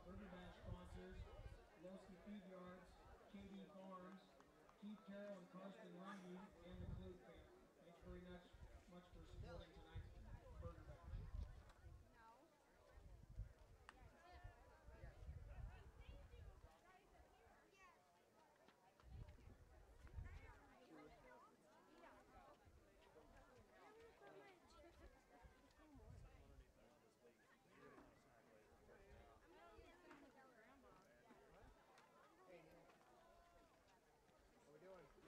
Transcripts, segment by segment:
Burger Bash sponsors, Lowski Feed Yards, KD Farms, Keith Carroll and Karsten Lundy, and the Clue Camp. Thanks very much for supporting tonight's Burger Bash.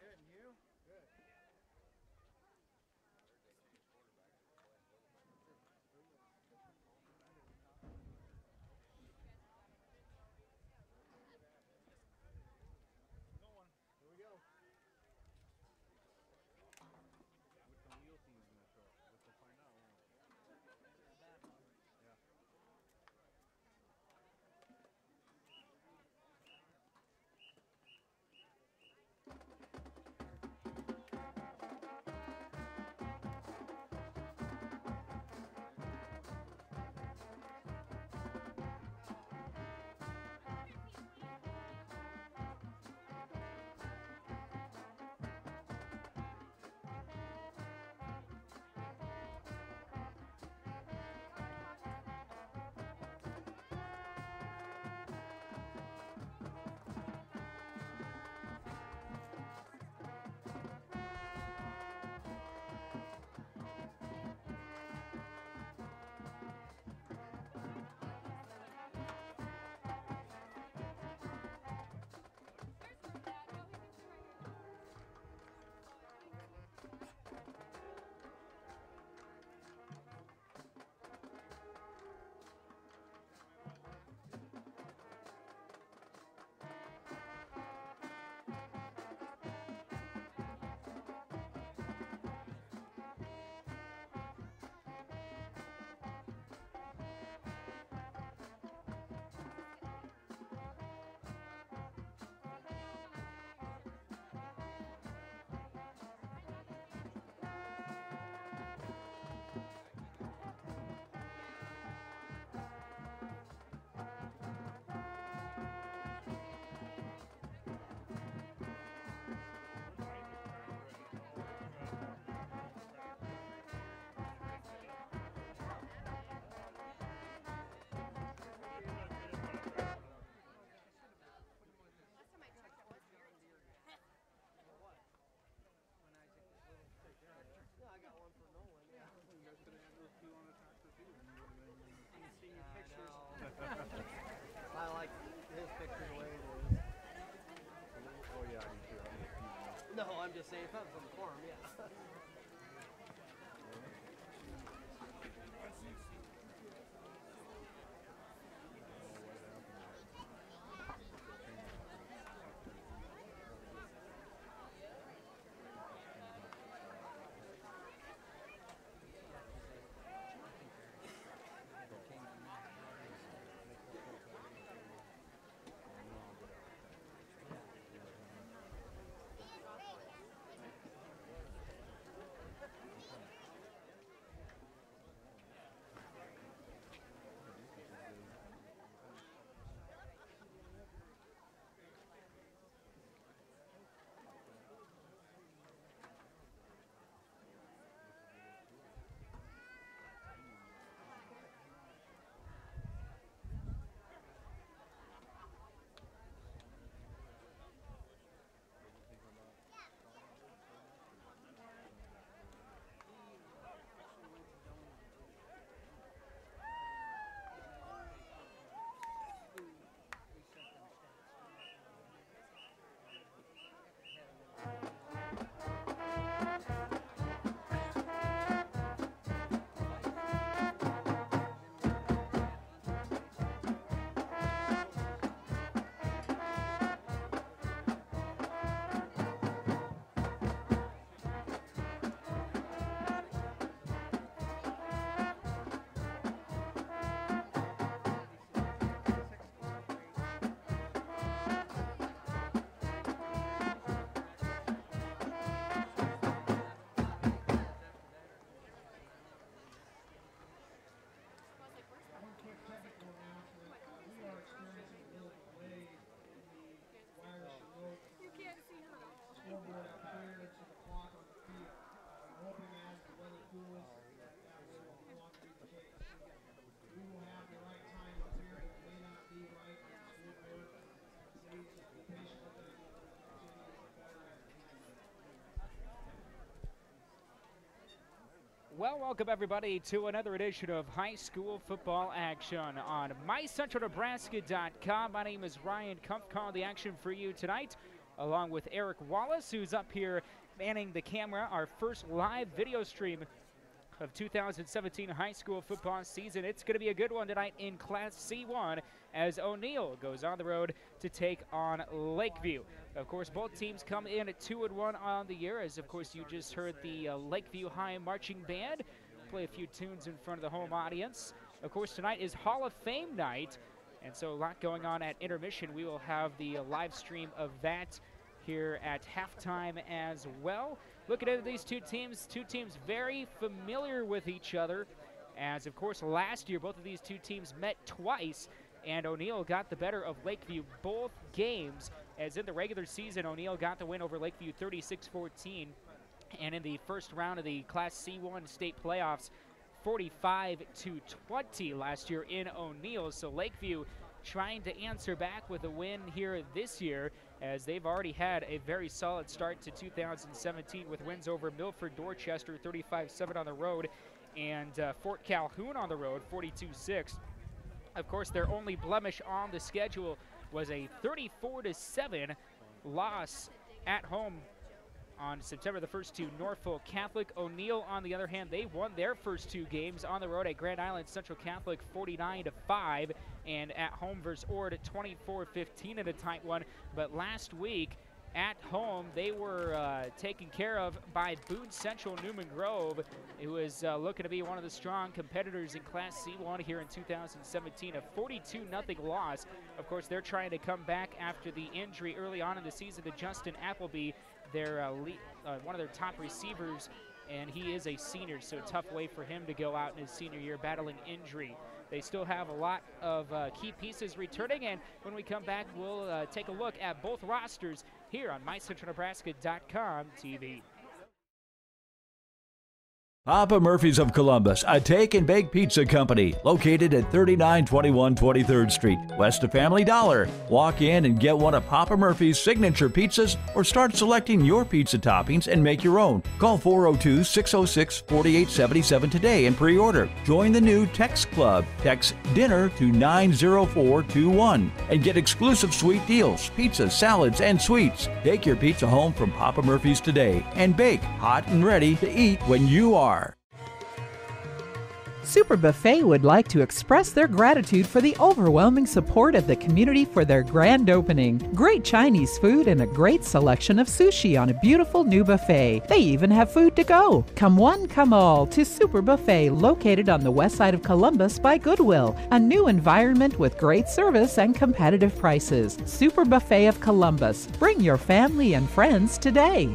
Good, and you? Good. Here we go. Which one you'll see is going to show up. We'll find out. Yeah. I like his picture the way it is. Oh, yeah, I do too. No, I'm just saying, if that was on the forum, yeah. schools, that will want to be the case. We will have the right time up here. It may not be right in the school board. Please just be patient with it. Continue to get better as time goes. Well, welcome everybody to another edition of high school football action on MyCentralNebraska.com. My name is Ryan Kumpf, calling the action for you tonight, along with Eric Wallace, who's up here manning the camera. Our first live video stream of 2017 high school football season. It's going to be a good one tonight in Class C1 as O'Neill goes on the road to take on Lakeview. Of course, both teams come in at 2-1 on the year, as of course you just heard the Lakeview High Marching Band play a few tunes in front of the home audience. Of course, tonight is Hall of Fame night, and so a lot going on at intermission. We will have the live stream of that here at halftime as well. Looking at these two teams very familiar with each other, as of course last year both of these two teams met twice, and O'Neill got the better of Lakeview both games, as in the regular season O'Neill got the win over Lakeview 36-14, and in the first round of the Class C1 state playoffs 45-20 last year in O'Neill. So Lakeview trying to answer back with a win here this year, as they've already had a very solid start to 2017 with wins over Milford Dorchester 35-7 on the road, and Fort Calhoun on the road 42-6. Of course, their only blemish on the schedule was a 34-7 loss at home on September the 1st to Norfolk Catholic. O'Neill, on the other hand, they won their first two games on the road at Grand Island Central Catholic 49-5, and at home versus Ord 24-15 in a tight one. But last week at home they were taken care of by Boone Central Newman Grove, who is looking to be one of the strong competitors in Class C1 here in 2017. A 42-0 loss. Of course, they're trying to come back after the injury early on in the season to Justin Appleby, their one of their top receivers, and he is a senior, so a tough way for him to go out in his senior year battling injury. They still have a lot of key pieces returning, and when we come back, we'll take a look at both rosters here on MyCentralNebraska.comTV. Papa Murphy's of Columbus, a take and bake pizza company located at 3921 23rd Street, west of Family Dollar. Walk in and get one of Papa Murphy's signature pizzas, or start selecting your pizza toppings and make your own. Call 402-606-4877 today and pre-order. Join the new Text Club. Text DINNER to 90421 and get exclusive sweet deals, pizzas, salads, and sweets. Take your pizza home from Papa Murphy's today and bake hot and ready to eat when you are. Super Buffet would like to express their gratitude for the overwhelming support of the community for their grand opening. Great Chinese food and a great selection of sushi on a beautiful new buffet. They even have food to go. Come one, come all to Super Buffet, located on the west side of Columbus by Goodwill. A new environment with great service and competitive prices. Super Buffet of Columbus. Bring your family and friends today.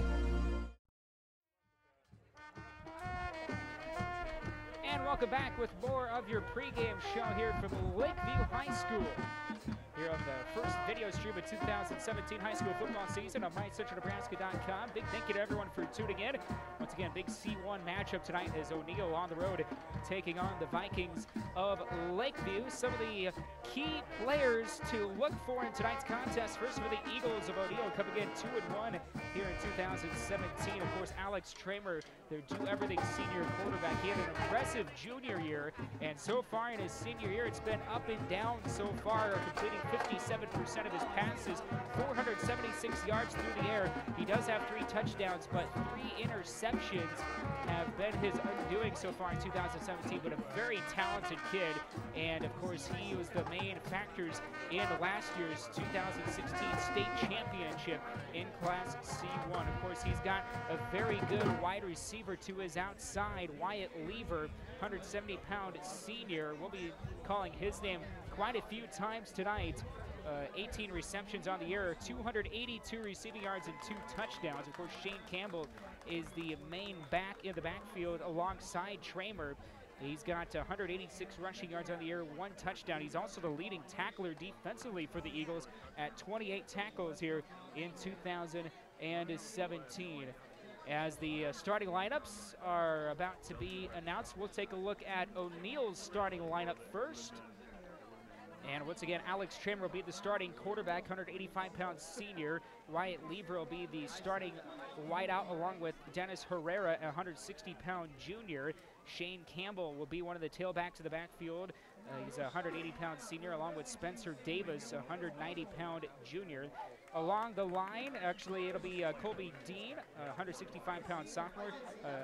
Welcome back with more of your pregame show here from Lakeview High School. Here on the first video stream of 2017 high school football season on MyCentralNebraska.com. Big thank you to everyone for tuning in. Once again, big C1 matchup tonight as O'Neill on the road taking on the Vikings of Lakeview. Some of the key players to look for in tonight's contest. First for the Eagles of O'Neill, coming in 2-1 here in 2017. Of course, Alex Tramer, their do-everything senior quarterback. He had an impressive junior year, and so far in his senior year, it's been up and down so far, completing 57% of his passes, 476 yards through the air. He does have 3 touchdowns, but 3 interceptions have been his undoing so far in 2017, but a very talented kid, and of course he was the main factors in last year's 2016 state championship in Class C1. Of course, he's got a very good wide receiver to his outside, Wyatt Lever, 170-pound senior. We'll be calling his name quite a few times tonight. 18 receptions on the year, 282 receiving yards and 2 touchdowns. Of course, Shane Campbell is the main back in the backfield alongside Tramer. He's got 186 rushing yards on the year, 1 touchdown. He's also the leading tackler defensively for the Eagles at 28 tackles here in 2017. As the starting lineups are about to be announced, we'll take a look at O'Neill's starting lineup first. And once again, Alex Tramer will be the starting quarterback, 185-pound senior. Wyatt Lever will be the starting wideout, along with Dennis Herrera, a 160-pound junior. Shane Campbell will be one of the tailbacks of the backfield. He's a 180-pound senior, along with Spencer Davis, a 190-pound junior. Along the line, actually, it'll be Colby Dean, a 165-pound sophomore,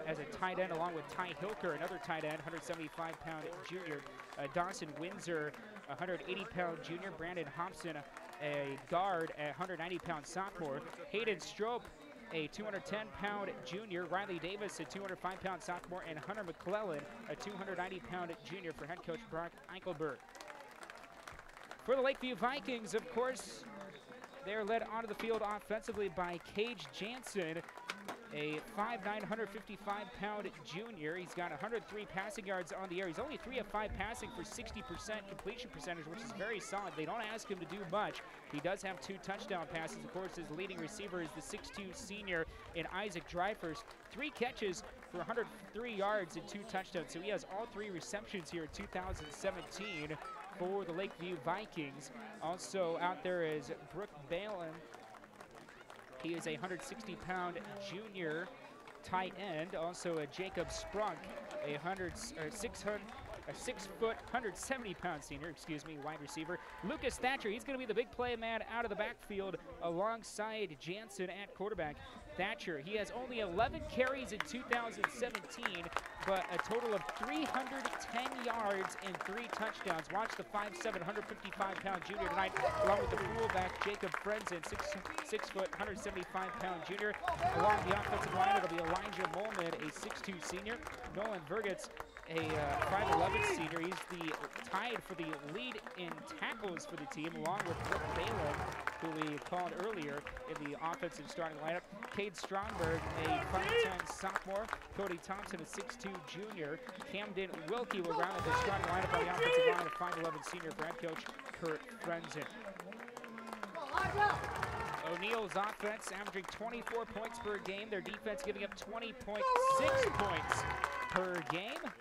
as a tight end, along with Ty Hilker, another tight end, 175-pound junior. Dawson Windsor, a 180-pound junior. Brandon Hobson, a guard, a 190-pound sophomore. Hayden Strope, a 210-pound junior. Riley Davis, a 205-pound sophomore. And Hunter McClellan, a 290-pound junior for head coach Brock Eichelberg. For the Lakeview Vikings, of course, they're led onto the field offensively by Cage Jansen, a 5'9", 155-pound junior. He's got 103 passing yards on the air. He's only 3 of 5 passing for 60% completion percentage, which is very solid. They don't ask him to do much. He does have 2 touchdown passes. Of course, his leading receiver is the 6'2" senior in Isaac Dreyfus. 3 catches for 103 yards and 2 touchdowns. So he has all 3 receptions here in 2017 for the Lakeview Vikings. Also out there is Brooke Balin. He is a 160-pound junior tight end. Also a Jacob Sprunk, a 6-foot, 170-pound senior, wide receiver. Lucas Thatcher, he's going to be the big play man out of the backfield alongside Jansen at quarterback. Thatcher, he has only 11 carries in 2017, but a total of 310 yards and 3 touchdowns. Watch the 5'7", 155-pound junior tonight, along with the fullback Jacob Frenzen, 6', 175-pound junior. Along the offensive line, it'll be Elijah Molman, a 6'2" senior. Nolan Vergitz, a 5'11" senior. He's the tied for the lead in tackles for the team, along with Brooke Balin, who we called earlier in the offensive starting lineup. Cade Stromberg, a 5'10" sophomore. Cody Thompson, a 6'2" junior. Camden Wilkie will round out the starting lineup on the offensive line, a 5'11" senior for head coach Kurt Frenzen. O'Neill's offense averaging 24 points per game. Their defense giving up 20.6 points per game.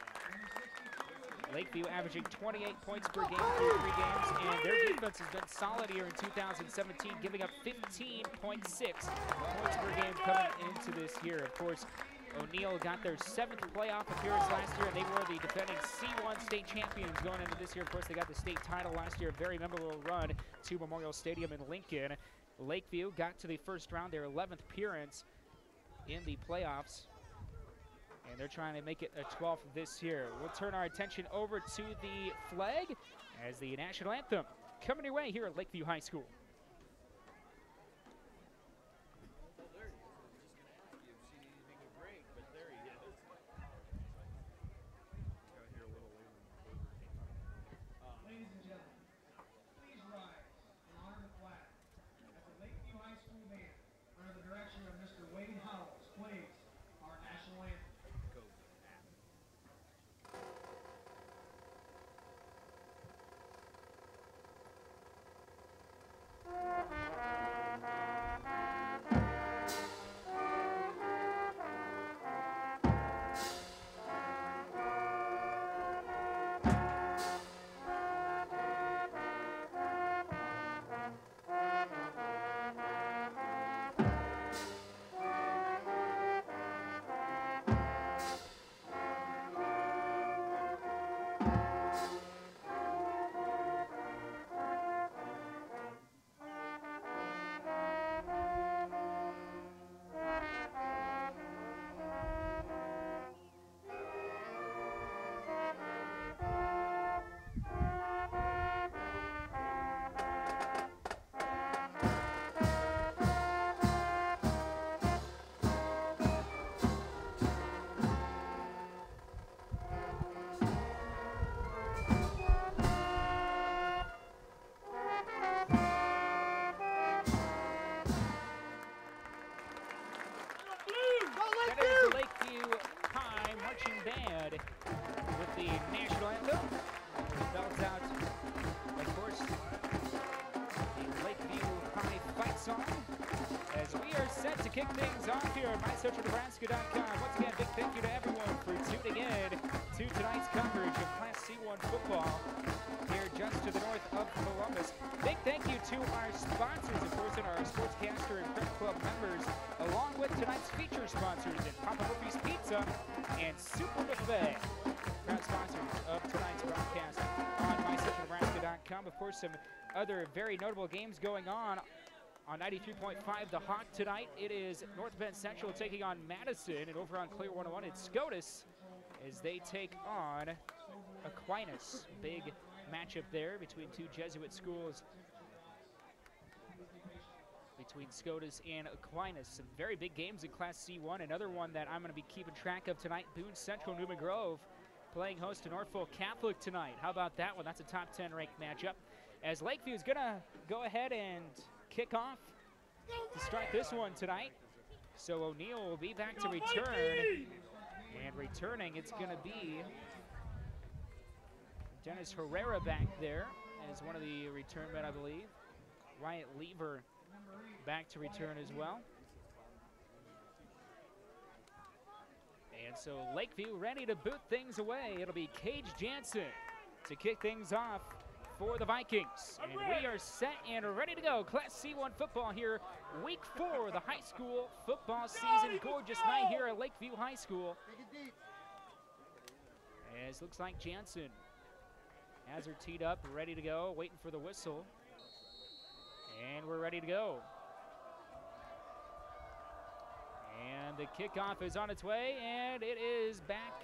Lakeview averaging 28 points per game through 3 games, and their defense has been solid here in 2017, giving up 15.6 points per game coming into this year. Of course, O'Neill got their 7th playoff appearance last year, and they were the defending C1 state champions going into this year. Of course, they got the state title last year, a very memorable run to Memorial Stadium in Lincoln. Lakeview got to the first round, their 11th appearance in the playoffs. And they're trying to make it a 12th this year. We'll turn our attention over to the flag as the national anthem coming your way here at Lakeview High School. Ladies and gentlemen, please rise and honor the flag as the Lakeview High School band, under the direction of Mr. Wade Howells, plays our national anthem. kick things off here at MyCentralNebraska.com. Once again, big thank you to everyone for tuning in to tonight's coverage of Class C1 football here just to the north of Columbus. Big thank you to our sponsors, of course, and our Sportscaster and Prep Club members, along with tonight's feature sponsors in Papa Murphy's Pizza and Super Buffet. Proud sponsors of tonight's broadcast on MyCentralNebraska.com. Of course, some other very notable games going on 93.5 The Hawk tonight. It is North Bend Central taking on Madison, and over on Clear 101 it's SCOTUS as they take on Aquinas. Big matchup there between two Jesuit schools, between SCOTUS and Aquinas. Some very big games in Class C1. Another one that I'm going to be keeping track of tonight, Boone Central Newman Grove playing host to Norfolk Catholic tonight. How about that one? That's a top 10 ranked matchup. As Lakeview is going to go ahead and kick off to start this one tonight. So O'Neill will be back to return. And returning, it's going to be Dennis Herrera back there as one of the return men, I believe. Wyatt Lever back to return as well. And so Lakeview ready to boot things away. It'll be Cage Jansen to kick things off for the Vikings. And we are set and ready to go. Class C1 football here, week 4 the high school football season. Gorgeous night here at Lakeview High School. As looks like Jansen has her teed up, ready to go, waiting for the whistle. And we're ready to go. And the kickoff is on its way, and it is back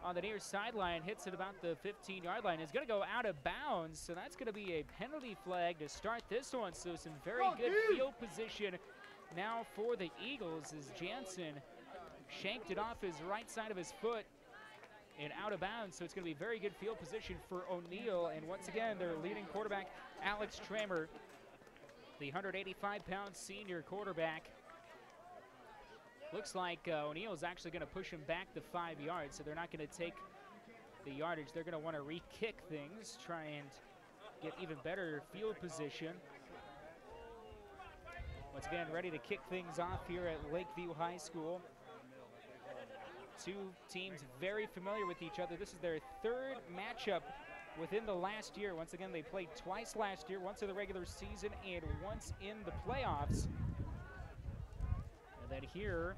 on the near sideline, hits at about the 15-yard line. It's going to go out of bounds, so that's going to be a penalty flag to start this one. So some very good field position now for the Eagles as Jansen shanked it off his right side of his foot and out of bounds. So it's going to be very good field position for O'Neill. And once again, their leading quarterback, Alex Tramer, the 185-pound senior quarterback. Looks like O'Neill's actually going to push him back the 5 yards, so they're not going to take the yardage. They're going to want to re-kick things, try and get even better field position. Once again, ready to kick things off here at Lakeview High School. Two teams very familiar with each other. This is their third matchup within the last year. Once again, they played twice last year, once in the regular season and once in the playoffs. And then here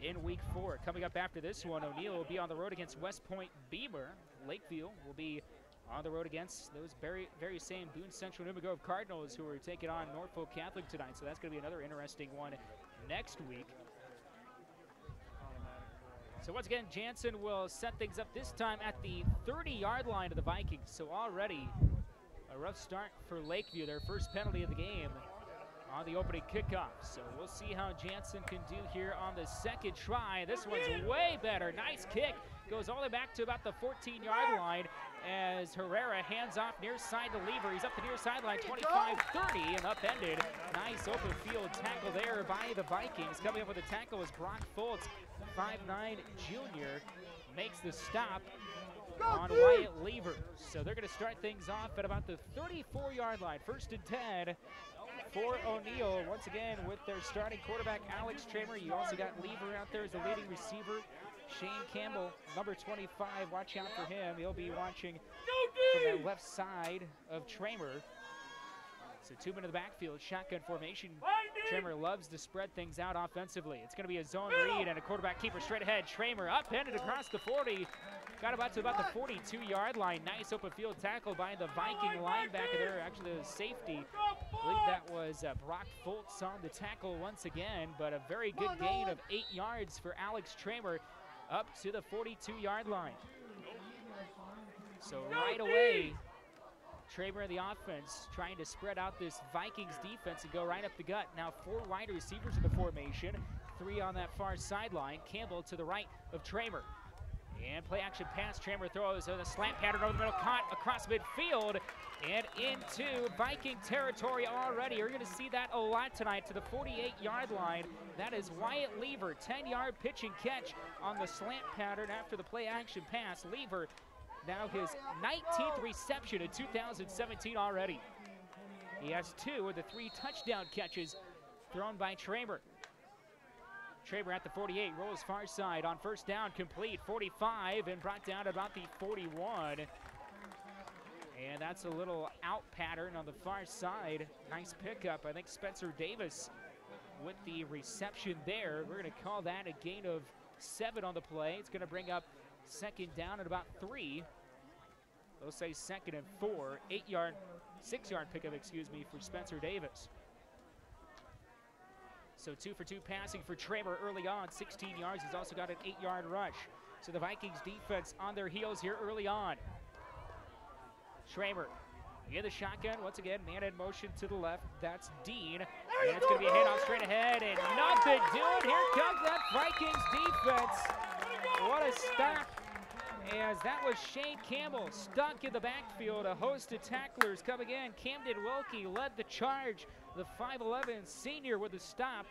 in week 4, coming up after this one, O'Neill will be on the road against West Point Beamer. Lakeview will be on the road against those very same Boone Central Newman Grove Cardinals, who are taking on Norfolk Catholic tonight. So that's going to be another interesting one next week. So once again, Jansen will set things up this time at the 30-yard line of the Vikings. So already a rough start for Lakeview, their first penalty of the game on the opening kickoff. So we'll see how Jansen can do here on the second try. This one's way better. Nice kick. Goes all the way back to about the 14-yard line as Herrera hands off near side to Lever. He's up the near sideline, 25-30, and upended. Nice open field tackle there by the Vikings. Coming up with a tackle is Brock Fultz, 5'9" junior, makes the stop on Wyatt Lever. So they're going to start things off at about the 34-yard line. 1st and 10 for O'Neill. Once again with their starting quarterback, Alex Tramer. You also got Lever out there as the leading receiver. Shane Campbell, number 25, watch out for him. He'll be watching from the left side of Tramer. So 2 men in the backfield, shotgun formation. Tramer loves to spread things out offensively. It's going to be a zone read and a quarterback keeper straight ahead. Tramer upended across the 40. Got about to about the 42-yard line. Nice open field tackle by the Viking linebacker there. Actually, the safety. I believe that was Brock Fultz on the tackle once again, but a very good gain of 8 yards for Alex Tramer up to the 42-yard line. So right away, Tramer in the offense trying to spread out this Vikings defense and go right up the gut. Now 4 wide receivers in the formation, 3 on that far sideline. Campbell to the right of Tramer. And play action pass. Tramer throws a slant pattern over the middle, caught across midfield and into Viking territory already. You're going to see that a lot tonight to the 48-yard line. That is Wyatt Lever, 10-yard pitch and catch on the slant pattern after the play action pass. Lever now his 19th reception in 2017 already. He has 2 of the 3 touchdown catches thrown by Tramer. Traber at the 48, rolls far side on first down, complete, 45, and brought down about the 41. And that's a little out pattern on the far side. Nice pickup. I think Spencer Davis with the reception there. We're going to call that a gain of 7 on the play. It's going to bring up second down at about 3. They'll say second and 4. 6-yard pickup, for Spencer Davis. So 2 for 2 passing for Traber early on, 16 yards. He's also got an 8-yard rush. So the Vikings defense on their heels here early on. Traber in the shotgun. Once again, man in motion to the left. That's Dean. And it's going to be a handoff straight ahead and nothing doing. Here comes that Vikings defense. What a stop. As that was Shane Campbell stuck in the backfield. A host of tacklers coming in. Camden Wilkie led the charge. The 5'11 senior with the stop.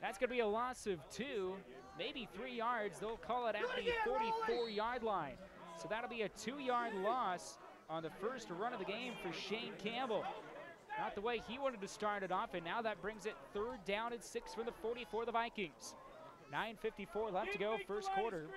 That's going to be a loss of 2, maybe 3 yards. They'll call it at the 44-yard line. So that'll be a 2-yard loss on the first run of the game for Shane Campbell. Not the way he wanted to start it off, and now that brings it 3rd down and 6 from the 40 for the Vikings. 9:54 left to go, first quarter.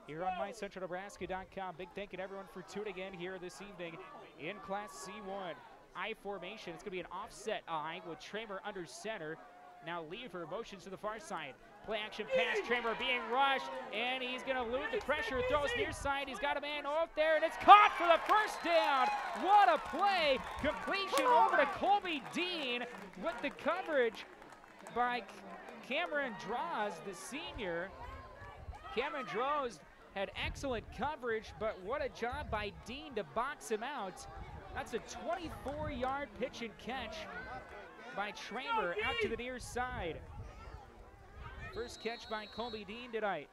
Here on MyCentralNebraska.com. Big thank you to everyone for tuning in here this evening in Class C1. I formation. It's going to be an offset I with Tramer under center. Now Lever motions to the far side. Play action pass. Tramer being rushed, and he's going to elude the pressure. Throws near side. He's got a man off there, and it's caught for the first down. What a play! Completion over to Colby Dean with the coverage by Cameron Draws, the senior. Cameron Draws had excellent coverage, but what a job by Dean to box him out. That's a 24-yard pitch and catch by Tramer out to the near side. First catch by Colby Dean tonight.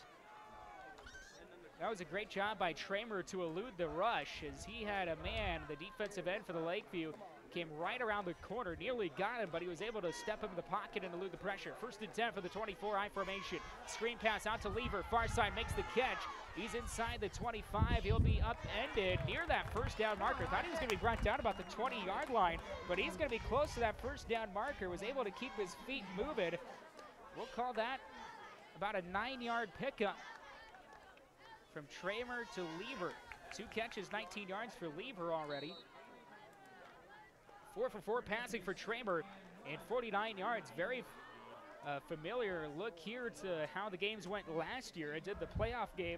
That was a great job by Tramer to elude the rush as he had a man, the defensive end for the Lakeview, came right around the corner, nearly got him, but he was able to step him in the pocket and elude the pressure. 1st and 10 for the 24 I formation. Screen pass out to Lever, far side makes the catch. He's inside the 25. He'll be upended near that first down marker. Thought he was going to be brought down about the 20-yard line, but he's going to be close to that first down marker. Was able to keep his feet moving. We'll call that about a 9-yard pickup from Tramer to Lever. 2 catches, 19 yards for Lever already. 4 for 4 passing for Tramer and 49 yards. Very familiar look here to how the games went last year. I did the playoff game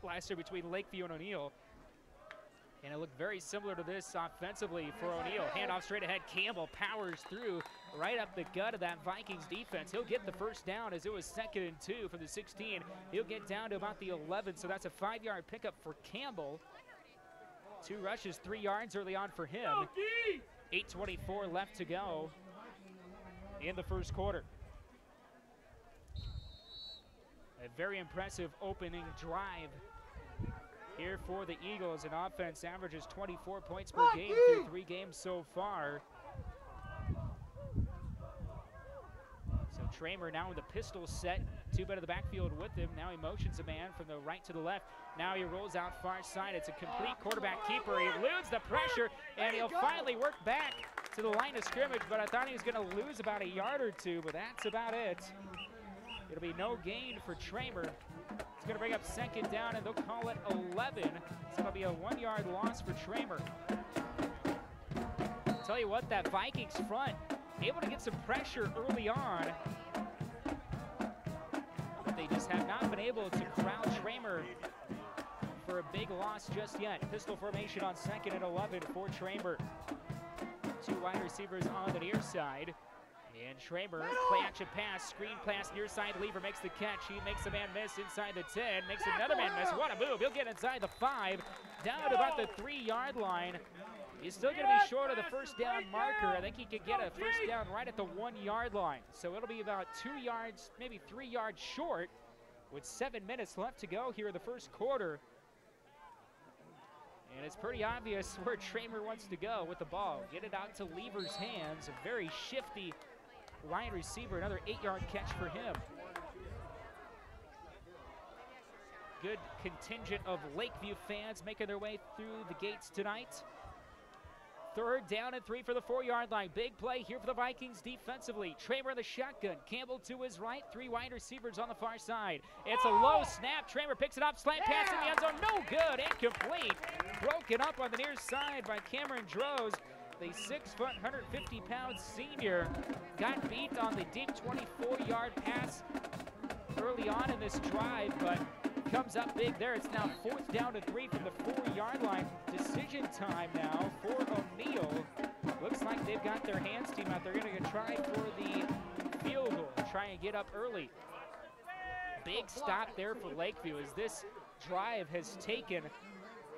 last year between Lakeview and O'Neill, and it looked very similar to this offensively for O'Neill. Handoff straight ahead. Campbell powers through right up the gut of that Vikings defense. He'll get the first down as it was 2nd and 2 from the 16. He'll get down to about the 11, so that's a 5-yard pickup for Campbell. 2 rushes, 3 yards early on for him. 8:24 left to go in the first quarter. A very impressive opening drive here for the Eagles. An offense averages 24 points per game through 3 games so far. So Tramer now in the pistol set. 2 men in the backfield with him. Now he motions a man from the right to the left. Now he rolls out far side. It's a complete quarterback keeper. He eludes the pressure, and he'll finally work back to the line of scrimmage, but I thought he was going to lose about a yard or 2, but that's about it. It'll be no gain for Tramer. It's going to bring up second down, and they'll call it 11. So it'll be a 1-yard loss for Tramer. I'll tell you what, that Vikings front, able to get some pressure early on, but they just have not been able to corral Tramer for a big loss just yet. Pistol formation on 2nd and 11 for Tramer. 2 wide receivers on the near side. And Tramer, play action pass, screen pass near side. Lever makes the catch. He makes a man miss inside the 10, makes another man miss. What a move. He'll get inside the 5, down to about the 3-yard line. He's still going to be short of the first down marker. I think he could get a first down right at the 1-yard line. So it'll be about 2 yards, maybe 3 yards short with 7 minutes left to go here in the first quarter. And it's pretty obvious where Tramer wants to go with the ball. Get it out to Lever's hands. A very shifty wide receiver. Another 8-yard catch for him. Good contingent of Lakeview fans making their way through the gates tonight. 3rd down and 3 for the 4-yard line. Big play here for the Vikings defensively. Tramer in the shotgun. Campbell to his right. 3 wide receivers on the far side. It's a low snap. Tramer picks it up. Slant pass in the end zone. No good. Incomplete. Broken up on the near side by Cameron Droz. The 6-foot, 150-pound senior got beat on the deep 24-yard pass early on in this drive, but comes up big there. It's now 4th down and 3 from the 4-yard line. Decision time now for O'Neill. Looks like they've got their hands team out. They're going to try for the field goal, try and get up early. Big stop there for Lakeview as this drive has taken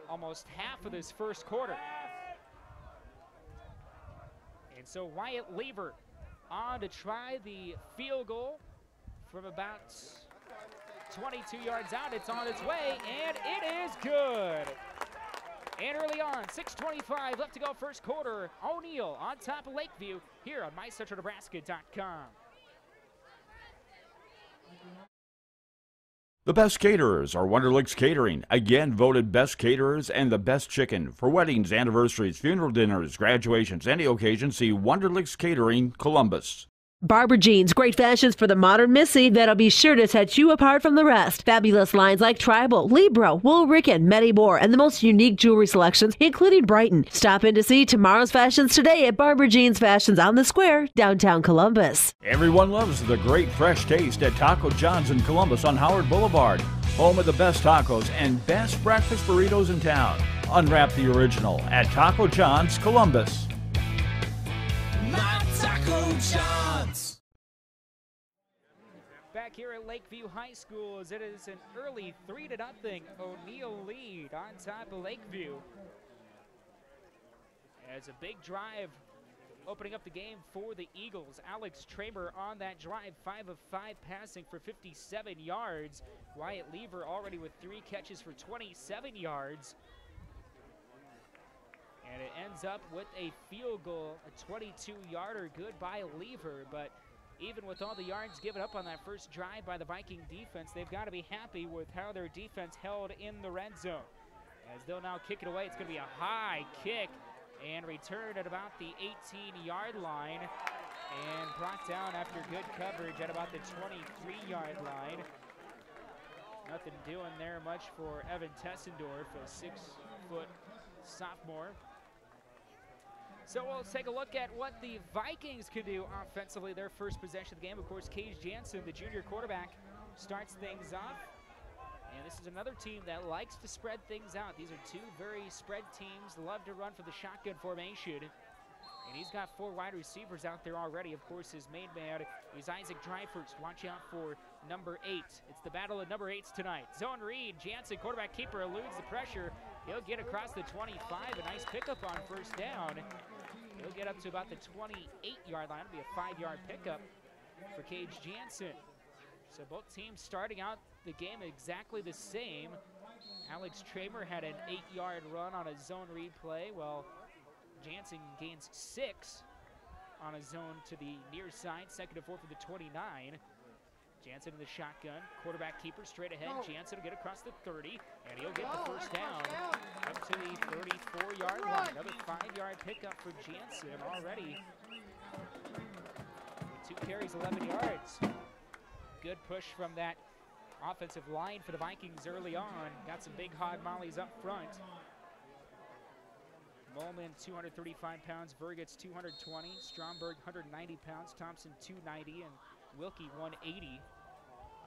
almost half of this first quarter. And so Wyatt Lever on to try the field goal from about 22 yards out. It's on its way, and it is good. And early on, 6:25 left to go first quarter. O'Neill on top of Lakeview here on MyCentralNebraska.com. The best caterers are Wonderlicks Catering, again voted best caterers and the best chicken. For weddings, anniversaries, funeral dinners, graduations, any occasion, see Wonderlicks Catering, Columbus. Barber Jeans, great fashions for the modern Missy that'll be sure to set you apart from the rest. Fabulous lines like Tribal, Libro, Woolrickin, Medibor, and the most unique jewelry selections, including Brighton. Stop in to see tomorrow's fashions today at Barber Jeans Fashions on the Square, downtown Columbus. Everyone loves the great fresh taste at Taco John's in Columbus on Howard Boulevard. Home of the best tacos and best breakfast burritos in town. Unwrap the original at Taco John's, Columbus. My Taco John's. Back here at Lakeview High School as it is an early 3-0 O'Neill lead on top of Lakeview. As a big drive opening up the game for the Eagles. Alex Tramer on that drive, 5 of 5 passing for 57 yards. Wyatt Lever already with 3 catches for 27 yards. And it ends up with a field goal, a 22-yarder, good by Lever. But even with all the yards given up on that first drive by the Viking defense, they've got to be happy with how their defense held in the red zone. As they'll now kick it away, it's going to be a high kick and returned at about the 18-yard line and brought down after good coverage at about the 23-yard line. Nothing doing there much for Evan Tessendorf, a 6-foot sophomore. So we'll take a look at what the Vikings can do offensively. Their first possession of the game, of course, Cage Jansen, the junior quarterback, starts things off. And this is another team that likes to spread things out. These are 2 very spread teams, love to run for the shotgun formation. And he's got 4 wide receivers out there already. Of course, his main man is Isaac Dryford. Watch out for number 8. It's the battle of number 8s tonight. Zone read. Jansen, quarterback keeper, eludes the pressure. He'll get across the 25. A nice pickup on first down. He'll get up to about the 28-yard line. It'll be a 5-yard pickup for Cage Jansen. So both teams starting out the game exactly the same. Alex Tramer had an 8-yard run on a zone read play, while Jansen gains 6 on a zone to the near side. 2nd and 4 for the 29. Jansen in the shotgun. Quarterback keeper straight ahead. Jansen will get across the 30, and he'll get the first down up to the 34-yard line. Another 5-yard pickup for Jansen already. 2 carries, 11 yards. Good push from that offensive line for the Vikings early on. Got some big hog mollies up front. Molman, 235 pounds. Vergitz, 220. Stromberg, 190 pounds. Thompson, 290. And Wilkie, 180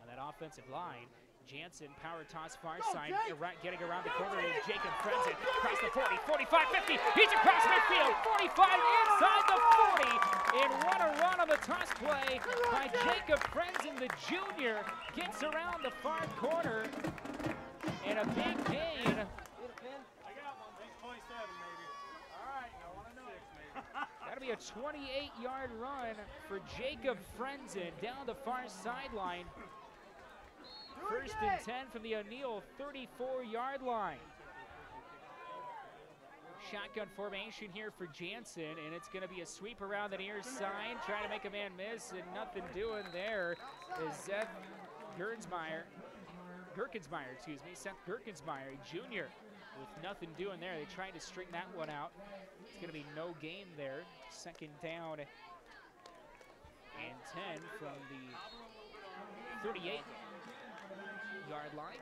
on that offensive line. Jansen, power toss far side, getting around the corner is Jacob Frenzen. Across the 40, 45, 50. He's across midfield, 45 inside the 40. And what a run on the toss play by Jacob Frenzen, the junior. Gets around the far corner. And a big gain. That'll be a 28-yard run for Jacob Frenzen down the far sideline. 1st and 10 from the O'Neill 34-yard line. Shotgun formation here for Jansen, and it's going to be a sweep around the near side, trying to make a man miss, and nothing doing there is Seth Gerkensmeyer, Seth Gerkensmeyer, junior, with nothing doing there. They tried to string that one out. It's going to be no gain there. Second down and 10 from the 38-yard line.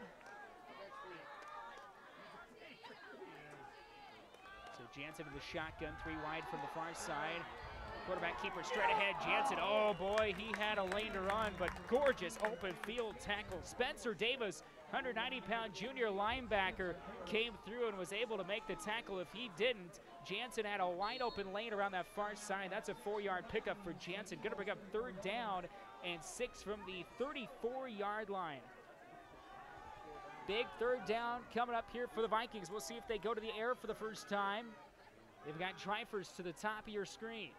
So Jansen with the shotgun, 3 wide from the far side. Quarterback keeper straight ahead. Jansen, oh boy, he had a lane to run, but gorgeous open field tackle. Spencer Davis, 190-pound junior linebacker, came through and was able to make the tackle. If he didn't, Jansen had a wide open lane around that far side. That's a 4-yard pickup for Jansen. Going to bring up 3rd down and 6 from the 34-yard line. Big 3rd down coming up here for the Vikings. We'll see if they go to the air for the first time. They've got drivers to the top of your screen.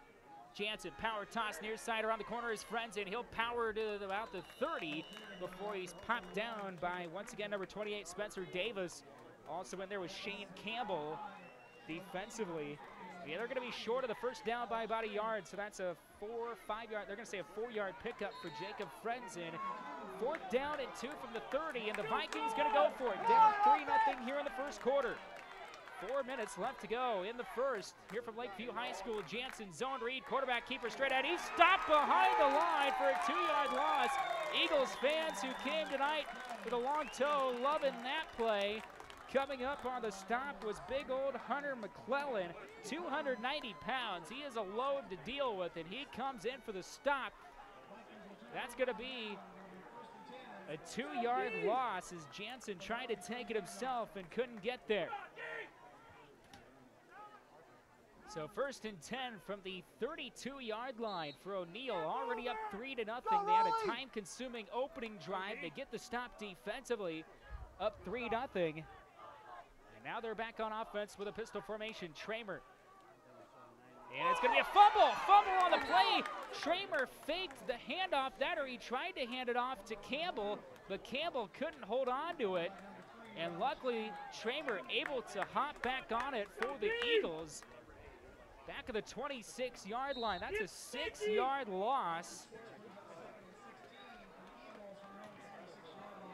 Jansen, power toss near side around the corner. His friends in. He'll power to about the 30 before he's popped down by, once again, number 28, Spencer Davis. Also in there was Shane Campbell defensively. Yeah, they're going to be short of the first down by about a yard, so that's a 4 or 5 yard. They're going to say a 4-yard pickup for Jacob Frenzen. 4th down and 2 from the 30, and the Vikings going to go for it. Down 3-0 here in the first quarter. 4 minutes left to go in the first. Here from Lakeview High School, Jansen zone read, quarterback keeper straight ahead. He's stopped behind the line for a 2-yard loss. Eagles fans who came tonight with a long toe loving that play. Coming up on the stop was big old Hunter McClellan, 290 pounds. He is a load to deal with, and he comes in for the stop. That's going to be a 2-yard loss as Jansen tried to take it himself and couldn't get there. So 1st and 10 from the 32-yard line for O'Neill, already up 3-0. They had a time-consuming opening drive. They get the stop defensively, up 3-0. And now they're back on offense with a pistol formation. Tramer. And it's going to be a fumble. Fumble on the play. Tramer faked the handoff that, or he tried to hand it off to Campbell, but Campbell couldn't hold on to it. And luckily, Tramer able to hop back on it for the Eagles. Back of the 26-yard line. That's a 6-yard loss.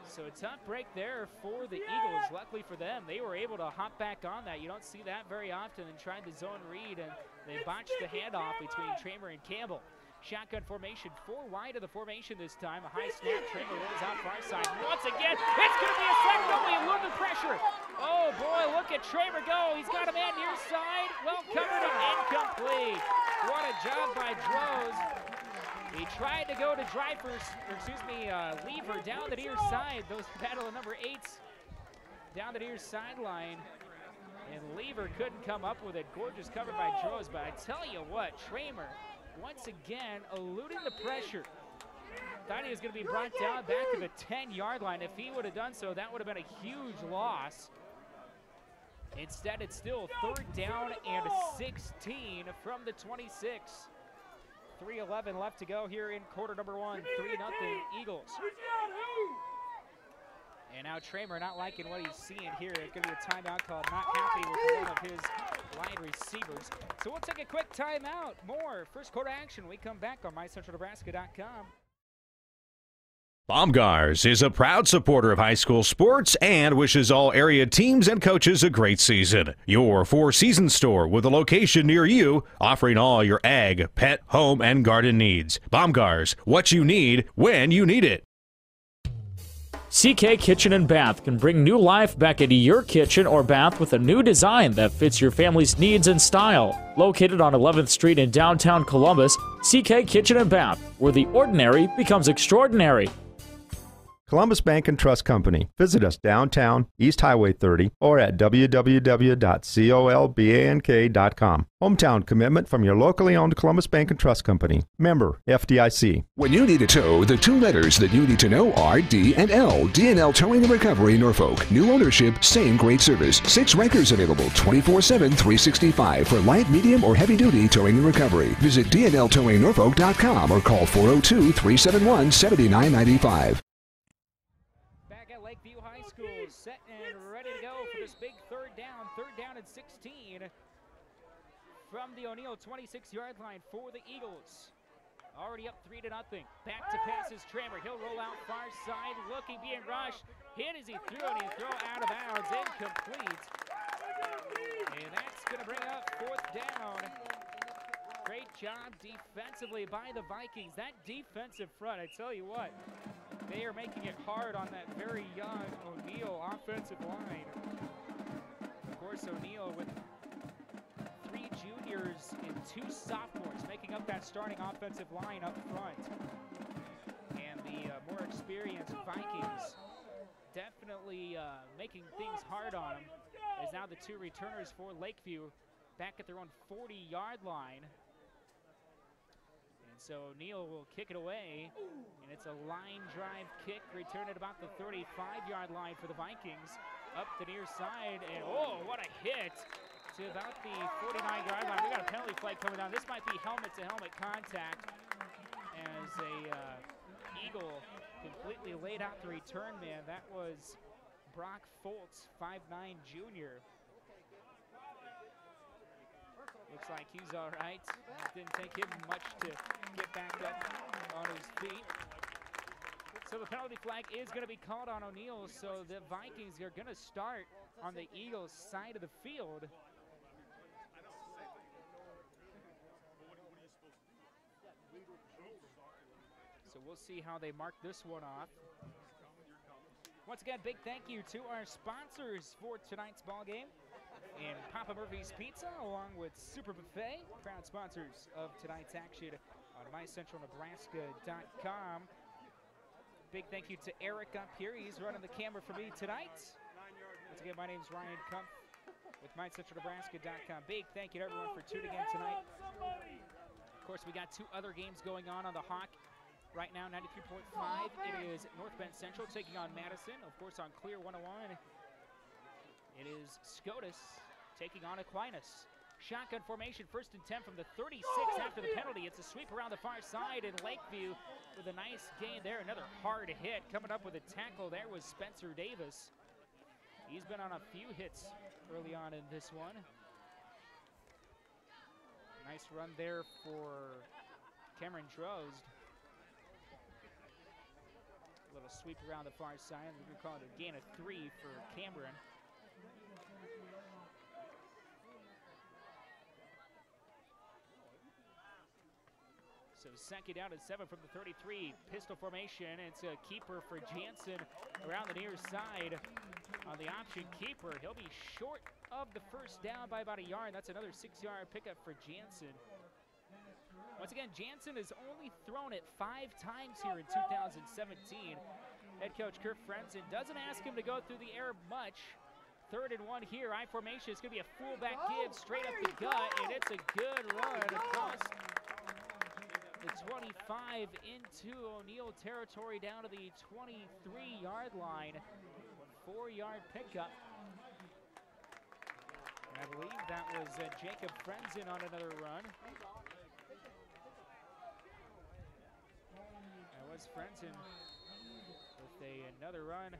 So a tough break there for the Eagles. Luckily for them, they were able to hop back on that. You don't see that very often, and tried the zone read, and they botched the handoff between Tramer and Campbell. Shotgun formation, 4 wide of the formation this time. A high snap, Tramer rolls out far side. Once again, it's going to be a second, only a little bit pressure. Oh boy, look at Tramer go. He's got a man near side. Well covered and incomplete. What a job by Droz. He tried to go to Lever down the near side. Those battle of number 8s down the near sideline. And Lever couldn't come up with it. Gorgeous cover by Droz. But I tell you what, Tramer, once again, eluding the pressure. Thought he was going to be brought down back to the 10-yard line. If he would have done so, that would have been a huge loss. Instead, it's still 3rd down and 16 from the 26. 3:11 left to go here in quarter number 1. 3-0 Eagles. And now Tramer not liking what he's seeing here. It's going to be a timeout called. Not happy with one of his wide receivers. So we'll take a quick timeout. More first quarter action. We come back on MyCentralNebraska.com. Baumgars is a proud supporter of high school sports and wishes all area teams and coaches a great season. Your four-season store with a location near you, offering all your ag, pet, home, and garden needs. Baumgars, what you need when you need it. CK Kitchen and Bath can bring new life back into your kitchen or bath with a new design that fits your family's needs and style. Located on 11th Street in downtown Columbus, CK Kitchen and Bath, where the ordinary becomes extraordinary. Columbus Bank and Trust Company. Visit us downtown, East Highway 30, or at www.colbank.com. Hometown commitment from your locally owned Columbus Bank and Trust Company. Member FDIC. When you need a tow, the 2 letters that you need to know are D and L. D&L Towing and Recovery, Norfolk. New ownership, same great service. 6 renters available 24/7, 365 for light, medium, or heavy duty towing and recovery. Visit dnltowingnorfolk.com or call 402-371-7995. Lakeview High School set and ready to go for this big third down and 16 from the O'Neill 26-yard line for the Eagles. Already up 3-0. Back to pass is Tramer. He'll roll out far side, looking, being rushed. Hit as he threw, and he throw out of bounds, incomplete. going to bring up 4th down. Great job defensively by the Vikings. That defensive front, I tell you what, they are making it hard on that very young O'Neill offensive line. Of course, O'Neill with 3 juniors and 2 sophomores making up that starting offensive line up front. And the more experienced Vikings definitely making things hard on them, as now the 2 returners for Lakeview back at their own 40-yard line. And so O'Neill will kick it away, and it's a line drive kick, returned at about the 35-yard line for the Vikings. Up the near side, and oh, what a hit to about the 49-yard line. We got a penalty flag coming down. This might be helmet-to-helmet contact, as a Eagle completely laid out the return man. That was Brock Foltz, 5'9" junior. Looks like he's all right. Didn't take him much to get back up on his feet. So the penalty flag is going to be called on O'Neill, so the Vikings are going to start on the Eagles' side of the field. So we'll see how they mark this one off. Once again, big thank you to our sponsors for tonight's ball game. And Papa Murphy's Pizza, along with Super Buffet, proud sponsors of tonight's action on MyCentralNebraska.com. Big thank you to Eric up here. He's running the camera for me tonight. Once again, my name is Ryan Kumpf with MyCentralNebraska.com. Big thank you to everyone for tuning in tonight. Of course, we got 2 other games going on the Hawk. Right now, 93.5, it is North Bend Central taking on Madison. Of course, on Clear 101, it is Scotus taking on Aquinas. Shotgun formation, 1st and 10 from the 36 after the penalty. It's a sweep around the far side, and Lakeview with a nice gain there. Another hard hit. Coming up with a tackle there was Spencer Davis. He's been on a few hits early on in this one. Nice run there for Cameron Drozd. A little sweep around the far side. We're going to call it a gain of 3 for Cameron. So 2nd down and 7 from the 33. Pistol formation. It's a keeper for Jansen around the near side on the option keeper. He'll be short of the 1st down by about a yard. That's another 6-yard pickup for Jansen. Once again, Jansen has only thrown it 5 times here in 2017. Head coach Kirk Frenzen doesn't ask him to go through the air much. 3rd and 1 here. I formation. It's going to be a fullback give straight up the gut, and it's a good run across the 25 into O'Neill territory down to the 23-yard line. 4-yard pickup. And I believe that was Jacob Frenzen on another run. That was Frenzen with another run.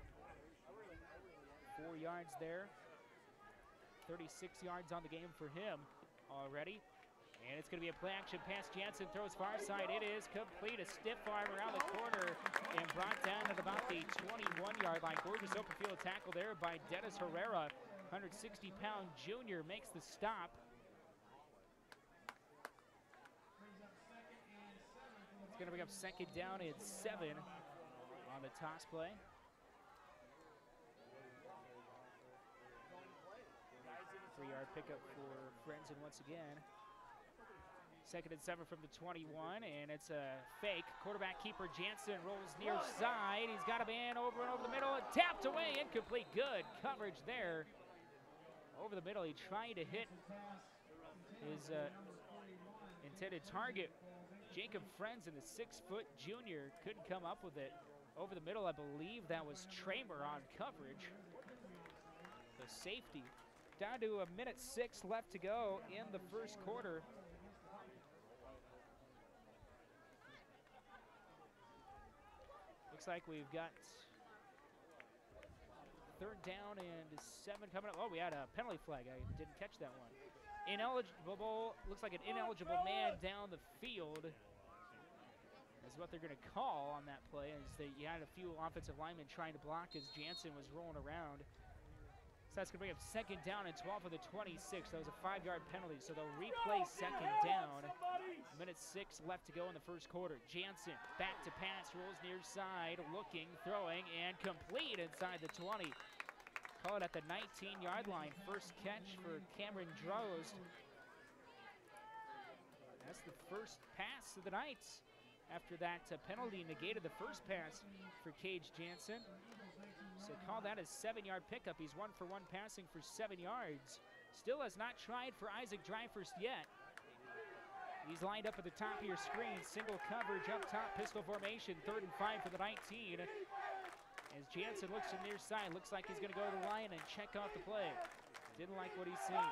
4 yards there. 36 yards on the game for him already. And it's going to be a play-action pass. Jansen throws far side. It is complete. A stiff arm around the corner and brought down at about the 21-yard line. Gorgeous open field tackle there by Dennis Herrera. 160-pound junior makes the stop. It's going to bring up 2nd down and 7 on the toss play. Three-yard pickup for Frenzen once again. 2nd and 7 from the 21, and it's a fake. Quarterback keeper Jansen rolls near side. He's got a man over and over the middle. Tapped away, incomplete. Good coverage there. Over the middle, he tried to hit his intended target. Jacob Frenzen, the 6-foot junior, couldn't come up with it. Over the middle, I believe that was Tramer on coverage. The safety. Down to 1:06 left to go in the 1st quarter. Looks like we've got 3rd down and 7 coming up. Oh, we had a penalty flag. I didn't catch that one. Ineligible, looks like an ineligible man down the field is what they're going to call on that play. As you had a few offensive linemen trying to block as Jansen was rolling around. That's going to bring up second down and 12 for the 26. That was a 5-yard penalty, so they'll replay second down. Minute 6 left to go in the first quarter. Jansen back to pass, rolls near side, looking, throwing, and complete inside the 20. Call it at the 19-yard line. First catch for Cameron Drost. That's the first pass of the night. After that penalty negated the first pass for Cage Jansen. So call that a 7-yard pickup. He's 1 for 1 passing for 7 yards. Still has not tried for Isaac Dryfurst yet. He's lined up at the top of your screen. Single coverage up top, pistol formation, 3rd and 5 for the 19. As Jansen looks to the near side, looks like he's going to go to the line and check off the play. Didn't like what he's seen.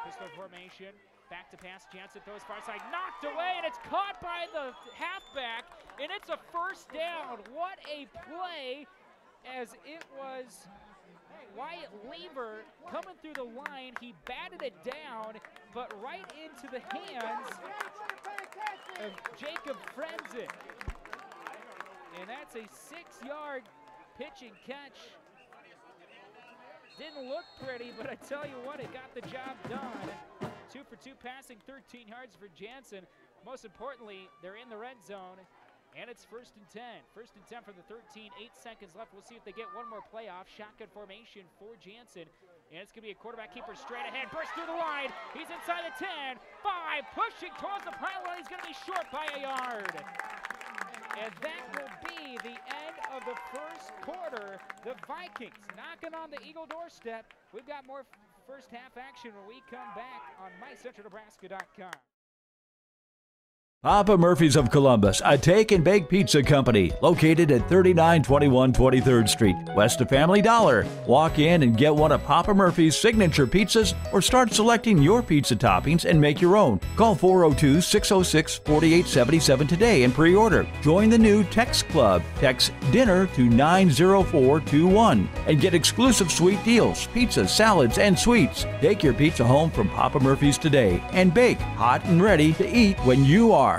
Pistol formation. Back to pass, Jansen throws far side, knocked away, and it's caught by the halfback, and it's a first down. What a play, as it was Wyatt Lever coming through the line. He batted it down, but right into the hands of Jacob Frenzen. And that's a 6-yard pitch and catch. Didn't look pretty, but I tell you what, it got the job done. 2 for 2 passing, 13 yards for Jansen. Most importantly, they're in the red zone, and it's 1st and 10. 1st and 10 from the 13, 8 seconds left. We'll see if they get one more playoff. Shotgun formation for Jansen, and it's going to be a quarterback keeper straight ahead. Burst through the line. He's inside the 10. 5, pushing towards the pylon. He's going to be short by a yard. And that will be the end of the first quarter. The Vikings knocking on the Eagle doorstep. We've got more first half action when we come back on MyCentralNebraska.com. Papa Murphy's of Columbus, a take and bake pizza company located at 3921 23rd Street, west of Family Dollar. Walk in and get one of Papa Murphy's signature pizzas or start selecting your pizza toppings and make your own. Call 402-606-4877 today and pre-order. Join the new Text Club. Text DINNER to 90421 and get exclusive sweet deals, pizzas, salads, and sweets. Take your pizza home from Papa Murphy's today and bake hot and ready to eat when you are.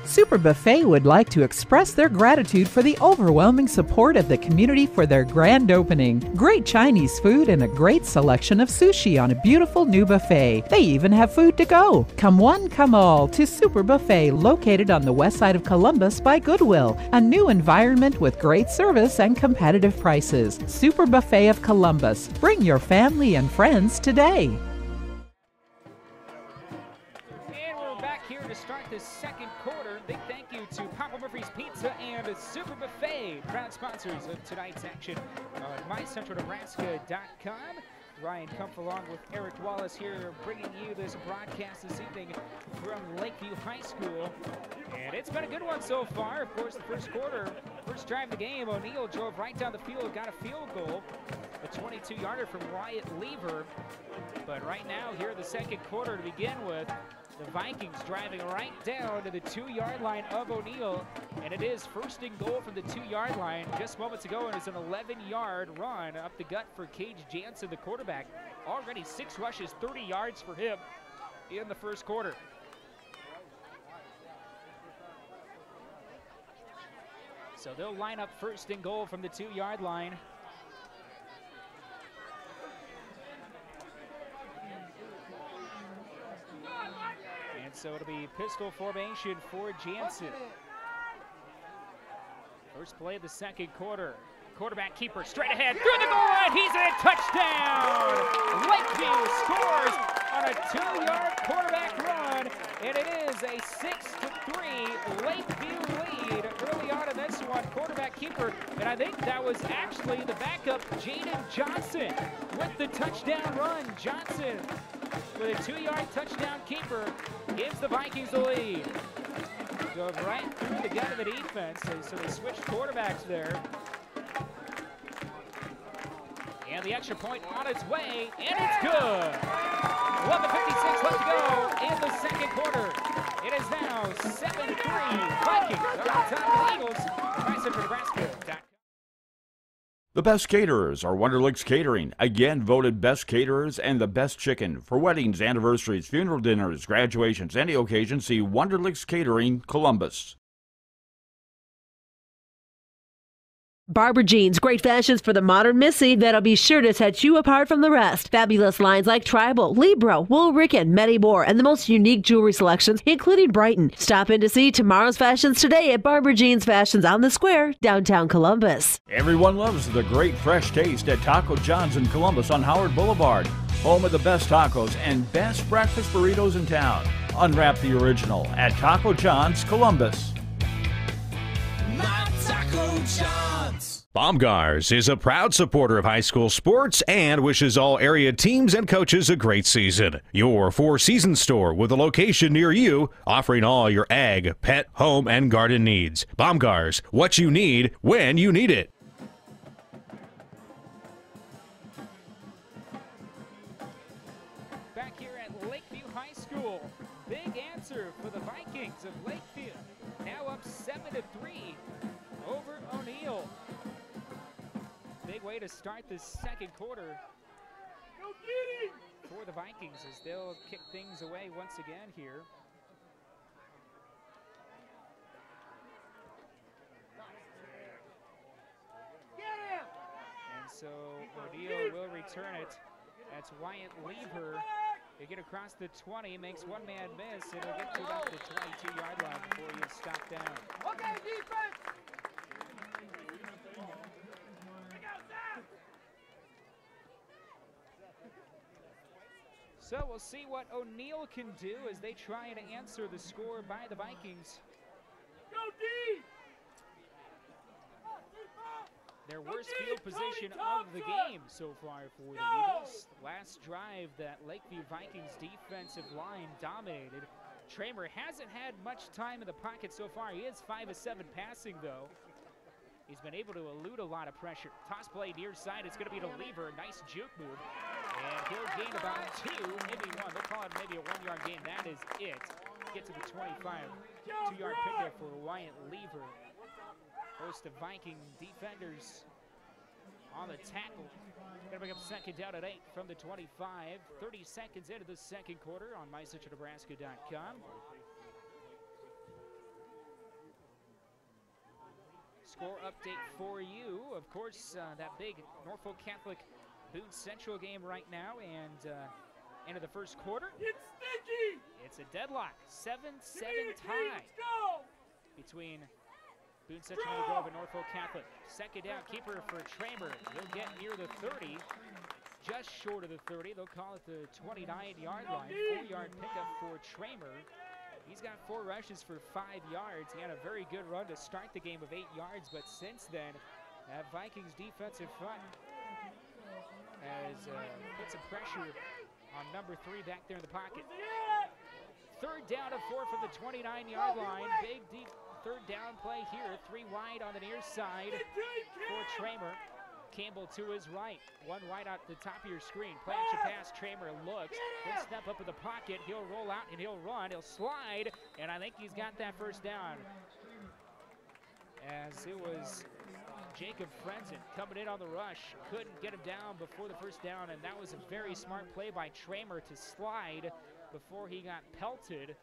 Super Buffet would like to express their gratitude for the overwhelming support of the community for their grand opening. Great Chinese food and a great selection of sushi on a beautiful new buffet. They even have food to go. Come one, come all to Super Buffet, located on the west side of Columbus by Goodwill. A new environment with great service and competitive prices. Super Buffet of Columbus. Bring your family and friends today. To start the second quarter, big thank you to Papa Murphy's Pizza and Super Buffet, proud sponsors of tonight's action on MyCentralNebraska.com. Ryan Kumpf along with Eric Wallace here bringing you this broadcast this evening from Lakeview High School. And it's been a good one so far. Of course, the first quarter, first drive of the game, O'Neill drove right down the field, got a field goal, a 22-yarder from Wyatt Lever. But right now, here in the second quarter to begin with, the Vikings driving right down to the 2-yard line of O'Neill, and it is 1st and goal from the 2-yard line. Just moments ago, and it's an 11-yard run up the gut for Cage Jansen, the quarterback. Already 6 rushes, 30 yards for him in the first quarter. So they'll line up 1st and goal from the 2-yard line. So it'll be pistol formation for Jansen. First play of the second quarter. Quarterback keeper straight ahead through the goal line. He's in. Touchdown! Lakeview scores on a 2-yard quarterback run, and it is a 6-3 Lakeview lead early on in this one. Quarterback keeper, and I think that was actually the backup, Jaden Johnson, with the touchdown run. Johnson with a 2-yard touchdown keeper gives the Vikings the lead. Go right through the gut of the defense, so they switched quarterbacks there. And the extra point on its way, and it's good. 11:56 left to go in the second quarter. It is now 7-3 Vikings on top of the Eagles. MyCentralNebraska.com. The best caterers are Wonderlicks Catering, again voted best caterers and the best chicken. For weddings, anniversaries, funeral dinners, graduations, any occasion, see Wonderlicks Catering, Columbus. Barber Jeans, great fashions for the modern missy that'll be sure to set you apart from the rest. Fabulous lines like Tribal, Libro, Wool Ricken, Medi Moore, and the most unique jewelry selections, including Brighton. Stop in to see tomorrow's fashions today at Barber Jeans Fashions on the Square, downtown Columbus. Everyone loves the great fresh taste at Taco John's in Columbus on Howard Boulevard. Home of the best tacos and best breakfast burritos in town. Unwrap the original at Taco John's Columbus. My Taco John's. Baumgars is a proud supporter of high school sports and wishes all area teams and coaches a great season. Your four-season store with a location near you, offering all your ag, pet, home, and garden needs. Baumgars, what you need when you need it. Back here at Lakeview High School, big answer for the Vikings of Lakeview. Now up 7-3 over O'Neill. Big way to start this second quarter for the Vikings as they'll kick things away once again here. And so O'Neill will return it. That's Wyatt Lever. They get across the 20, makes one man miss. It'll get to about the 22-yard line before you stop down. Okay, defense! So we'll see what O'Neill can do as they try to answer the score by the Vikings. Go D! Their worst field position of the game so far for the Eagles. Last drive, that Lakeview Vikings defensive line dominated. Tramer hasn't had much time in the pocket so far. He is 5 of 7 passing, though. He's been able to elude a lot of pressure. Toss play near side. It's going to be to Lever. Nice juke move. And he'll gain about 2, maybe 1. They'll call it maybe a 1-yard gain. That is it. Get to the 25. 2-yard pickup for Wyatt Lever. Host of Viking defenders on the tackle. Gonna bring up second down at 8 from the 25. 30 seconds into the second quarter on MyCentralNebraska.com. Score update for you. Of course, that big Norfolk Catholic Boone Central game right now, and into the first quarter. It's sticky! It's a deadlock. 7-7 tie between Boone Central Grove and Norfolk Catholic. Second down, keeper for Tramer. He'll get near the 30, just short of the 30. They'll call it the 29-yard line. 4-yard pickup for Tramer. He's got 4 rushes for 5 yards. He had a very good run to start the game of 8 yards, but since then, that Vikings defensive front has put some pressure on number 3 back there in the pocket. Third down and 4 from the 29-yard line. Big, deep third down play here. 3 wide on the near side for Tramer. Campbell to his right. 1 wide out the top of your screen. Play action pass. Tramer looks. He'll step up in the pocket. He'll roll out and he'll run. He'll slide. And I think he's got that first down. As it was Jacob Frenzen coming in on the rush. Couldn't get him down before the first down. And that was a very smart play by Tramer to slide before he got pelted.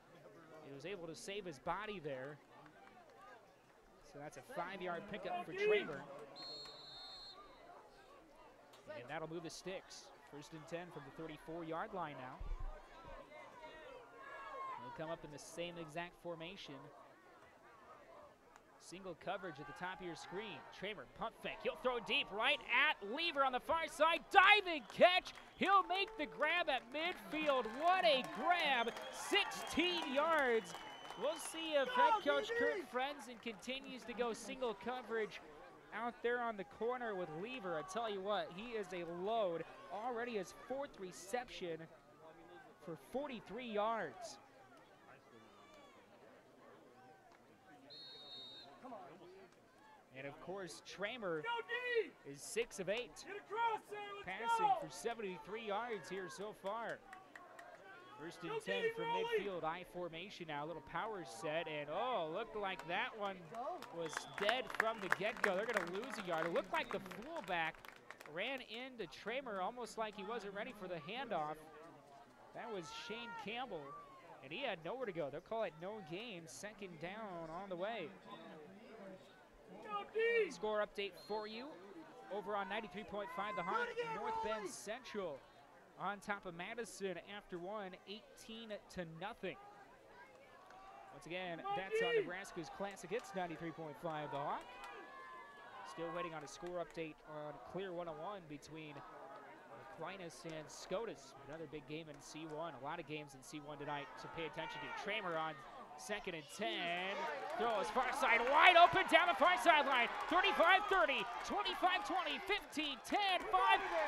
He was able to save his body there. So that's a 5-yard pickup for Tramer. And that'll move the sticks. First and 10 from the 34-yard line now. They'll come up in the same exact formation. Single coverage at the top of your screen. Tramer, pump fake. He'll throw deep right at Lever on the far side. Diving catch. He'll make the grab at midfield. What a grab. 16 yards. We'll see if head coach Kurt Frenzen continues to go single coverage out there on the corner with Lever. I tell you what, he is a load. Already his 4th reception for 43 yards. And of course, Tramer is 6 of 8, passing for 73 yards here so far. First and 10 from midfield, I formation now, a little power set, and oh, looked like that one was dead from the get-go. They're gonna lose a yard. It looked like the fullback ran into Tramer almost like he wasn't ready for the handoff. That was Shane Campbell, and he had nowhere to go. They'll call it no gain, second down on the way. Score update for you over on 93.5 The Hawk. North Bend Central on top of Madison after one, 18-0. Once again, that's on Nebraska's Classic Hits 93.5 The Hawk. Still waiting on a score update on Clear 101 between Aquinas and Scotus. Another big game in C1. A lot of games in C1 tonight to pay attention to. Tramer on 2nd and 10. Throws far side wide open down the far sideline. 35-30, 25-20, 15, 10, 5.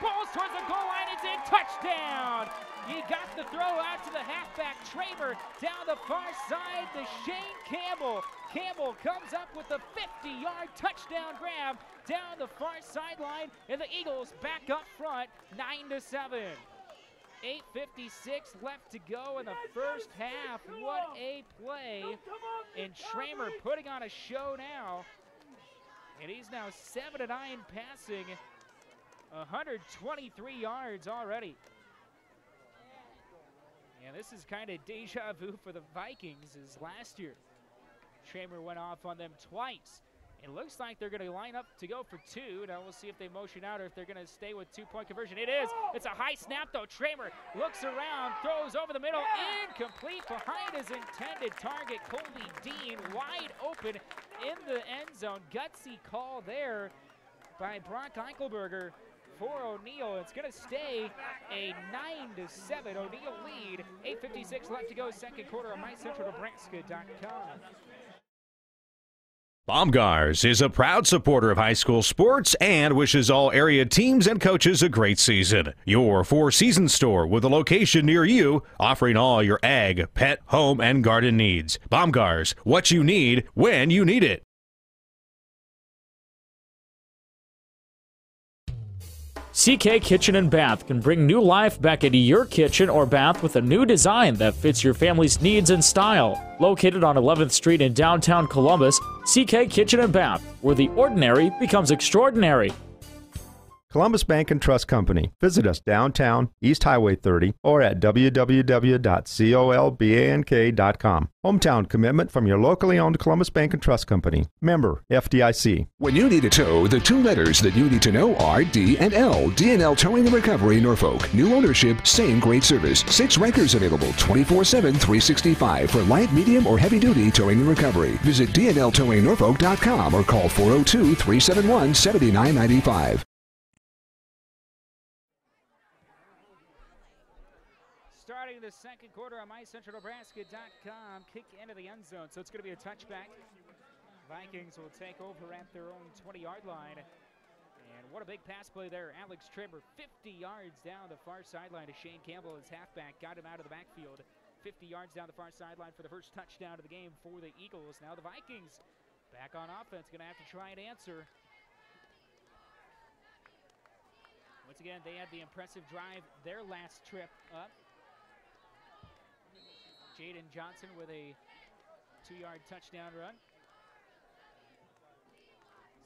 Balls towards the goal line. It's in. Touchdown. He got the throw out to the halfback. Tramer down the far side to Shane Campbell. Campbell comes up with a 50-yard touchdown grab down the far sideline, and the Eagles back up front, 9-7. 8:56 left to go in the first half. What a play. And Tramer putting on a show now. And he's now 7-9 passing, 123 yards already. And this is kind of deja vu for the Vikings as last year. Tramer went off on them twice. It looks like they're going to line up to go for two. Now we'll see if they motion out or if they're going to stay with two-point conversion. It is. It's a high snap, though. Tramer looks around, throws over the middle, incomplete behind his intended target. Colby Dean wide open in the end zone. Gutsy call there by Brock Eichelberger for O'Neill. It's going to stay a 9-7 O'Neill lead. 8:56 left to go, second quarter on MyCentralNebraska.com. Baumgars is a proud supporter of high school sports and wishes all area teams and coaches a great season. Your four-season store with a location near you, offering all your ag, pet, home, and garden needs. Baumgars, what you need when you need it. CK Kitchen and Bath can bring new life back into your kitchen or bath with a new design that fits your family's needs and style. Located on 11th Street in downtown Columbus, CK Kitchen and Bath, where the ordinary becomes extraordinary. Columbus Bank and Trust Company. Visit us downtown, East Highway 30, or at www.colbank.com. Hometown commitment from your locally owned Columbus Bank and Trust Company. Member FDIC. When you need a tow, the two letters that you need to know are D and L. D&L Towing and Recovery, Norfolk. New ownership, same great service. 6 Rikers available 24/7, 365 for light, medium, or heavy duty towing and recovery. Visit dnltowingnorfolk.com or call 402-371-7995. Starting the second quarter on MyCentralNebraska.com, kick into the end zone, so it's going to be a touchback. Vikings will take over at their own 20-yard line. And what a big pass play there. Alex Tramer, 50 yards down the far sideline to Shane Campbell, his halfback, got him out of the backfield. 50 yards down the far sideline for the first touchdown of the game for the Eagles. Now the Vikings back on offense, going to have to try and answer. Once again, they had the impressive drive their last trip up. Jaden Johnson with a 2-yard touchdown run.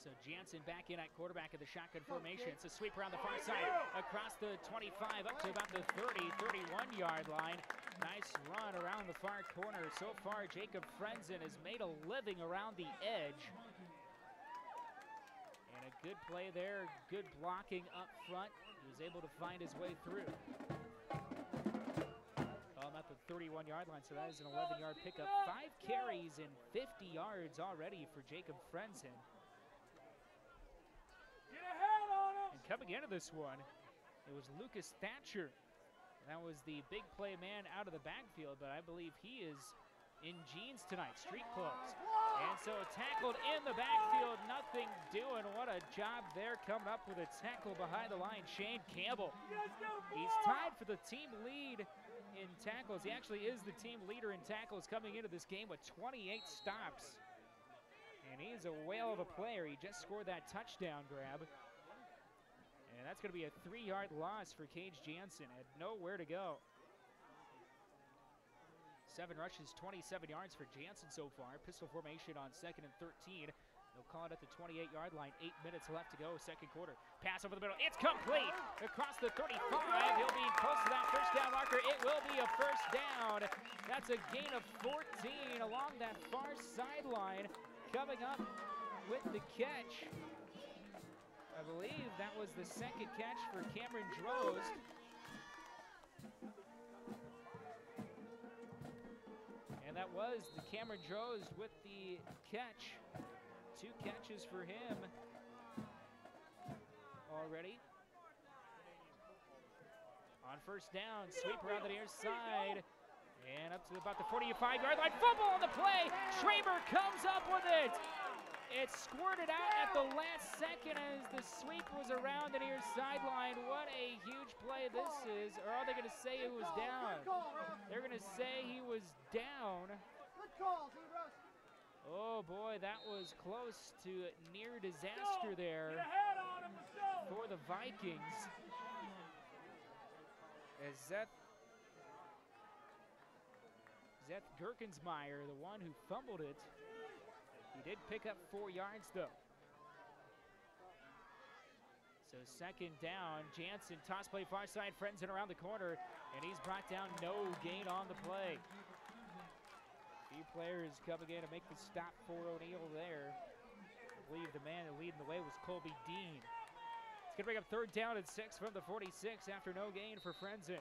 So Jansen back in at quarterback of the shotgun formation. It's a sweep around the far side, across the 25, up to about the 30, 31-yard line. Nice run around the far corner. So far, Jacob Frenzen has made a living around the edge. And a good play there, good blocking up front. He was able to find his way through. At the 31-yard line, so that is an 11-yard pickup. 5 carries and 50 yards already for Jacob Frenzen. And coming into this one, it was Lucas Thatcher. That was the big play man out of the backfield, but I believe he is in jeans tonight, street clothes. And so tackled in the backfield, nothing doing. What a job there, coming up with a tackle behind the line, Shane Campbell. He's tied for the team lead in tackles. He actually is the team leader in tackles coming into this game with 28 stops. And he is a whale of a player. He just scored that touchdown grab. And that's going to be a 3-yard loss for Cage Jansen. Had nowhere to go. 7 rushes, 27 yards for Jansen so far. Pistol formation on 2nd and 13. They'll call it at the 28-yard line. 8 minutes left to go, second quarter. Pass over the middle. It's complete across the 35. He'll be close to that first down marker. It will be a first down. That's a gain of 14 along that far sideline. Coming up with the catch. I believe that was the second catch for Cameron Drozd. And that was the Cameron Drozd with the catch. 2 catches for him already. On first down, sweep around the near side. And up to about the 45-yard line. Fumble on the play. Schraber comes up with it. It squirted out at the last second as the sweep was around the near sideline. What a huge play this is. Or are they going to say it was down? They're going to say he was down. Oh boy, that was close to near disaster there for the Vikings. As Seth Gerkensmeyer, the one who fumbled it. He did pick up 4 yards, though. So second down, Jansen, toss play far side, Frenzen around the corner, and he's brought down, no gain on the play. A few players coming in to make the stop for O'Neill there. I believe the man leading the way was Colby Dean. It's going to bring up third down and 6 from the 46 after no gain for Frenzen.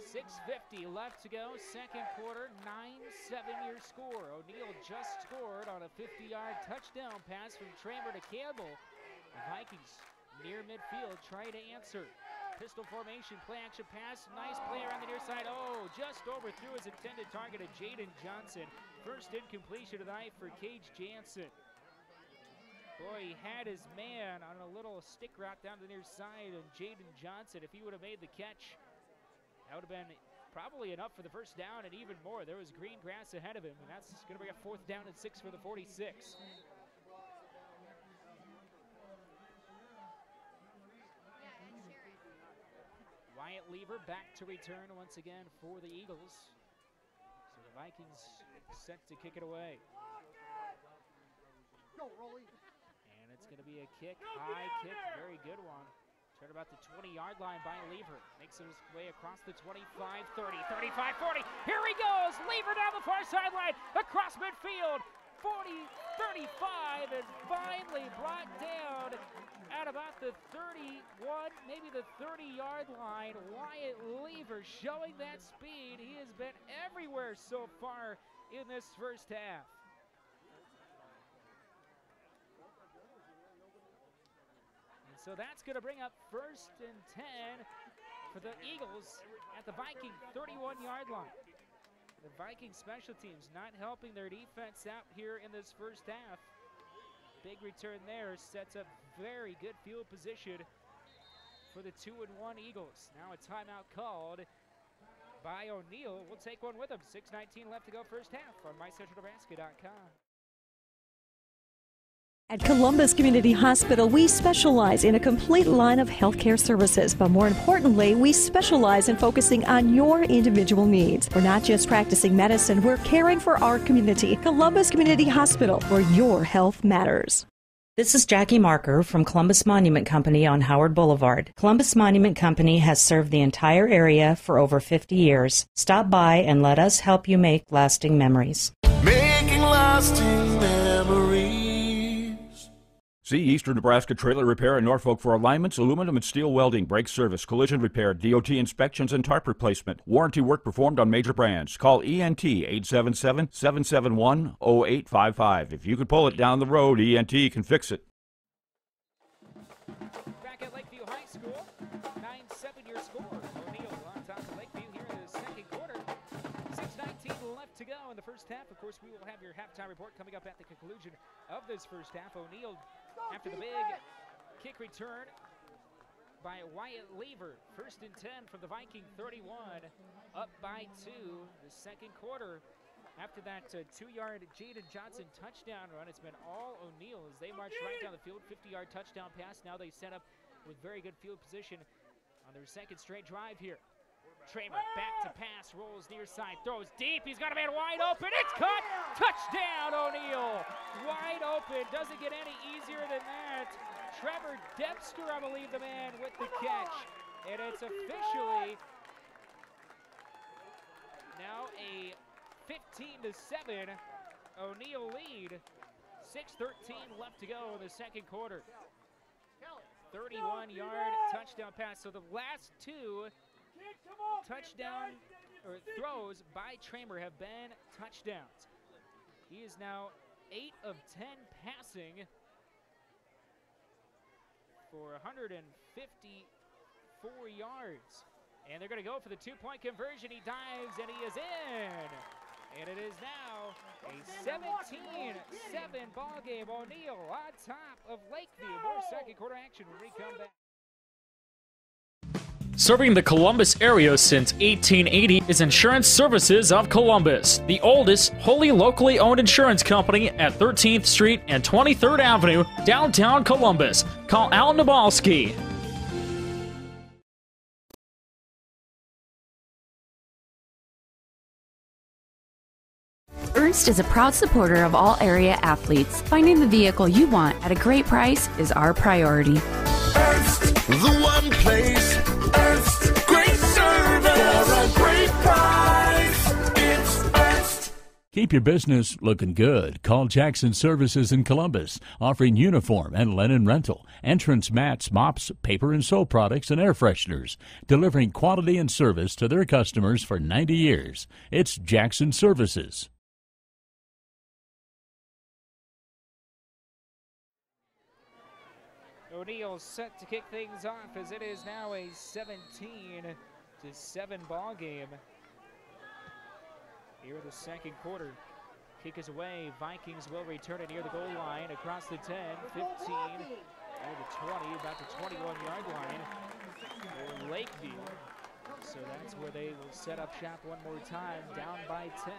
6:50 left to go, second quarter, 9-7 your score. O'Neill just scored on a 50-yard touchdown pass from Tramer to Campbell. The Vikings near midfield try to answer. Pistol formation, play action pass, nice play around the near side. Oh, just overthrew his intended target of Jaden Johnson. First incompletion of the night for Cage Jansen. Boy, he had his man on a little stick route down to the near side, and Jaden Johnson, if he would have made the catch, that would have been probably enough for the first down and even more. There was green grass ahead of him, and that's going to bring up fourth down and 6 for the 46. Wyatt Lever back to return once again for the Eagles. So the Vikings set to kick it away. And it's going to be a kick, high kick, very good one. Turn about the 20-yard line by Lever. Makes his way across the 25, 30, 35, 40. Here he goes. Lever down the far sideline. Across midfield. 40, 35, and finally brought down at about the 31, maybe the 30-yard line. Wyatt Lever showing that speed. He has been everywhere so far in this first half. So that's going to bring up first and 10 for the Eagles at the Viking 31-yard line. The Viking special teams not helping their defense out here in this first half. Big return there sets up very good field position for the 2-1 Eagles. Now a timeout called by O'Neill. We'll take one with him. 6:19 left to go first half on MyCentralNebraska.com. At Columbus Community Hospital, we specialize in a complete line of healthcare services, but more importantly, we specialize in focusing on your individual needs. We're not just practicing medicine, we're caring for our community. Columbus Community Hospital, where your health matters. This is Jackie Marker from Columbus Monument Company on Howard Boulevard. Columbus Monument Company has served the entire area for over 50 years. Stop by and let us help you make lasting memories. Making lasting memories. See Eastern Nebraska Trailer Repair in Norfolk for alignments, aluminum and steel welding, brake service, collision repair, DOT inspections, and tarp replacement. Warranty work performed on major brands. Call ENT 877-771-0855. If you can pull it down the road, ENT can fix it. Back at Lakeview High School, 9-7 your score. O'Neill on top of Lakeview here in the second quarter. 6:19 left to go in the first half. Of course, we will have your halftime report coming up at the conclusion of this first half. O'Neill after the big kick return by Wyatt Lever. First and 10 from the Viking 31, up by 2 the second quarter. After that 2-yard Jaden Johnson touchdown run, it's been all O'Neill as they march right down the field. 50-yard touchdown pass. Now they set up with very good field position on their second straight drive here. Tramer back to pass, rolls near side, throws deep. He's got a man wide open. It's caught. Touchdown, O'Neill. Wide open. Doesn't get any easier than that. Trevor Dempster, I believe, the man with the catch. And it's officially now a 15-7 O'Neill lead. 6:13 left to go in the second quarter. 31-yard touchdown pass. So the last two touchdown or throws by Tramer have been touchdowns. He is now 8 of 10 passing for 154 yards. And they're going to go for the two-point conversion. He dives, and he is in. And it is now a 17-7 ball game. O'Neill on top of Lakeview. More second quarter action when we come back. Serving the Columbus area since 1880 is Insurance Services of Columbus, the oldest, wholly locally owned insurance company at 13th Street and 23rd Avenue, downtown Columbus. Call Al Nabalski. Ernst is a proud supporter of all area athletes. Finding the vehicle you want at a great price is our priority. Ernst, the one place. Ernst, great service for a great price. It's Ernst. Keep your business looking good. Call Jackson Services in Columbus, offering uniform and linen rental, entrance mats, mops, paper and soap products, and air fresheners, delivering quality and service to their customers for 90 years. It's Jackson Services. O'Neill set to kick things off as it is now a 17-7 ball game. Here in the second quarter. Kick is away. Vikings will return it near the goal line across the 10, 15, near the 20, about the 21-yard line for Lakeview. So that's where they will set up shop one more time, down by 10.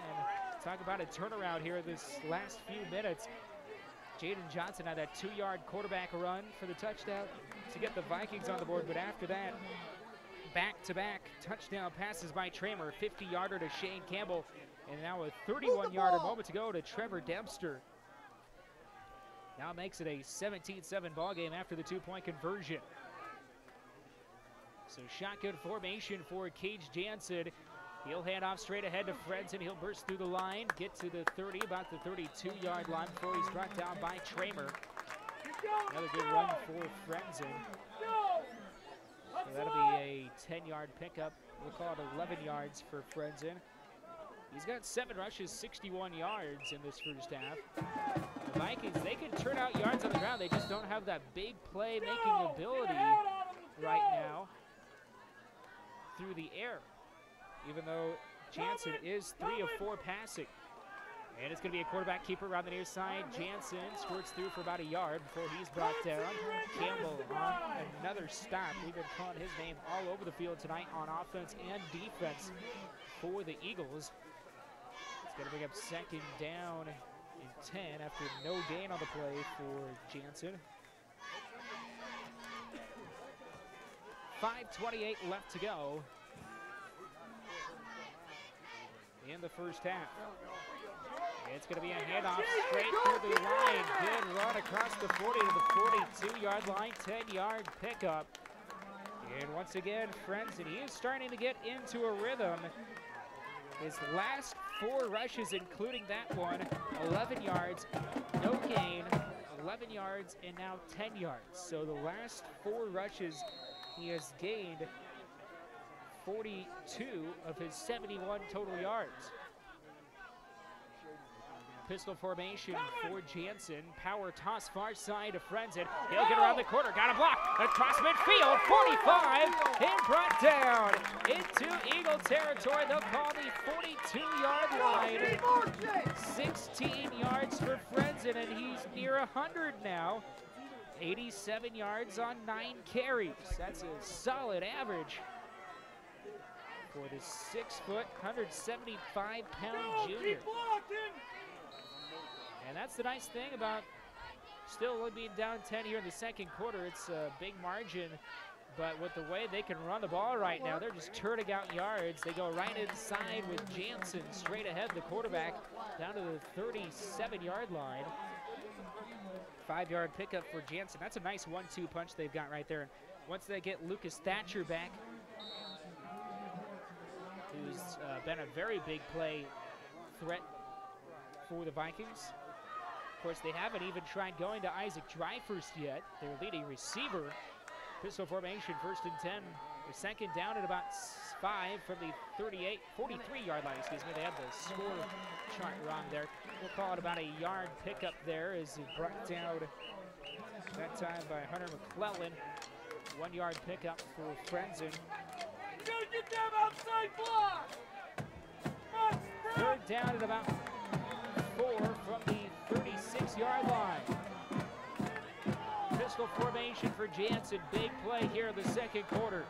Talk about a turnaround here this last few minutes. Jaden Johnson had that 2-yard quarterback run for the touchdown to get the Vikings on the board, but after that, back-to-back touchdown passes by Tramer, 50-yarder to Shane Campbell, and now a 31-yarder moment to go to Trevor Dempster. Now makes it a 17-7 ball game after the two-point conversion. So shotgun formation for Cage Jansen. He'll hand off straight ahead to Fredson. He'll burst through the line, get to the 30, about the 32-yard line before he's brought down by Tramer. Another good run for Fredson. So that'll be a 10-yard pickup. We'll call it 11 yards for Fredson. He's got 7 rushes, 61 yards in this first half. The Vikings, they can turn out yards on the ground. They just don't have that big play-making ability right now through the air, even though Jansen is 3 of 4 passing. And it's going to be a quarterback keeper around the near side. Jansen squirts through for about a yard before he's brought down. Campbell on another stop. We've been calling his name all over the field tonight on offense and defense for the Eagles. It's going to bring up second down and 10 after no gain on the play for Jansen. 5:28 left to go in the first half. It's going to be a handoff straight through the line. Good run across the 40 to the 42-yard line, 10-yard pickup. And once again, Fredson, he is starting to get into a rhythm. His last 4 rushes, including that one, 11 yards, no gain, 11 yards, and now 10 yards. So the last 4 rushes, he has gained 42 of his 71 total yards. Pistol formation for Jansen. Power toss far side to Fredson. He'll get around the corner. Got a block. Across midfield. 45. And brought down into Eagle territory. They'll call the 42-yard line. 16 yards for Fredson, and he's near 100 now. 87 yards on 9 carries. That's a solid average for the 6-foot, 175-pound junior. And that's the nice thing about still only being down 10 here in the second quarter. It's a big margin, but with the way they can run the ball right now, they're just turning out yards. They go right inside with Jansen straight ahead, the quarterback, down to the 37-yard line. 5-yard pickup for Jansen. That's a nice 1-2 punch they've got right there. Once they get Lucas Thatcher back, who's been a very big play threat for the Vikings. Of course, they haven't even tried going to Isaac Dryfurst yet, their leading receiver. Pistol formation, 1st and 10. The second down at about 5 from the 43-yard line, excuse me. They had the score chart wrong there. We'll call it about a yard pickup there as he brought down that time by Hunter McClellan. 1-yard pickup for Frenzen. You gotta get them outside block! 3rd down at about 4 from the 36-yard line. Pistol formation for Jansen. Big play here in the second quarter.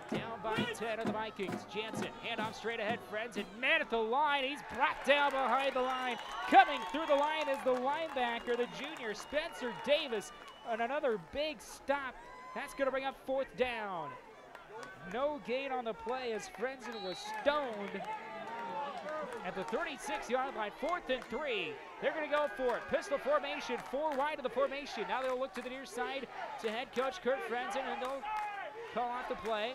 Down by 10 of the Vikings. Jansen, handoff straight ahead. Frenzen, man at the line. He's brought down behind the line. Coming through the line is the linebacker, the junior, Spencer Davis. And another big stop. That's going to bring up 4th down. No gain on the play as Frenzen was stoned at the 36-yard line. 4th and 3. They're going to go for it. Pistol formation, 4 wide of the formation. Now they'll look to the near side to head coach Kurt Frenzen, and they'll call off the play.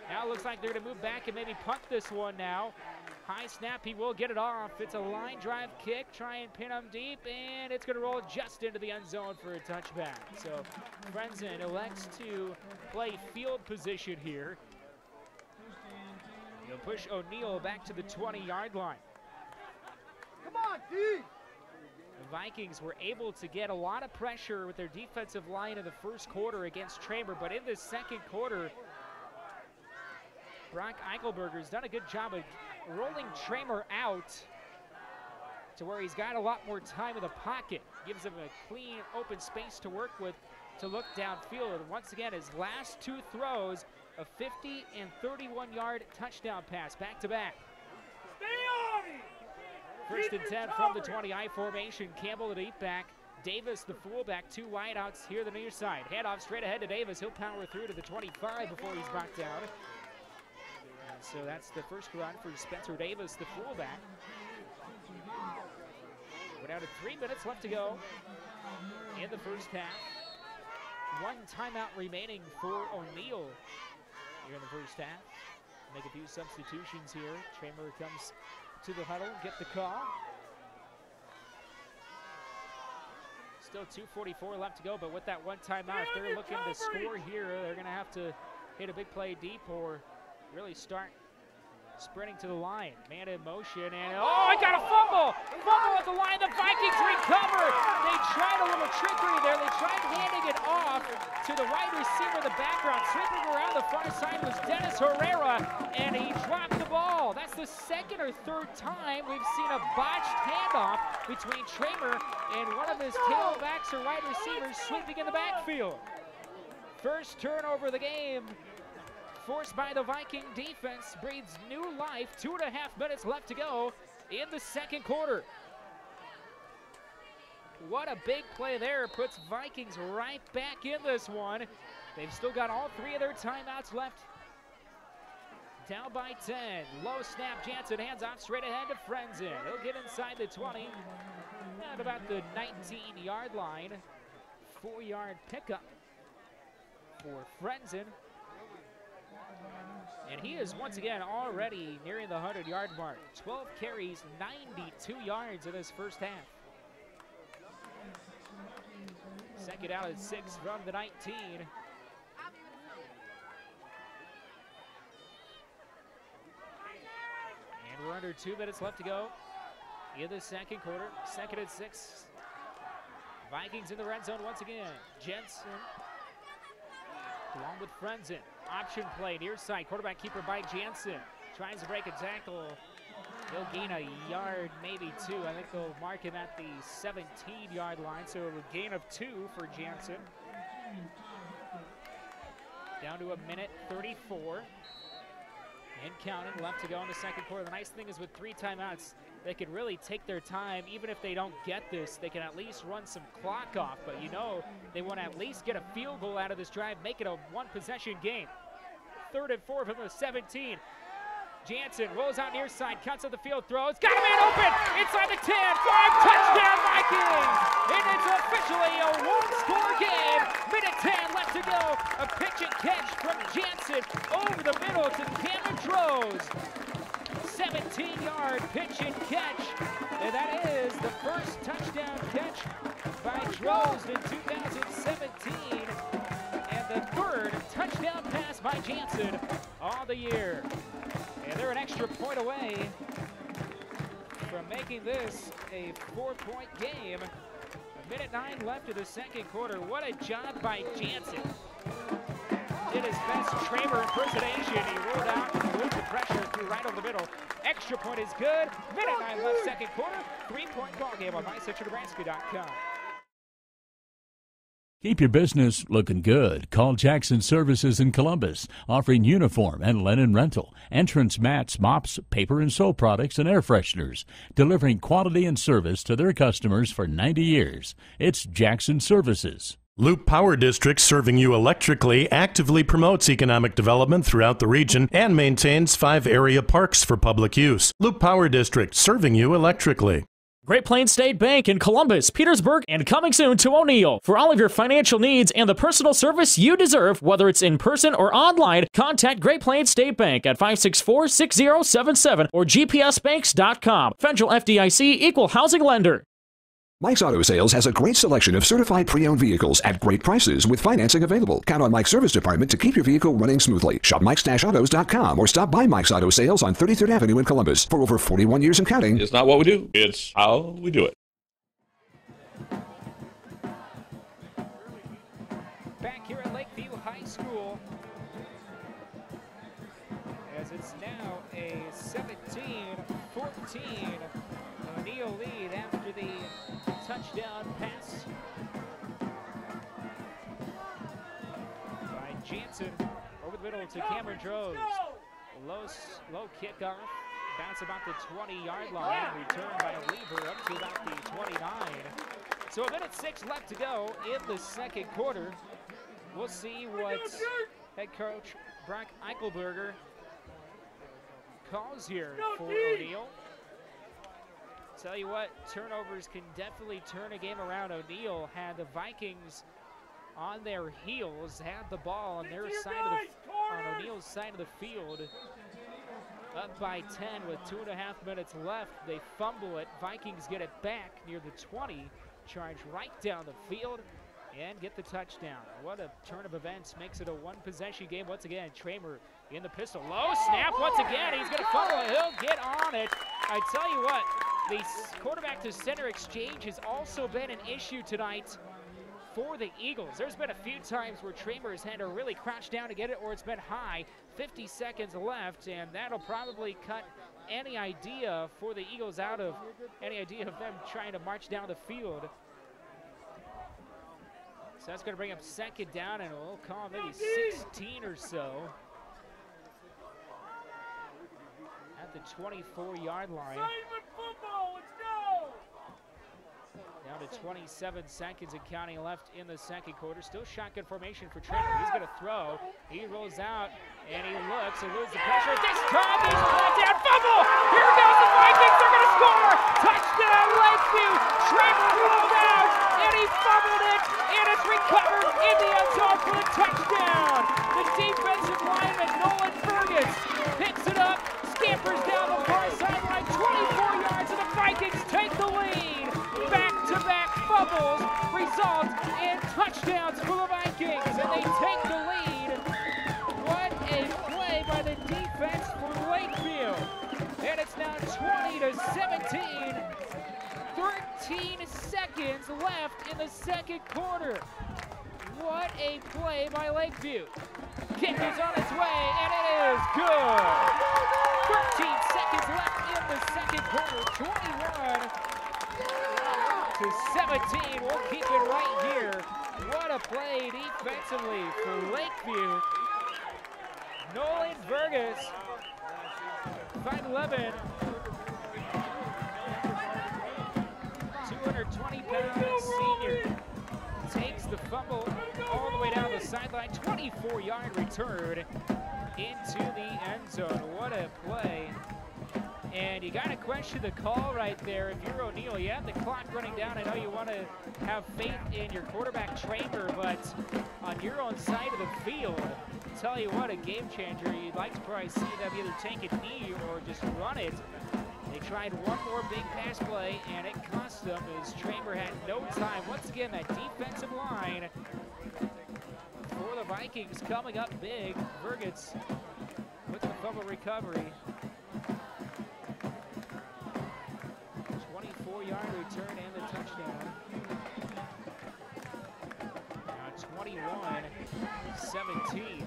Now it looks like they're going to move back and maybe punt this one now. High snap, he will get it off. It's a line drive kick. Try and pin him deep, and it's going to roll just into the end zone for a touchback. So Frenzen elects to play field position here. He'll push O'Neal back to the 20-yard line. Come on, D! The Vikings were able to get a lot of pressure with their defensive line in the first quarter against Tramer, but in the second quarter, Brock Eichelberger's done a good job of rolling Tramer out to where he's got a lot more time in the pocket. Gives him a clean, open space to work with to look downfield. And once again, his last 2 throws, a 50 and 31-yard touchdown pass, back-to-back. Stay on it! 1st and 10 from the 20, I formation. Campbell the deep back. Davis the fullback. 2 wideouts here the near side. Handoff straight ahead to Davis. He'll power through to the 25 before he's brought down. And so that's the first run for Spencer Davis, the fullback. We're down to 3 minutes left to go in the first half. 1 timeout remaining for O'Neal here in the first half. Make a few substitutions here. Tramer comes to the huddle, get the call. Still 2:44 left to go, but with that 1 timeout, if they're looking to score here, they're going to have to hit a big play deep or really start sprinting to the line. Man in motion, and oh, I got a fumble! Fumble at the line, the Vikings recover! They tried a little trickery there. They tried handing it off to the wide receiver in the background. Sweeping around the far side was Dennis Herrera, and he dropped the ball. That's the 2nd or 3rd time we've seen a botched handoff between Tramer and one of his tailbacks or wide receivers sweeping in the backfield. First turnover of the game, forced by the Viking defense, breathes new life. 2.5 minutes left to go in the second quarter. What a big play there. Puts Vikings right back in this one. They've still got all 3 of their timeouts left. Down by 10. Low snap, Jansen hands off straight ahead to Frenzen. He'll get inside the 20 at about the 19-yard line. 4-yard pickup for Frenzen. And he is once again already nearing the 100-yard mark. 12 carries, 92 yards in this first half. Second out at 6 from the 19. And we're under 2 minutes left to go in the second quarter. 2nd and 6. Vikings in the red zone once again. Jensen along with Frenzen. Option play near side. Quarterback keeper by Jansen. Tries to break a tackle. He'll gain a yard, maybe 2. I think they'll mark him at the 17-yard line, so a gain of 2 for Jansen. Down to 1:34. And counting, left to go in the second quarter. The nice thing is with 3 timeouts, they can really take their time. Even if they don't get this, they can at least run some clock off. But you know, they want to at least get a field goal out of this drive, make it a 1-possession game. 3rd and 4 from the 17. Jansen rolls out near side, cuts of the field, throws, got a man open, inside the 10, 5, touchdown Vikings! And it's officially a 1-score game, 1:10 left to go. A pitch and catch from Jansen over the middle to Cameron Droz. 17-yard pitch and catch, and that is the throws in 2017, and the third touchdown pass by Jansen all the year. And they're an extra point away from making this a 4-point game. 1:09 left of the second quarter. What a job by Jansen. Did his best Tramer impersonation. He rolled out and moved the pressure through right over the middle. Extra point is good. 1:09 left second quarter. 3-point ball game on MyCentralNebraska.com. Keep your business looking good. Call Jackson Services in Columbus, offering uniform and linen rental, entrance mats, mops, paper and soap products, and air fresheners, delivering quality and service to their customers for 90 years. It's Jackson Services. Loop Power District, serving you electrically, actively promotes economic development throughout the region and maintains 5 area parks for public use. Loop Power District, serving you electrically. Great Plains State Bank in Columbus, Petersburg, and coming soon to O'Neill. For all of your financial needs and the personal service you deserve, whether it's in person or online, contact Great Plains State Bank at 564-6077 or gpsbanks.com. Federal FDIC equal housing lender. Mike's Auto Sales has a great selection of certified pre-owned vehicles at great prices with financing available. Count on Mike's service department to keep your vehicle running smoothly. Shop Mike's-Autos.com or stop by Mike's Auto Sales on 33rd Avenue in Columbus. For over 41 years and counting. It's not what we do, it's how we do it. Back here at Lakeview High School, as it's now a 17-14 O'Neill lead after the touchdown pass by Jansen over the middle to Cameron Droz. Low kickoff, bounce about the 20-yard line, returned by Weaver up to about the 29. So 1:06 left to go in the second quarter. We'll see what head coach Brock Eichelberger calls here for O'Neill. Tell you what, turnovers can definitely turn a game around. O'Neill had the Vikings on their heels, had the ball on their side of on O'Neill's side of the field, up by 10 with 2.5 minutes left. They fumble it. Vikings get it back near the 20, charge right down the field, and get the touchdown. What a turn of events, makes it a one-possession game once again. Tramer in the pistol, low snap once again. He's going to fumble it. He'll get on it. I tell you what, the quarterback to center exchange has also been an issue tonight for the Eagles. There's been a few times where Tramer has had to really crouch down to get it, or it's been high. 50 seconds left, and that'll probably cut any idea for the Eagles out of any idea of them trying to march down the field. So that's going to bring up second down, and we'll call maybe 16 or so. At the 24-yard line. Down to 27 seconds and counting left in the second quarter. Still shotgun formation for Tramer. He's going to throw. He rolls out, and he looks and loses the pressure. This time, he's brought down. Fumble! Here goes the Vikings. They're going to score! Touchdown, Lakeview! Tramer rolled out, and he fumbled it, and it's recovered in the end zone for the touchdown. The defensive lineman, Nolan Fergus, picks it up, scampers down the far sideline, 24 yards, and the Vikings take the lead. Back-to-back fumbles result in touchdowns for the Vikings, and they take the lead. What a play by the defense for Lakeview. And it's now 20-17. 13 seconds left in the second quarter. What a play by Lakeview. Kick is on its way, and it is good. 13 seconds left in the second quarter. 21-17. We'll keep it right here. What a play defensively for Lakeview. Nolan Fergus, 5'11", 220-pound senior, takes the fumble all the way down the sideline. 24-yard return into the end zone. What a play. And you got to question the call right there. If you're O'Neill, you have the clock running down. I know you want to have faith in your quarterback Tramer, but on your own side of the field, tell you what, a game changer. You'd like to probably see them either take a knee or just run it. They tried one more big pass play, and it cost against them as Tramer had no time. Once again, that defensive line for the Vikings coming up big. Vergets with the fumble recovery. 24-yard return and the touchdown. Now 21-17.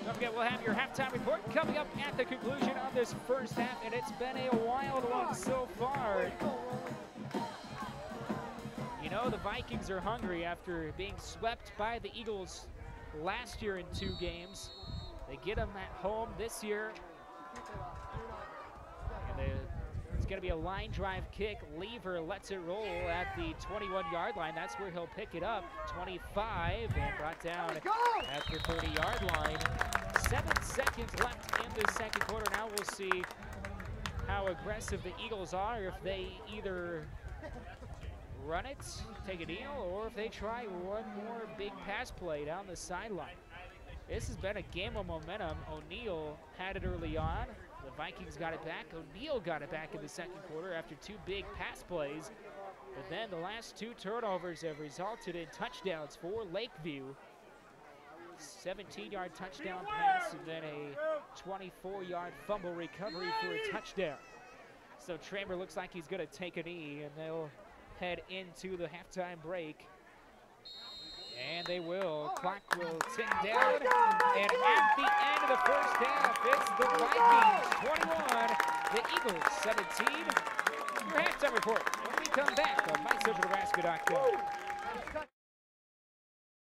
Don't forget, we'll have your halftime report coming up at the conclusion of this first half, and it's been a wild one so far. You know, the Vikings are hungry after being swept by the Eagles last year in 2 games. They get them at home this year. And it's going to be a line drive kick. Lever lets it roll at the 21-yard line. That's where he'll pick it up. 25 and brought down at the 30-yard line. 7 seconds left in the second quarter. Now we'll see how aggressive the Eagles are, if they either run it, take a kneel, or if they try one more big pass play down the sideline. This has been a game of momentum. O'Neal had it early on. The Vikings got it back. O'Neal got it back in the second quarter after 2 big pass plays. But then the last 2 turnovers have resulted in touchdowns for Lakeview. 17-yard touchdown pass and then a 24-yard fumble recovery for a touchdown. So Tramer looks like he's going to take a knee, and they'll head into the halftime break. And they will. Clock will tick down. And at the end of the first half, it's the Vikings 21, the Eagles 17. Your halftime report when we come back on MyCentralNebraska.com.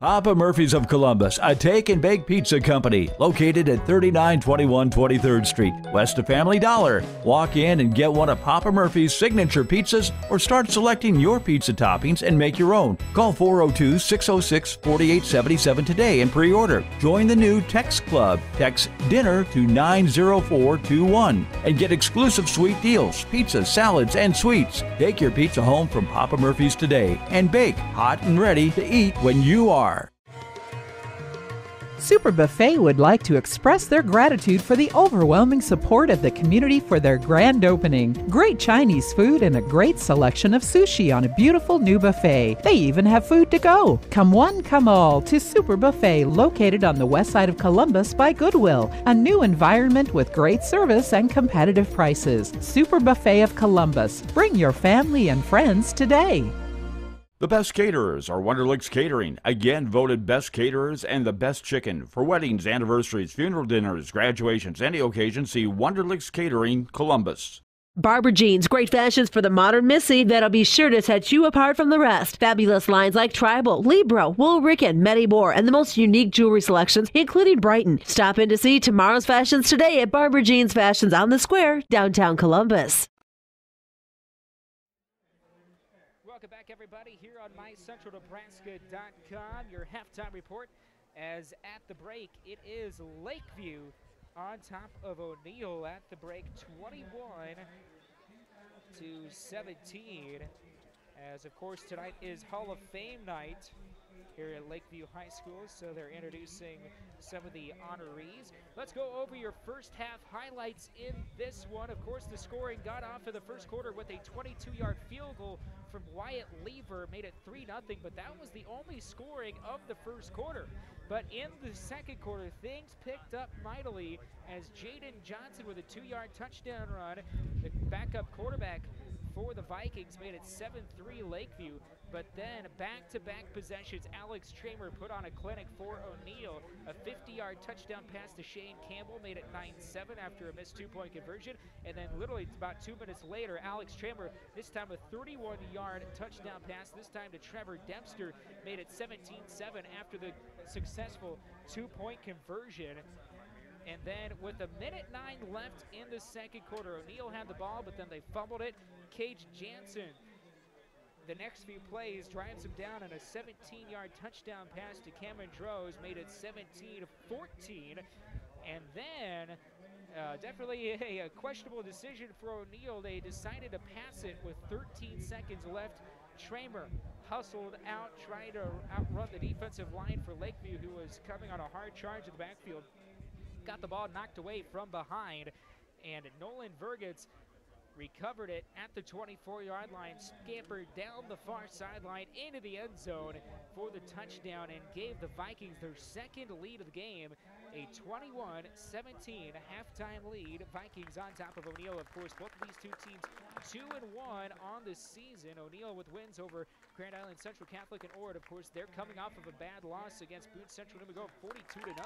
Papa Murphy's of Columbus, a take and bake pizza company located at 3921 23rd Street, west of Family Dollar. Walk in and get one of Papa Murphy's signature pizzas or start selecting your pizza toppings and make your own. Call 402-606-4877 today and pre-order. Join the new Text Club. Text DINNER to 90421 and get exclusive sweet deals, pizza, salads, and sweets. Take your pizza home from Papa Murphy's today and bake hot and ready to eat when you are. Super Buffet would like to express their gratitude for the overwhelming support of the community for their grand opening. Great Chinese food and a great selection of sushi on a beautiful new buffet. They even have food to go. Come one, come all to Super Buffet, located on the west side of Columbus by Goodwill. A new environment with great service and competitive prices. Super Buffet of Columbus. Bring your family and friends today. The best caterers are Wonderlicks Catering, again voted best caterers and the best chicken. For weddings, anniversaries, funeral dinners, graduations, any occasion, see Wonderlicks Catering, Columbus. Barber Jeans, great fashions for the modern Missy that'll be sure to set you apart from the rest. Fabulous lines like Tribal, Libro, Wool Ricken, Medibor, and the most unique jewelry selections, including Brighton. Stop in to see tomorrow's fashions today at Barber Jeans Fashions on the Square, downtown Columbus. Welcome back, everybody, here on MyCentralNebraska.com. Your halftime report, as at the break, it is Lakeview on top of O'Neal at the break, 21-17. As, of course, tonight is Hall of Fame night here at Lakeview High School, so they're introducing some of the honorees. Let's go over your first half highlights in this one. Of course, the scoring got off in the first quarter with a 22-yard field goal from Wyatt Lever, made it 3-0, but that was the only scoring of the first quarter. But in the second quarter, things picked up mightily as Jaden Johnson with a 2-yard touchdown run, the backup quarterback for the Vikings, made it 7-3 Lakeview. But then back-to-back possessions, Alex Tramer put on a clinic for O'Neal. A 50-yard touchdown pass to Shane Campbell made it 9-7 after a missed 2-point conversion. And then literally about 2 minutes later, Alex Tramer, this time a 31-yard touchdown pass, this time to Trevor Dempster, made it 17-7 after the successful 2-point conversion. And then with 1:09 left in the second quarter, O'Neal had the ball, but then they fumbled it. Cage Jansen, the next few plays, drives him down on a 17-yard touchdown pass to Cameron Droz, made it 17-14. And then definitely a questionable decision for O'Neal. They decided to pass it with 13 seconds left. Tramer hustled out, trying to outrun the defensive line for Lakeview, who was coming on a hard charge in the backfield. Got the ball knocked away from behind, and Nolan Vergets recovered it at the 24-yard line, scampered down the far sideline into the end zone for the touchdown, and gave the Vikings their second lead of the game, a 21-17 halftime lead. Vikings on top of O'Neill. Of course, both of these two teams 2-1 on the season. O'Neill with wins over Grand Island Central Catholic and Ord. Of course, they're coming off of a bad loss against Boone Central Nebraska, 42-0.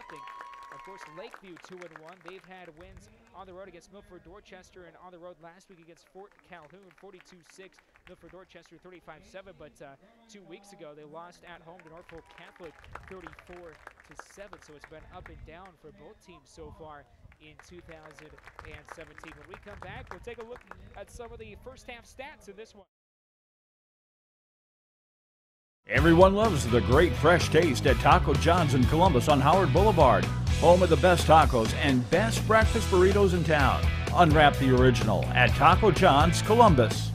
Of course, Lakeview 2-1. They've had wins on the road against Milford Dorchester and on the road last week against Fort Calhoun, 42-6. Milford Dorchester 35-7. But 2 weeks ago, they lost at home to Norfolk Catholic 34-7. So it's been up and down for both teams so far in 2017. When we come back, we'll take a look at some of the first half stats in this one. Everyone loves the great fresh taste at Taco John's in Columbus on Howard Boulevard. Home of the best tacos and best breakfast burritos in town. Unwrap the original at Taco John's Columbus.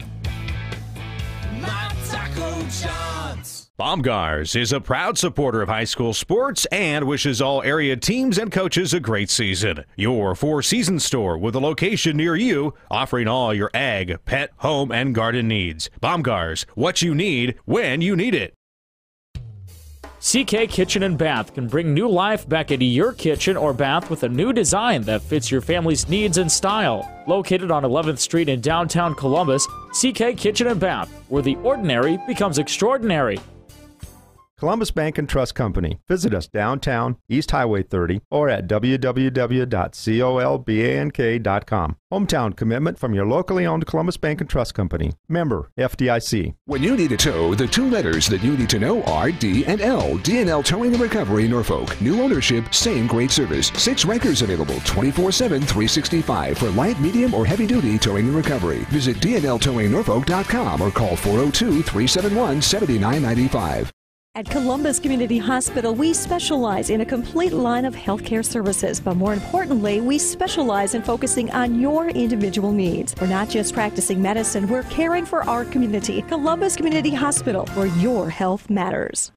My Taco John's. Baumgars is a proud supporter of high school sports and wishes all area teams and coaches a great season. Your four-season store with a location near you, offering all your ag, pet, home, and garden needs. Baumgars, what you need when you need it. CK Kitchen and Bath can bring new life back into your kitchen or bath with a new design that fits your family's needs and style. Located on 11th Street in downtown Columbus, CK Kitchen and Bath, where the ordinary becomes extraordinary. Columbus Bank and Trust Company. Visit us downtown, East Highway 30, or at www.colbank.com. Hometown commitment from your locally owned Columbus Bank and Trust Company. Member FDIC. When you need a tow, the two letters that you need to know are D and L. D&L Towing and Recovery, Norfolk. New ownership, same great service. 6 Rikers available 24/7, 365 for light, medium, or heavy-duty towing and recovery. Visit dnltowingnorfolk.com or call 402-371-7995. At Columbus Community Hospital, we specialize in a complete line of healthcare services, but more importantly, we specialize in focusing on your individual needs. We're not just practicing medicine, we're caring for our community. Columbus Community Hospital, where your health matters.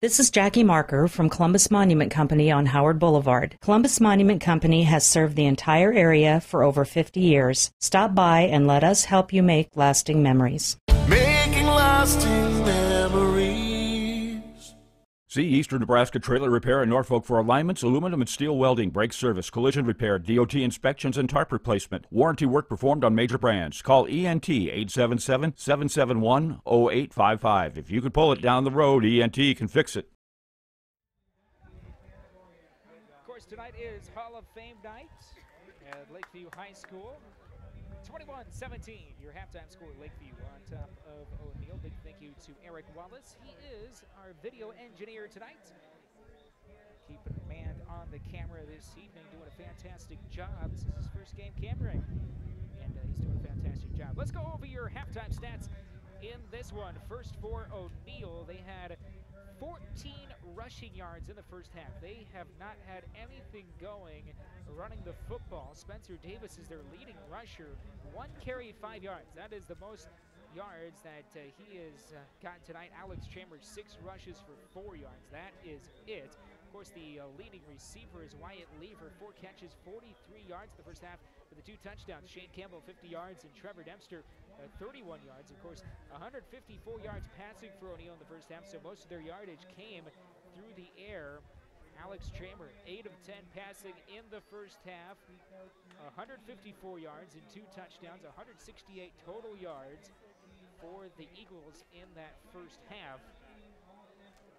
This is Jackie Marker from Columbus Monument Company on Howard Boulevard. Columbus Monument Company has served the entire area for over 50 years. Stop by and let us help you make lasting memories. Making lasting memories. See Eastern Nebraska Trailer Repair in Norfolk for alignments, aluminum and steel welding, brake service, collision repair, DOT inspections, and tarp replacement. Warranty work performed on major brands. Call ENT 877-771-0855. If you can pull it down the road, ENT can fix it. Of course, tonight is Hall of Fame night at Lakeview High School. 21-17, your halftime score, Lakeview on top of O'Neill. Big thank you to Eric Wallace. He is our video engineer tonight. Keeping man on the camera this evening, doing a fantastic job. This is his first game cameraing, and he's doing a fantastic job. Let's go over your halftime stats in this one. First for O'Neill, they had 14 rushing yards in the first half. They have not had anything going running the football. Spencer Davis is their leading rusher. 1 carry, 5 yards. That is the most yards that he has gotten tonight. Alex Chambers, 6 rushes for 4 yards. That is it. Of course, the leading receiver is Wyatt Lever, 4 catches, 43 yards in the first half for the 2 touchdowns. Shane Campbell, 50 yards, and Trevor Dempster, 31 yards. Of course, 154 yards passing for O'Neill in the first half, so most of their yardage came through the air. Alex Chamber, 8 of 10 passing in the first half, 154 yards and 2 touchdowns, 168 total yards for the Eagles in that first half.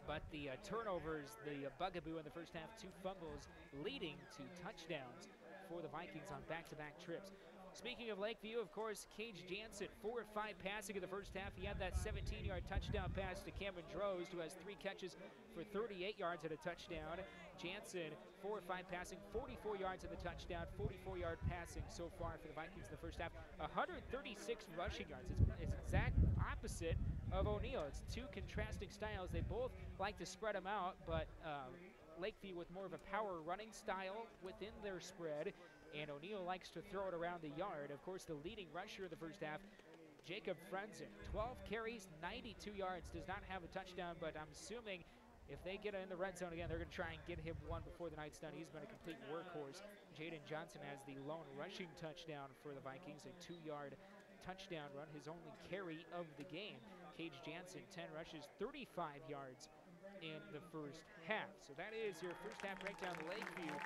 But the turnovers, the bugaboo in the first half, 2 fumbles leading to touchdowns for the Vikings on back-to-back trips. Speaking of Lakeview, of course, Cage Jansen, 4 of 5 passing in the first half. He had that 17-yard touchdown pass to Cameron Drost, who has 3 catches for 38 yards and a touchdown. Jansen, 4 of 5 passing, 44 yards in the touchdown, 44-yard passing so far for the Vikings in the first half. 136 rushing yards. It's exact opposite of O'Neill. It's 2 contrasting styles. They both like to spread them out, but Lakeview with more of a power running style within their spread, and O'Neill likes to throw it around the yard. Of course, the leading rusher of the first half, Jacob Frenzen, 12 carries, 92 yards, does not have a touchdown, but I'm assuming if they get in the red zone again, they're going to try and get him one before the night's done. He's been a complete workhorse. Jaden Johnson has the lone rushing touchdown for the Vikings, a 2-yard touchdown run, his only carry of the game. Cage Jansen, 10 rushes, 35 yards in the first half. So that is your first half breakdown. Lakeview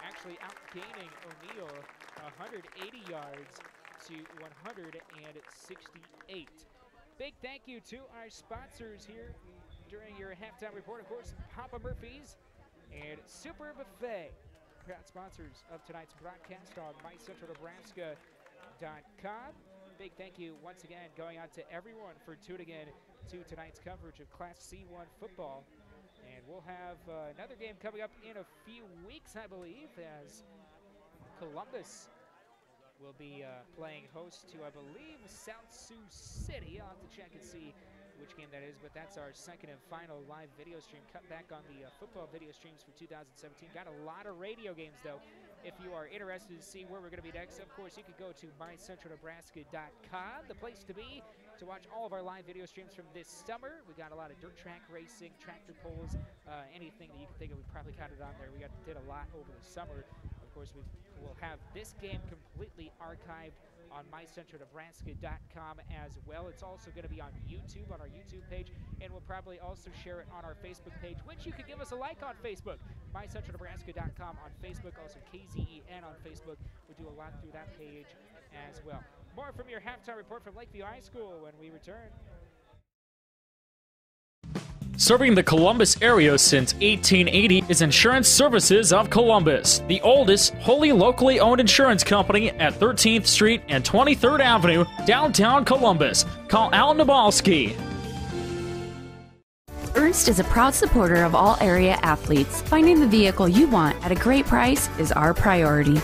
actually outgaining O'Neill 180 yards to 168. Big thank you to our sponsors here during your halftime report. Of course, Papa Murphy's and Super Buffet, proud sponsors of tonight's broadcast on MyCentralNebraska.com. Big thank you once again going out to everyone for tuning in to tonight's coverage of Class C1 football. And we'll have another game coming up in a few weeks, I believe, as Columbus will be playing host to, I believe, South Sioux City. I'll have to check and see which game that is, but that's our second and final live video stream. Cut back on the football video streams for 2017. Got a lot of radio games, though. If you are interested to see where we're going to be next, of course, you can go to MyCentralNebraska.com, the place to be to watch all of our live video streams from this summer. We got a lot of dirt track racing, tractor pulls, anything that you can think of. We probably got it on there. We did a lot over the summer. Of course, we will have this game completely archived on MyCentralNebraska.com as well. It's also going to be on YouTube, on our YouTube page, and we'll probably also share it on our Facebook page, which you can give us a like on Facebook. MyCentralNebraska.com on Facebook, also KZEN on Facebook. We do a lot through that page as well. More from your halftime report from Lakeview High School when we return. Serving the Columbus area since 1880 is Insurance Services of Columbus, the oldest, wholly locally owned insurance company at 13th Street and 23rd Avenue, downtown Columbus. Call Al Nabalski. Ernst is a proud supporter of all area athletes. Finding the vehicle you want at a great price is our priority.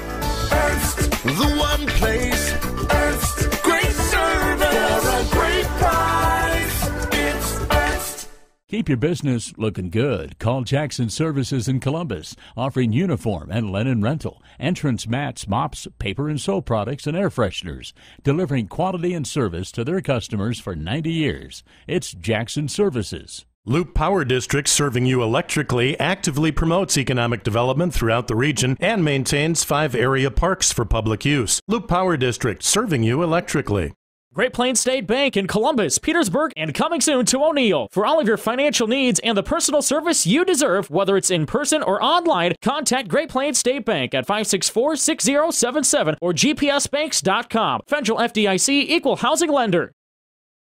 Ernst, the one place. Ernst, great service for a great price. It's Ernst. Keep your business looking good. Call Jackson Services in Columbus, offering uniform and linen rental, entrance mats, mops, paper and soap products, and air fresheners, delivering quality and service to their customers for 90 years. It's Jackson Services. Loop Power District, serving you electrically, actively promotes economic development throughout the region and maintains 5 area parks for public use. Loop Power District, serving you electrically. Great Plains State Bank in Columbus, Petersburg, and coming soon to O'Neill. For all of your financial needs and the personal service you deserve, whether it's in person or online, contact Great Plains State Bank at 564-6077 or gpsbanks.com. Federal FDIC equal housing lender.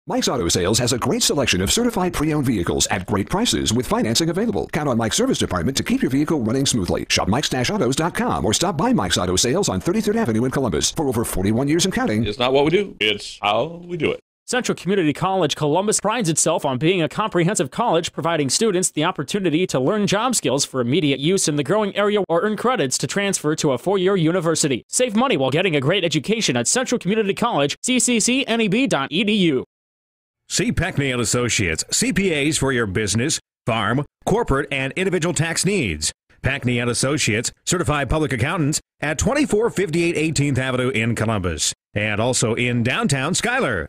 Mike's Auto Sales has a great selection of certified pre-owned vehicles at great prices with financing available. Count on Mike's service department to keep your vehicle running smoothly. Shop mikes-autos.com or stop by Mike's Auto Sales on 33rd Avenue in Columbus. For over 41 years and counting. It's not what we do, it's how we do it. Central Community College Columbus prides itself on being a comprehensive college, providing students the opportunity to learn job skills for immediate use in the growing area or earn credits to transfer to a 4-year university. Save money while getting a great education at Central Community College, cccneb.edu. See Peckney & Associates, CPAs for your business, farm, corporate, and individual tax needs. Peckney & Associates, certified public accountants at 2458 18th Avenue in Columbus, and also in downtown Schuyler.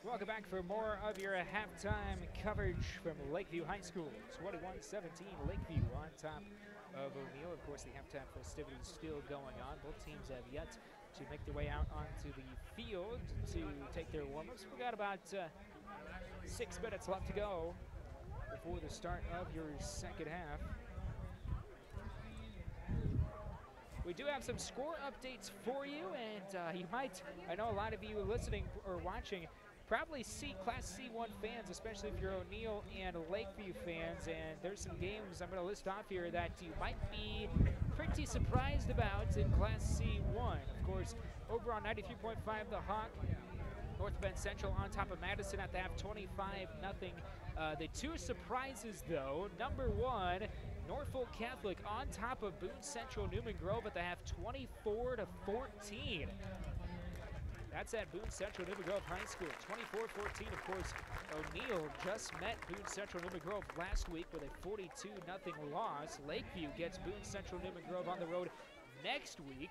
Welcome back for more of your halftime coverage from Lakeview High School. 21-17, Lakeview on top of O'Neill. Of course, the halftime festivities still going on. Both teams have yet to make their way out onto the field to take their warm-ups. We've got about 6 minutes left to go before the start of your second half. We do have some score updates for you, and you might, I know a lot of you listening or watching probably see Class C1 fans, especially if you're O'Neill and Lakeview fans, and there's some games I'm going to list off here that you might be pretty surprised about in Class C1. Of course, over on 93.5, the Hawk, North Bend Central on top of Madison at the half, 25-0. The two surprises, though, number one, Norfolk Catholic on top of Boone Central Newman Grove at the half, 24-14. That's at Boone Central New Grove High School. 24-14, of course, O'Neill just met Boone Central New Grove last week with a 42-0 loss. Lakeview gets Boone Central New Grove on the road next week.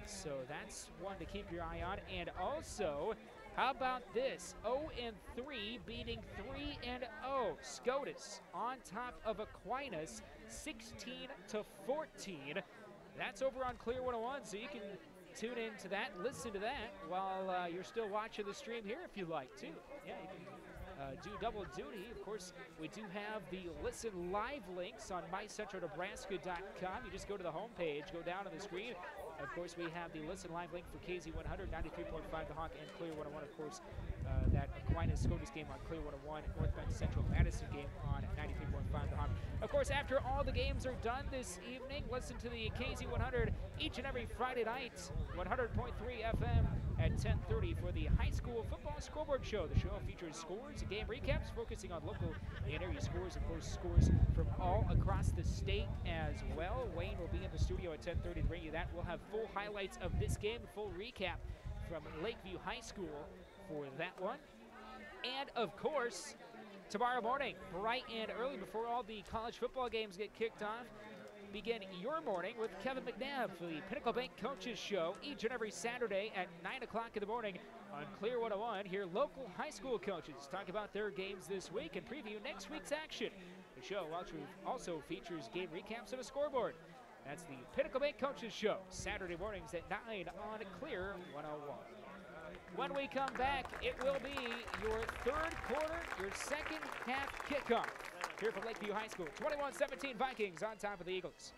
So that's one to keep your eye on. And also, how about this? 0-3 beating 3-0. SCOTUS on top of Aquinas, 16-14. That's over on Clear 101, so you can tune into that, listen to that while you're still watching the stream here if you like too. Yeah, you can do double duty. Of course, we do have the Listen Live links on MyCentralNebraska.com. You just go to the homepage, go down on the screen. Of course, we have the Listen Live link for KZ100, 93.5 The Hawk, and Clear 101. Of course, that Aquinas SCOTUS game on Clear 101, North Bend Central Madison game on 93.5 The Hawk. Of course, after all the games are done this evening, listen to the KZ100 each and every Friday night, 100.3 FM at 10:30 for the High School Football Scoreboard Show. The show features scores, game recaps, focusing on local and area scores, of course, scores from all across the state as well. Wayne will be in the studio at 10:30 to bring you that. We'll have full highlights of this game, full recap from Lakeview High School for that one. And, of course, tomorrow morning, bright and early before all the college football games get kicked off, begin your morning with Kevin McNabb for the Pinnacle Bank Coaches Show each and every Saturday at 9 o'clock in the morning on Clear 101. Hear local high school coaches talk about their games this week and preview next week's action. The show also features game recaps and a scoreboard. That's the Pinnacle Bank Coaches Show, Saturday mornings at 9 on Clear 101. When we come back, it will be your third quarter, your second half kickoff here from Lakeview High School. 21-17 Vikings on top of the Eagles.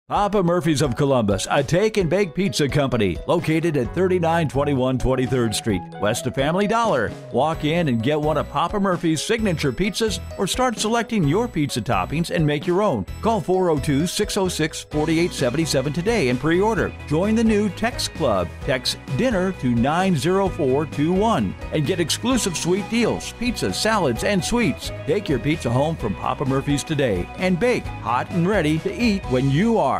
Papa Murphy's of Columbus, a take and bake pizza company located at 3921 23rd Street, west of Family Dollar. Walk in and get one of Papa Murphy's signature pizzas or start selecting your pizza toppings and make your own. Call 402-606-4877 today and pre-order. Join the new Text Club. Text DINNER to 90421 and get exclusive sweet deals, pizza, salads, and sweets. Take your pizza home from Papa Murphy's today and bake hot and ready to eat when you are.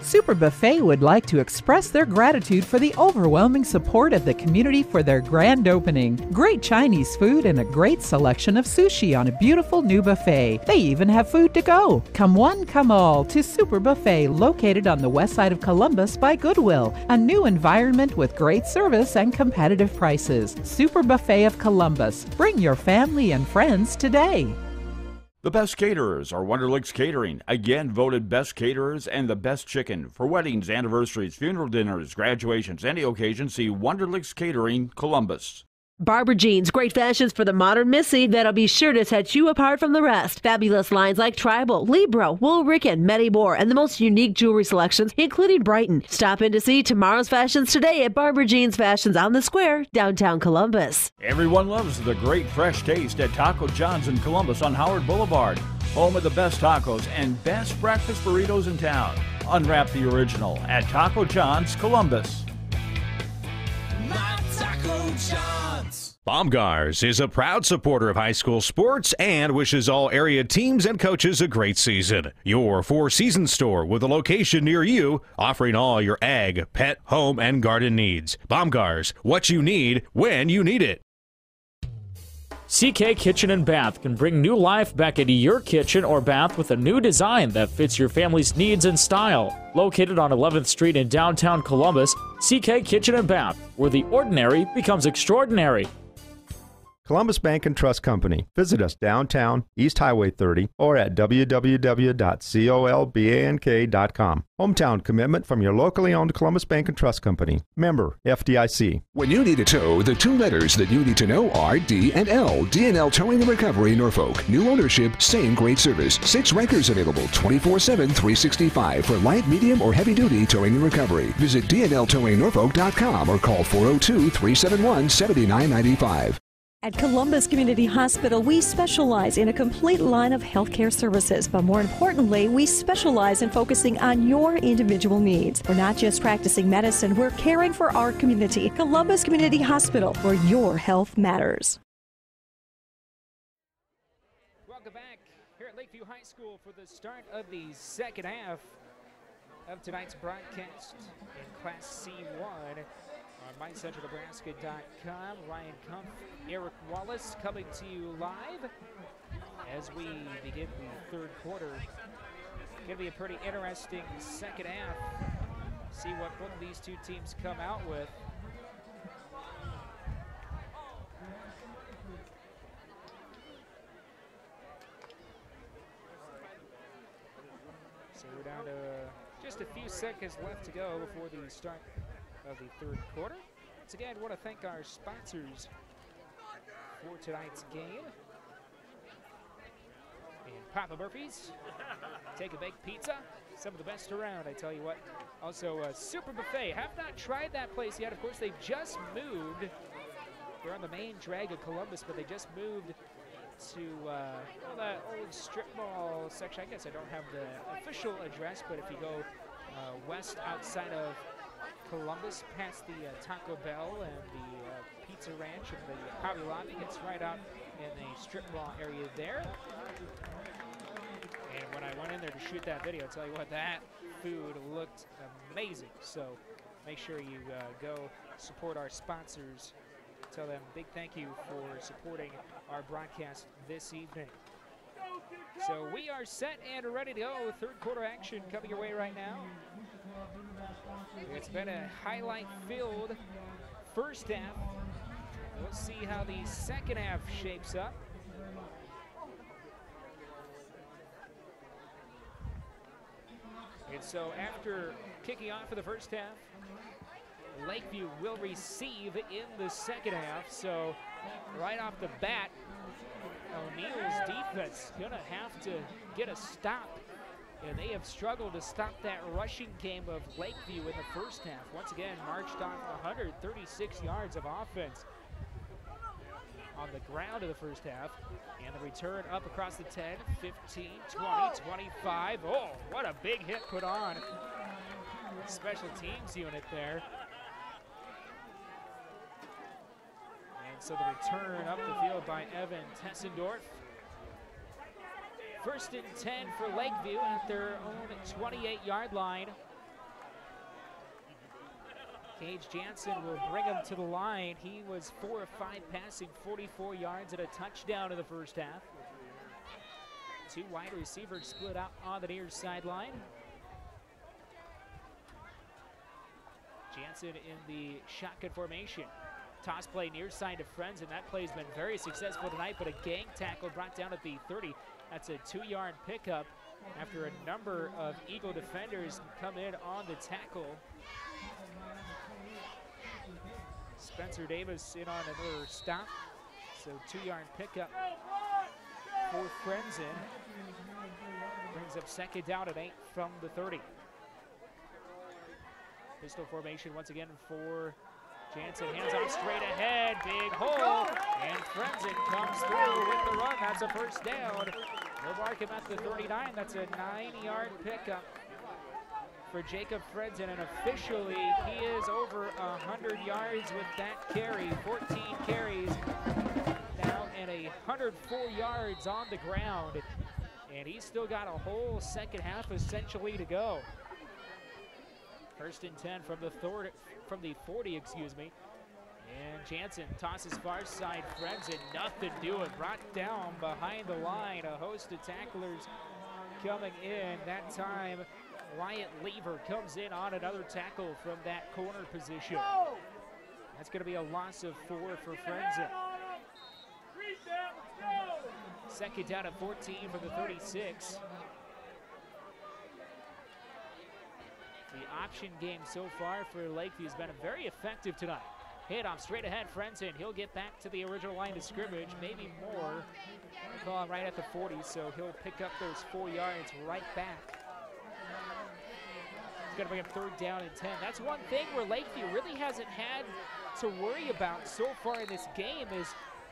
Super Buffet would like to express their gratitude for the overwhelming support of the community for their grand opening. Great Chinese food and a great selection of sushi on a beautiful new buffet. They even have food to go. Come one, come all to Super Buffet, located on the west side of Columbus by Goodwill. A new environment with great service and competitive prices. Super Buffet of Columbus. Bring your family and friends today. The best caterers are Wonderlicks Catering, again voted best caterers and the best chicken. For weddings, anniversaries, funeral dinners, graduations, any occasion, see Wonderlicks Catering, Columbus. Barber Jeans, great fashions for the modern Missy that'll be sure to set you apart from the rest. Fabulous lines like Tribal, Libro, Wool Ricken, Medi Moore, and the most unique jewelry selections, including Brighton. Stop in to see tomorrow's fashions today at Barber Jeans Fashions on the Square, downtown Columbus. Everyone loves the great fresh taste at Taco John's in Columbus on Howard Boulevard. Home of the best tacos and best breakfast burritos in town. Unwrap the original at Taco John's, Columbus. My Taco John's. Baumgars is a proud supporter of high school sports and wishes all area teams and coaches a great season. Your four-season store with a location near you, offering all your ag, pet, home, and garden needs. Baumgars, what you need when you need it. CK Kitchen and Bath can bring new life back into your kitchen or bath with a new design that fits your family's needs and style. Located on 11th Street in downtown Columbus, CK Kitchen and Bath, where the ordinary becomes extraordinary. Columbus Bank and Trust Company. Visit us downtown, East Highway 30, or at www.colbank.com. Hometown commitment from your locally owned Columbus Bank and Trust Company. Member FDIC. When you need a tow, the two letters that you need to know are D and L. D&L Towing and Recovery, Norfolk. New ownership, same great service. 6 Rikers available 24/7, 365 for light, medium, or heavy-duty towing and recovery. Visit dnltowingnorfolk.com or call 402-371-7995. At Columbus Community Hospital, we specialize in a complete line of healthcare services, but more importantly, we specialize in focusing on your individual needs. We're not just practicing medicine, we're caring for our community. Columbus Community Hospital, where your health matters. Welcome back here at Lakeview High School for the start of the second half of tonight's broadcast in Class C1 on MyCentralNebraska.com. Ryan Kumpf, Eric Wallace coming to you live as we begin the third quarter. Going to be a pretty interesting second half. See what both of these two teams come out with. So we're down to just a few seconds left to go before the start of the third quarter. Once again, I want to thank our sponsors for tonight's game. And Papa Murphy's, Take a Baked Pizza, some of the best around, I tell you what. Also, Super Buffet. Have not tried that place yet. Of course, they just moved. They're on the main drag of Columbus, but they just moved to that old strip mall section. I guess I don't have the official address, but if you go west outside of Columbus, past the Taco Bell and the Pizza Ranch and the Hobby Lobby, it's right out in the strip mall area there. And when I went in there to shoot that video, I'll tell you what, that food looked amazing. So make sure you go support our sponsors. Tell them big thank you for supporting our broadcast this evening. So we are set and ready to go. Third quarter action coming your way right now. It's been a highlight-filled first half. We'll see how the second half shapes up. And so after kicking off for the first half, Lakeview will receive in the second half. So right off the bat, O'Neill's defense gonna have to get a stop. And they have struggled to stop that rushing game of Lakeview in the first half. Once again, marched off 136 yards of offense on the ground of the first half. And the return up across the 10, 15, 20, 25. Oh, what a big hit put on. Special teams unit there. And so the return up the field by Evan Tessendorf. First and 10 for Lakeview at their own 28-yard line. Gage Jansen will bring him to the line. He was 4 of 5 passing, 44 yards and a touchdown in the first half. Two wide receivers split out on the near sideline. Jansen in the shotgun formation. Toss play near side to Friends, and that play's been very successful tonight, but a gang tackle brought down at the 30. That's a 2-yard pickup after a number of Eagle defenders come in on the tackle. Spencer Davis in on another stop. So 2-yard pickup for Friends in. Brings up second down and 8 from the 30. Pistol formation once again for Jansen. Hands off straight ahead. Big hole. And Frenzen comes through with the run. That's a first down. They'll mark him at the 39. That's a 9-yard pickup for Jacob Frenzen. And officially, he is over 100 yards with that carry. 14 carries. Now and 104 yards on the ground. And he's still got a whole second half essentially to go. First and 10 from the 40, excuse me. And Jansen tosses far side. Frenzen, nothing doing. Brought down behind the line. A host of tacklers coming in. That time, Wyatt Lever comes in on another tackle from that corner position. That's going to be a loss of 4 for Frenzen. Second down at 14 from the 36. The option game so far for Lakeview has been very effective tonight. Hit off straight ahead, Frenzen. He'll get back to the original line of scrimmage, maybe more. Call him right at the 40, so he'll pick up those 4 yards right back. He's gonna bring up third down and 10. That's one thing where Lakeview really hasn't had to worry about so far in this game is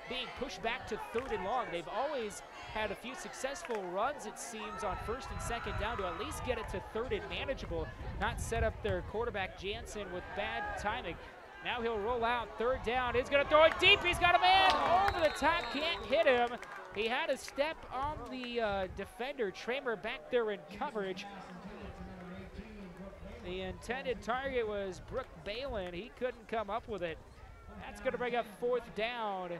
being pushed back to third and long. They've always had a few successful runs, it seems, on first and second down to at least get it to third and manageable, not set up their quarterback Jansen with bad timing. Now he'll roll out third down. He's going to throw it deep. He's got a man over the top, can't hit him. He had a step on the defender, Tramer, back there in coverage. The intended target was Brooke Balin. He couldn't come up with it. That's going to bring up 4th down.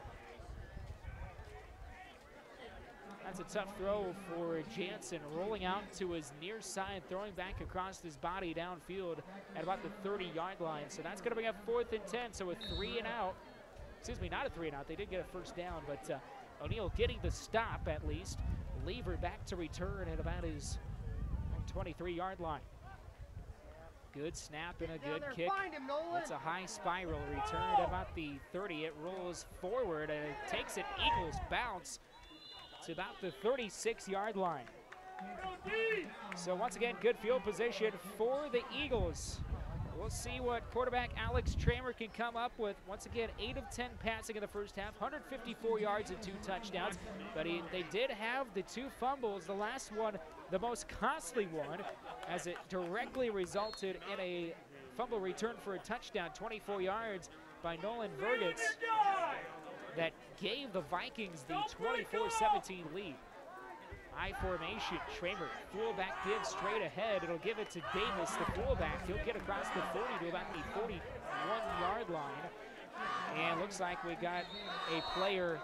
That's a tough throw for Jansen, rolling out to his near side, throwing back across his body downfield at about the 30-yard line. So that's going to bring up 4th and 10, so a 3 and out. Excuse me, not a 3 and out. They did get a first down, but O'Neill getting the stop at least. Lever back to return at about his 23-yard line. Good snap and a good kick. It's a high spiral return at about the 30. It rolls forward and it takes it Eagles bounce to about the 36-yard line. So once again, good field position for the Eagles. We'll see what quarterback Alex Tramer can come up with. Once again, 8 of 10 passing in the first half, 154 yards and 2 touchdowns. But they did have the 2 fumbles. The last one, the most costly one, as it directly resulted in a fumble return for a touchdown, 24 yards by Nolan Vergitz, that gave the Vikings the 24-17 lead. I formation, Tramer, fullback gives straight ahead. It'll give it to Davis, the fullback. He'll get across the 40 to about the 41-yard line. And looks like we got a player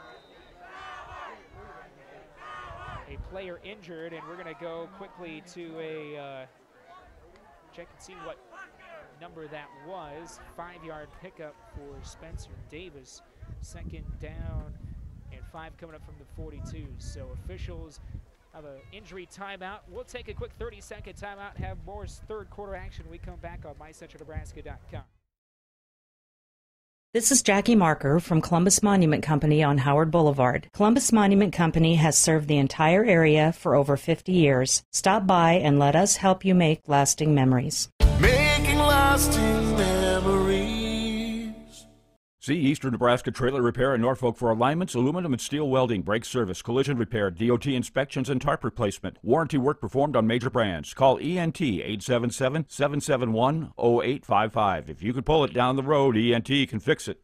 injured, and we're gonna go quickly to a check and see what number that was. 5-yard pickup for Spencer Davis. 2nd down and 5 coming up from the 42. So officials have an injury timeout. We'll take a quick 30-second timeout, have more 3rd quarter action. We come back on MyCentralNebraska.com. This is Jackie Marker from Columbus Monument Company on Howard Boulevard. Columbus Monument Company has served the entire area for over 50 years. Stop by and let us help you make lasting memories. Making lasting memories. See Eastern Nebraska Trailer Repair in Norfolk for alignments, aluminum and steel welding, brake service, collision repair, DOT inspections, and tarp replacement. Warranty work performed on major brands. Call ENT 877-771-0855. If you can pull it down the road, ENT can fix it.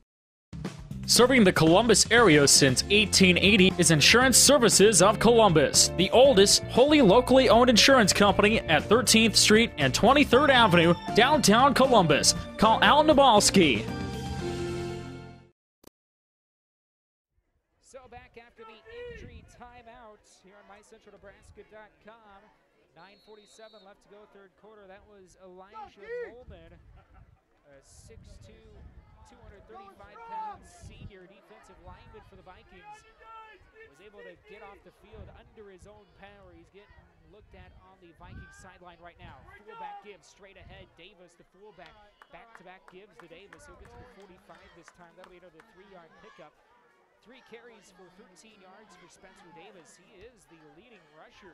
Serving the Columbus area since 1880 is Insurance Services of Columbus, the oldest, wholly locally owned insurance company at 13th Street and 23rd Avenue, downtown Columbus. Call Al Nabalski. So back after the injury timeout here on MyCentralNebraska.com. 9:47 left to go, 3rd quarter. That was Elijah Molman, a 6'2", 235-pound senior defensive lineman for the Vikings. Was able to get off the field under his own power. He's getting looked at on the Vikings sideline right now. Fullback gives straight ahead. Davis, the fullback, back-to-back gives to Davis. He'll get to the 45 this time. That'll be another 3-yard pickup. 3 carries for 13 yards for Spencer Davis. He is the leading rusher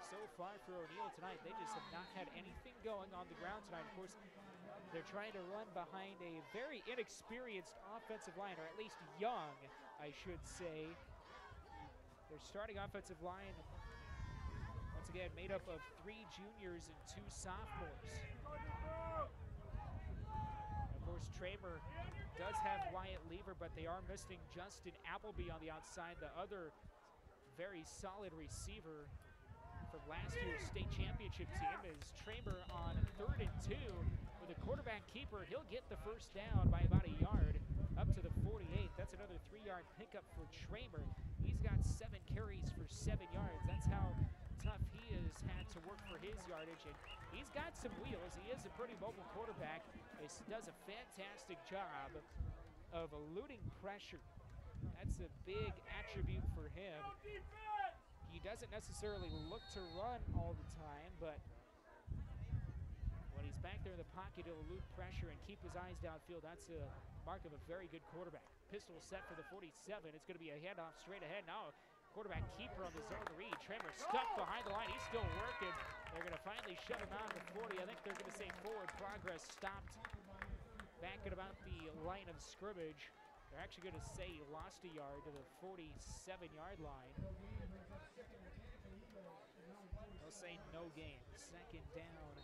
so far for O'Neill tonight. They just have not had anything going on the ground tonight. Of course, they're trying to run behind a very inexperienced offensive line, or at least young, I should say. Their starting offensive line, once again, made up of 3 juniors and 2 sophomores. Of course, Tramer does have Wyatt Lever, but they are missing Justin Appleby on the outside, the other very solid receiver from last year's state championship team. Is Tramer on 3rd and 2 with a quarterback keeper. He'll get the first down by about a yard up to the 48. That's another 3-yard pickup for Tramer. He's got 7 carries for 7 yards. That's how tough he has had to work for his yardage, and he's got some wheels. He is a pretty mobile quarterback. He does a fantastic job of eluding pressure. That's a big attribute for him. He doesn't necessarily look to run all the time, but when he's back there in the pocket, he'll elude pressure and keep his eyes downfield. That's a mark of a very good quarterback. Pistol set for the 47. It's going to be a handoff straight ahead now. Quarterback keeper on the zone read. Tramer stuck behind the line. He's still working. They're going to finally shut him out at the 40. I think they're going to say forward progress stopped back at about the line of scrimmage. They're actually going to say he lost a yard to the 47-yard line. They'll say no gain. 2nd down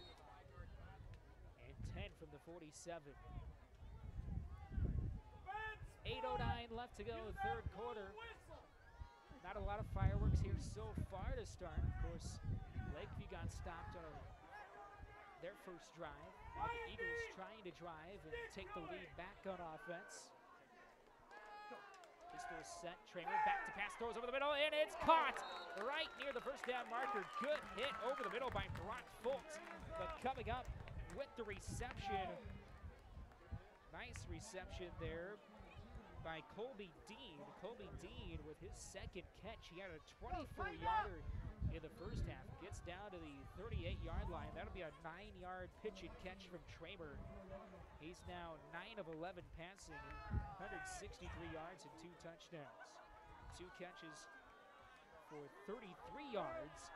and 10 from the 47. 8:09 left to go, 3rd quarter. Not a lot lot of fireworks here so far to start. Of course, Lakeview got stopped on their first drive. Now the Eagles trying to drive and take the lead back on offense. Pistol set, Tramer back to pass, throws over the middle, and it's caught right near the first down marker. Good hit over the middle by Brock Fultz, but coming up with the reception. Nice reception there by Colby Dean. Colby Dean with his second catch. He had a 24-yarder in the first half. Gets down to the 38-yard line. That'll be a 9-yard pitch and catch from Tramer. He's now 9 of 11 passing, 163 yards and 2 touchdowns. 2 catches for 33 yards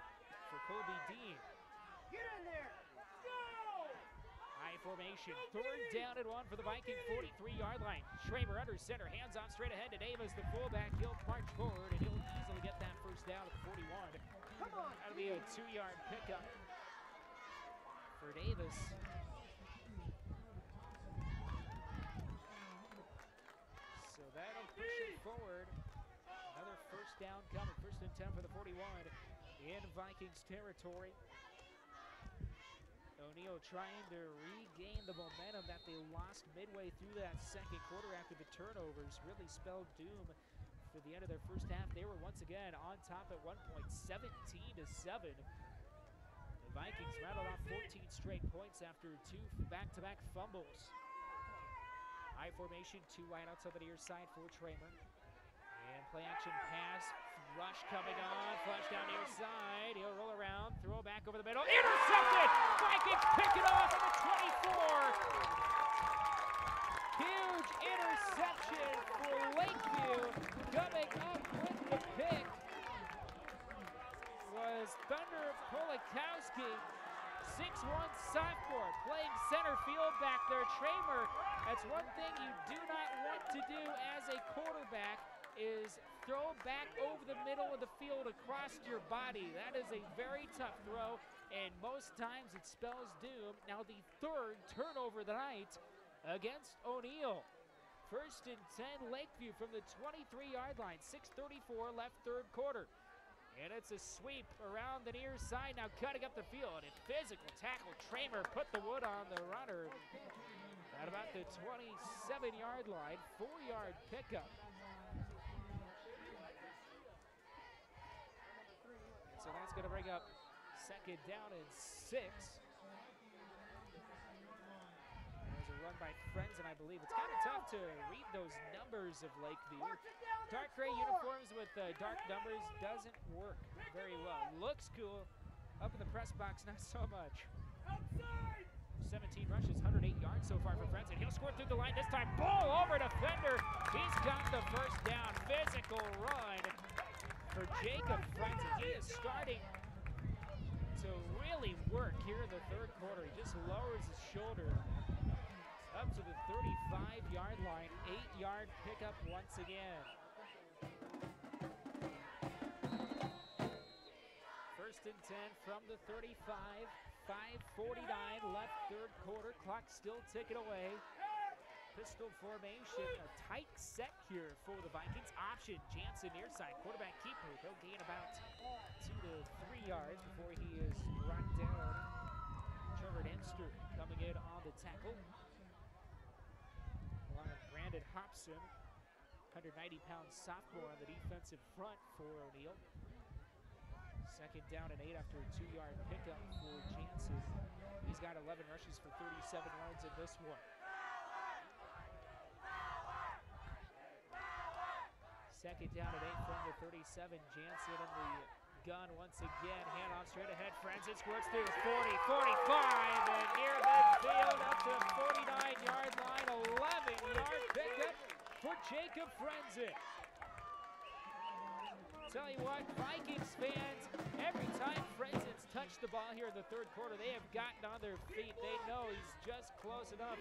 for Colby Dean. Get in there! Go! High formation, 3rd down and 1 for the Vikings, 43-yard line. Tramer under center, hands off straight ahead to Davis, the fullback. He'll march forward and he'll easily get that first down at the 41. Come on! That'll be a 2-yard pickup for Davis. So that'll push him forward. Another first down coming, 1st and 10 for the 41 in Vikings territory. O'Neal trying to regain the momentum that they lost midway through that second quarter after the turnovers really spelled doom for the end of their first half. They were once again on top at one point, 17-7. The Vikings rattled off 14 straight points after 2 back-to-back fumbles. High formation, 2 wideouts on the near side for Tramer. And play action pass, rush coming on, flash down near side. He'll roll around, throw back over the middle. Intercepted! Vikings pick it off at the 24. Huge interception for Lakeview. Coming up with the pick was Thunder Polikowski. 6'1" sophomore playing center field back there. Tramer, that's one thing you do not want to do as a quarterback, is throw back over the middle of the field across your body. That is a very tough throw, and most times it spells doom. Now the 3rd turnover of the night against O'Neal. 1st and 10 Lakeview from the 23-yard line. 6:34 left 3rd quarter. And it's a sweep around the near side, now cutting up the field. And physical tackle, Tramer put the wood on the runner at about the 27-yard line. 4-yard pickup. So that's going to bring up 2nd down and 6. There's a run by Frenzen, I believe. It's kind of tough to read those numbers of Lakeview. Dark gray uniforms with dark numbers doesn't work very well. Looks cool. Up in the press box, not so much. 17 rushes, 108 yards so far for Frenzen. He'll score through the line this time. Ball over defender. He's got the first down. Physical run for Jacob Frenzen. He is starting to really work here in the 3rd quarter. He just lowers his shoulder up to the 35-yard line. 8-yard pickup once again. 1st and 10 from the 35. 5:49 left 3rd quarter. Clock still ticking away. Pistol formation, a tight set here for the Vikings. Option, Jansen near side, quarterback keeper. He'll gain about 2 to 3 yards before he is brought down. Trevor Denster coming in on the tackle. Along with Brandon Hobson, 190-pound sophomore on the defensive front for O'Neal. 2nd down and 8 after a 2-yard pickup for Jansen. He's got 11 rushes for 37 yards in this one. 2nd down and 8 from the 37. Jansen in the gun once again. Handoff straight ahead. Frenzen squirts through 40, 45, and near midfield up to the 49-yard line. 11-yard pickup for Jacob Frenzen. Tell you what, Vikings fans, every time Frenzen's touched the ball here in the 3rd quarter, they have gotten on their feet. They know he's just close enough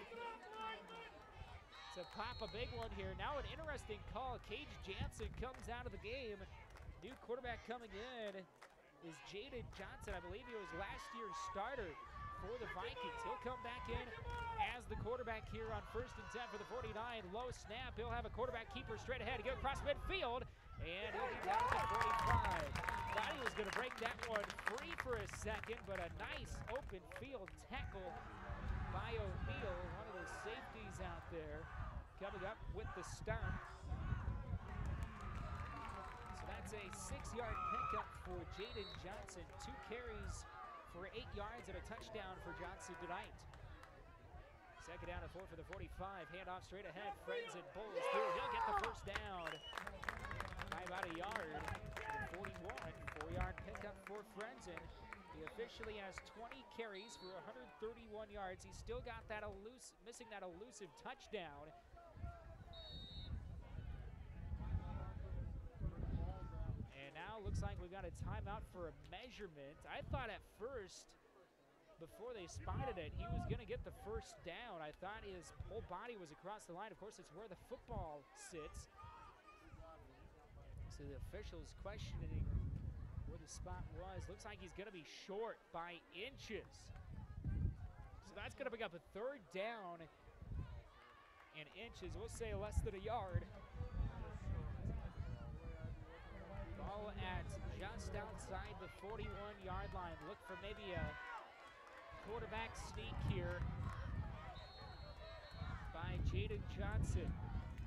to pop a big one here. Now an interesting call. Cage Jansen comes out of the game. New quarterback coming in is Jaden Johnson. I believe he was last year's starter for the Vikings. He'll come back in as the quarterback here on 1st and 10 for the 49. Low snap. He'll have a quarterback keeper straight ahead to go across midfield. And he'll be down at the 45. going to break that one free for a second, but a nice open field tackle by O'Neal, one of the safeties out there, coming up with the stop. So that's a 6-yard pickup for Jaden Johnson. 2 carries for 8 yards and a touchdown for Johnson tonight. Second down and 4 for the 45. Handoff straight ahead. Frenzen pulls through. He'll get the first down by about a yard. 41. 4-yard pickup for Frenzen. He officially has 20 carries for 131 yards. He's still got that missing that elusive touchdown. And now looks like we've got a timeout for a measurement. I thought at first, before they spotted it, he was going to get the first down. I thought his whole body was across the line. Of course, it's where the football sits. So the officials questioning where the spot was. Looks like he's going to be short by inches. So that's going to pick up a 3rd down in inches. We'll say less than a yard. Ball at just outside the 41-yard line. Look for maybe a quarterback sneak here by Jaden Johnson.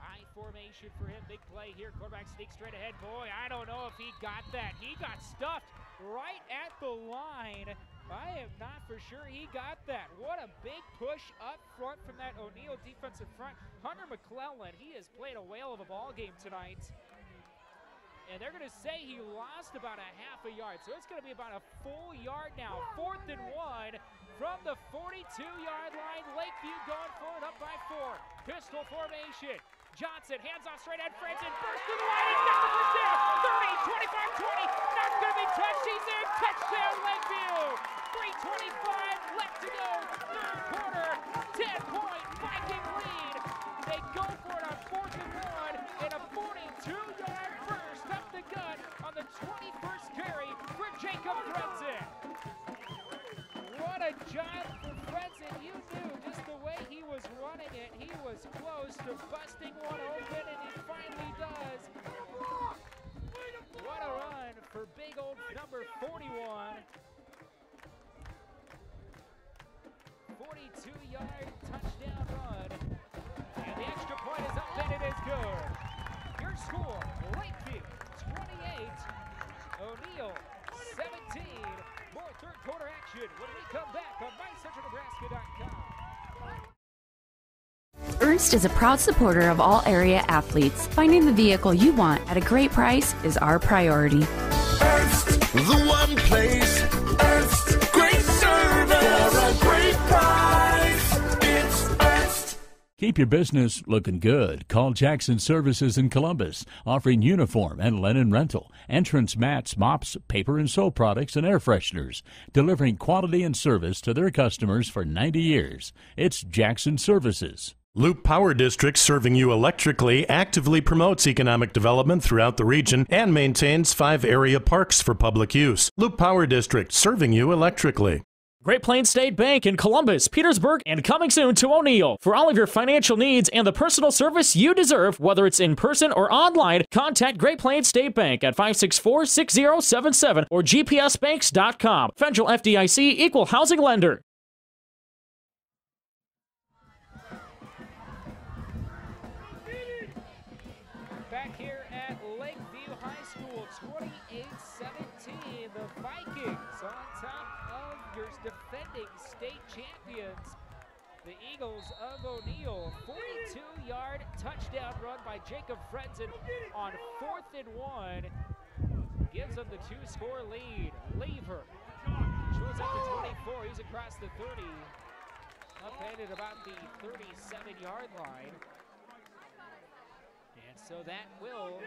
I formation for him. Big play here. Quarterback sneak straight ahead. Boy, I don't know if he got that. He got stuffed right at the line. I am not for sure he got that. What a big push up front from that O'Neal defensive front. Hunter McClellan, he has played a whale of a ball game tonight. And they're going to say he lost about a half a yard. So it's going to be about a full yard now. 4th and 1 from the 42-yard line. Lakeview going for it, up by 4. Pistol formation. Johnson, hands off straight at Frenzen. Burst to the line. He's got the first down. 30, 25, 20. Not going to be touched. He's in. Touchdown, Lakeview. 3:25 left to go. 3rd quarter. 10-point Viking lead. They go for it on 4th and 1 in a 42-yard burst up the gut on the 21st carry for Jacob Frenzen. What a job for Frenzen. You knew just the way he was running it. He was close to busting one open, and he finally does. What a run for big old number 41. 42-yard touchdown run. And the extra point is up, and it is good. Your score, Lakeview 28, O'Neal 17. More 3rd quarter action when we come back on MyCentralNebraska.com. Ernst is a proud supporter of all area athletes. Finding the vehicle you want at a great price is our priority. Ernst, the one place. Ernst, great service for a great price. It's Ernst. Keep your business looking good. Call Jackson Services in Columbus, offering uniform and linen rental, entrance mats, mops, paper and soap products, and air fresheners, delivering quality and service to their customers for 90 years. It's Jackson Services. Loop Power District, serving you electrically, actively promotes economic development throughout the region and maintains 5 area parks for public use. Loop Power District, serving you electrically. Great Plains State Bank in Columbus, Petersburg, and coming soon to O'Neal. For all of your financial needs and the personal service you deserve, whether it's in person or online, contact Great Plains State Bank at 564-6077 or gpsbanks.com. Federal FDIC Equal Housing Lender. Back here at Lakeview High School, 28-17, the Vikings on top of your defending state champions, the Eagles of O'Neal. 42-yard touchdown run by Jacob Frenzen on 4th and 1. Gives them the 2-score lead. Lever shows up to 24. He's across the 30. Upended about the 37-yard line. And so that will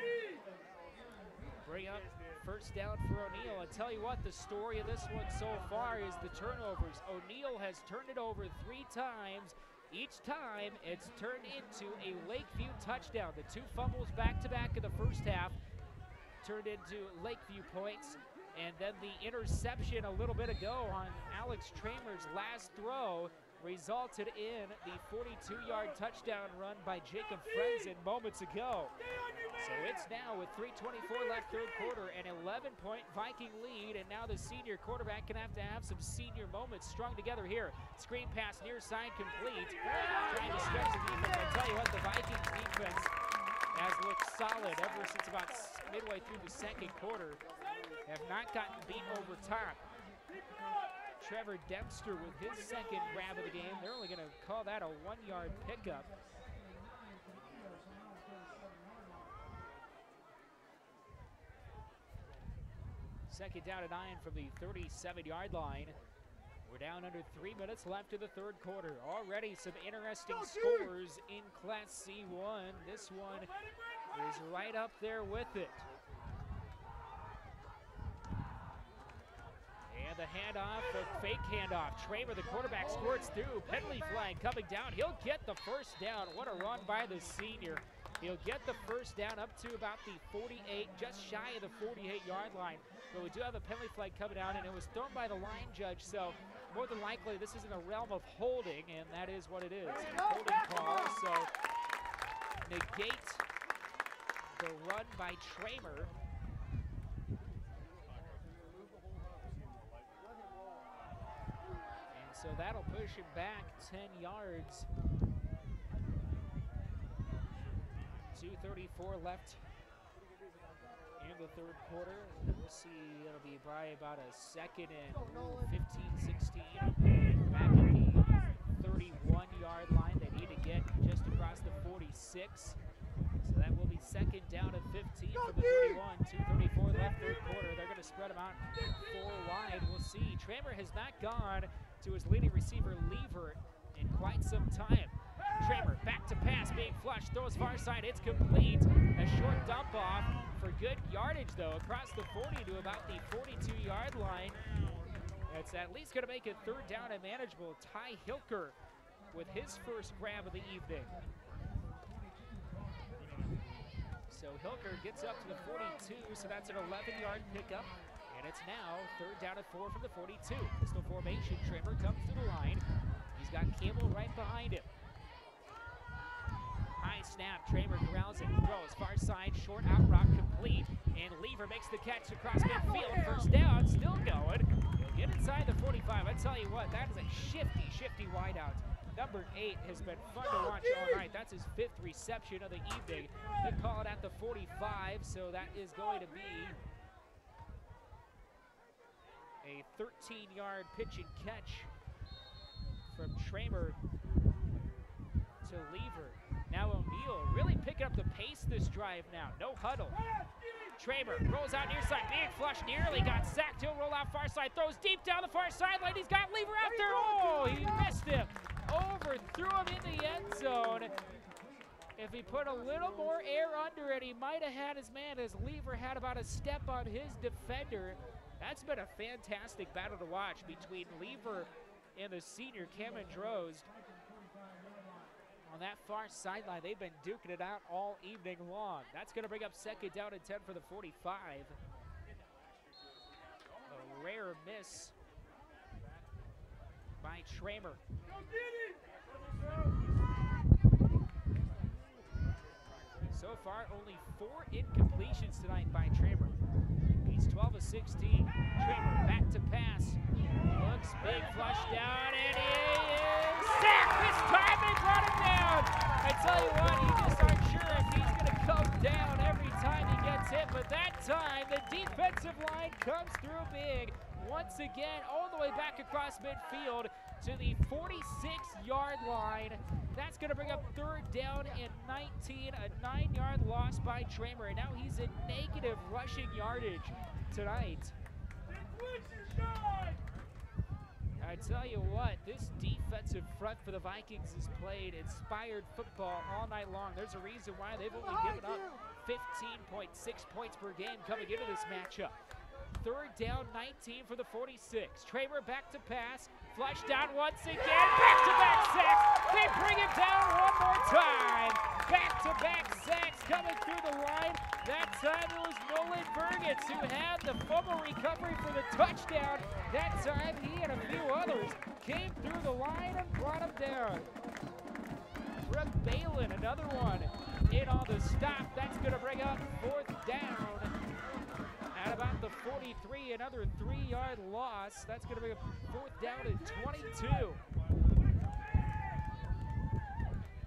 bring up first down for O'Neal. I tell you what, the story of this one so far is the turnovers. O'Neal has turned it over 3 times. Each time it's turned into a Lakeview touchdown. The 2 fumbles back-to-back in the first half turned into Lakeview points. And then the interception a little bit ago on Alex Tramer's last throw resulted in the 42-yard touchdown run by Jacob Frenzen moments ago. So it's now with 3:24 left third quarter, an 11-point Viking lead, and now the senior quarterback can have to have some senior moments strung together here. Screen pass near side complete. Trying to stretch the defense. I tell you what, the Vikings defense has looked solid ever since about midway through the second quarter. Have not gotten beat over top. Trevor Dempster with his second grab of the game. They're only going to call that a 1-yard pickup. Second down and 9 from the 37-yard line. We're down under 3 minutes left in the third quarter. Already some interesting scores in Class C1. This one is right up there with it. And the handoff, a fake handoff. Tramer, the quarterback, squirts through. Penalty flag coming down. He'll get the first down. What a run by the senior. He'll get the first down up to about the 48, just shy of the 48-yard line. But we do have a penalty flag coming down, and it was thrown by the line judge, so more than likely this is in the realm of holding, and that is what it is. Holding call, so negate the run by Tramer. And so that'll push him back 10 yards. 2:34 left in the third quarter. We'll see, it'll be probably about a second and 15, 16. Back at the 31-yard line. They need to get just across the 46. So that will be second down and 15 from the 31. 2:34 left third quarter. They're going to spread them out 4 wide. We'll see. Tramer has not gone to his leading receiver, Lever, in quite some time. Tramer back to pass, being flushed, throws far side, it's complete. A short dump off for good yardage though, across the 40 to about the 42-yard line. It's at least going to make it third down and manageable. Ty Hilker with his first grab of the evening. So Hilker gets up to the 42, so that's an 11-yard pickup. And it's now third down and 4 from the 42. Pistol formation, Tramer comes to the line. He's got Campbell right behind him. High snap, Tramer corrals it, throws far side, short out route complete, and Lever makes the catch across midfield. First down, still going. He'll get inside the 45. I tell you what, that is a shifty wideout. Number 8 has been fun to watch all night. That's his 5th reception of the evening. They call it at the 45, so that is going to be a 13-yard pitch and catch from Tramer to Lever. Now O'Neal really picking up the pace this drive now. No huddle. Tramer rolls out near side, being flushed, nearly got sacked. He'll roll out far side, throws deep down the far sideline. He's got Lever out there. Oh, he missed him. Overthrew him in the end zone. If he put a little more air under it, he might have had his man, as Lever had about a step on his defender. That's been a fantastic battle to watch between Lever and the senior Cameron Drozd. On that far sideline, they've been duking it out all evening long. That's going to bring up second down and 10 for the 45. A rare miss by Tramer. So far, only 4 incompletions tonight by Tramer. He's 12 of 16. Tramer back to pass. Looks big, flush down, and he is sacked. This time they brought him down. I tell you what, you just aren't sure if he's going to come down every time he gets hit, but that time the defensive line comes through big. Once again, all the way back across midfield to the 46-yard line. That's going to bring up third down and 19, a 9-yard loss by Tramer, and now he's in negative rushing yardage tonight. I tell you what, this defensive front for the Vikings has played inspired football all night long. There's a reason why they've only given up 15.6 points per game coming into this matchup. 3rd down, 19 for the 46. Tramer back to pass, flush down once again, back-to-back sacks. They bring it down one more time. Back-to-back sacks coming through the line. That time it was Nolan Burgess who had the fumble recovery for the touchdown. That time he and a few others came through the line and brought him down. Brooke Balin, another one in on the stop. That's going to bring up 4th down. At about the 43, another 3-yard loss. That's going to bring up 4th down at 22.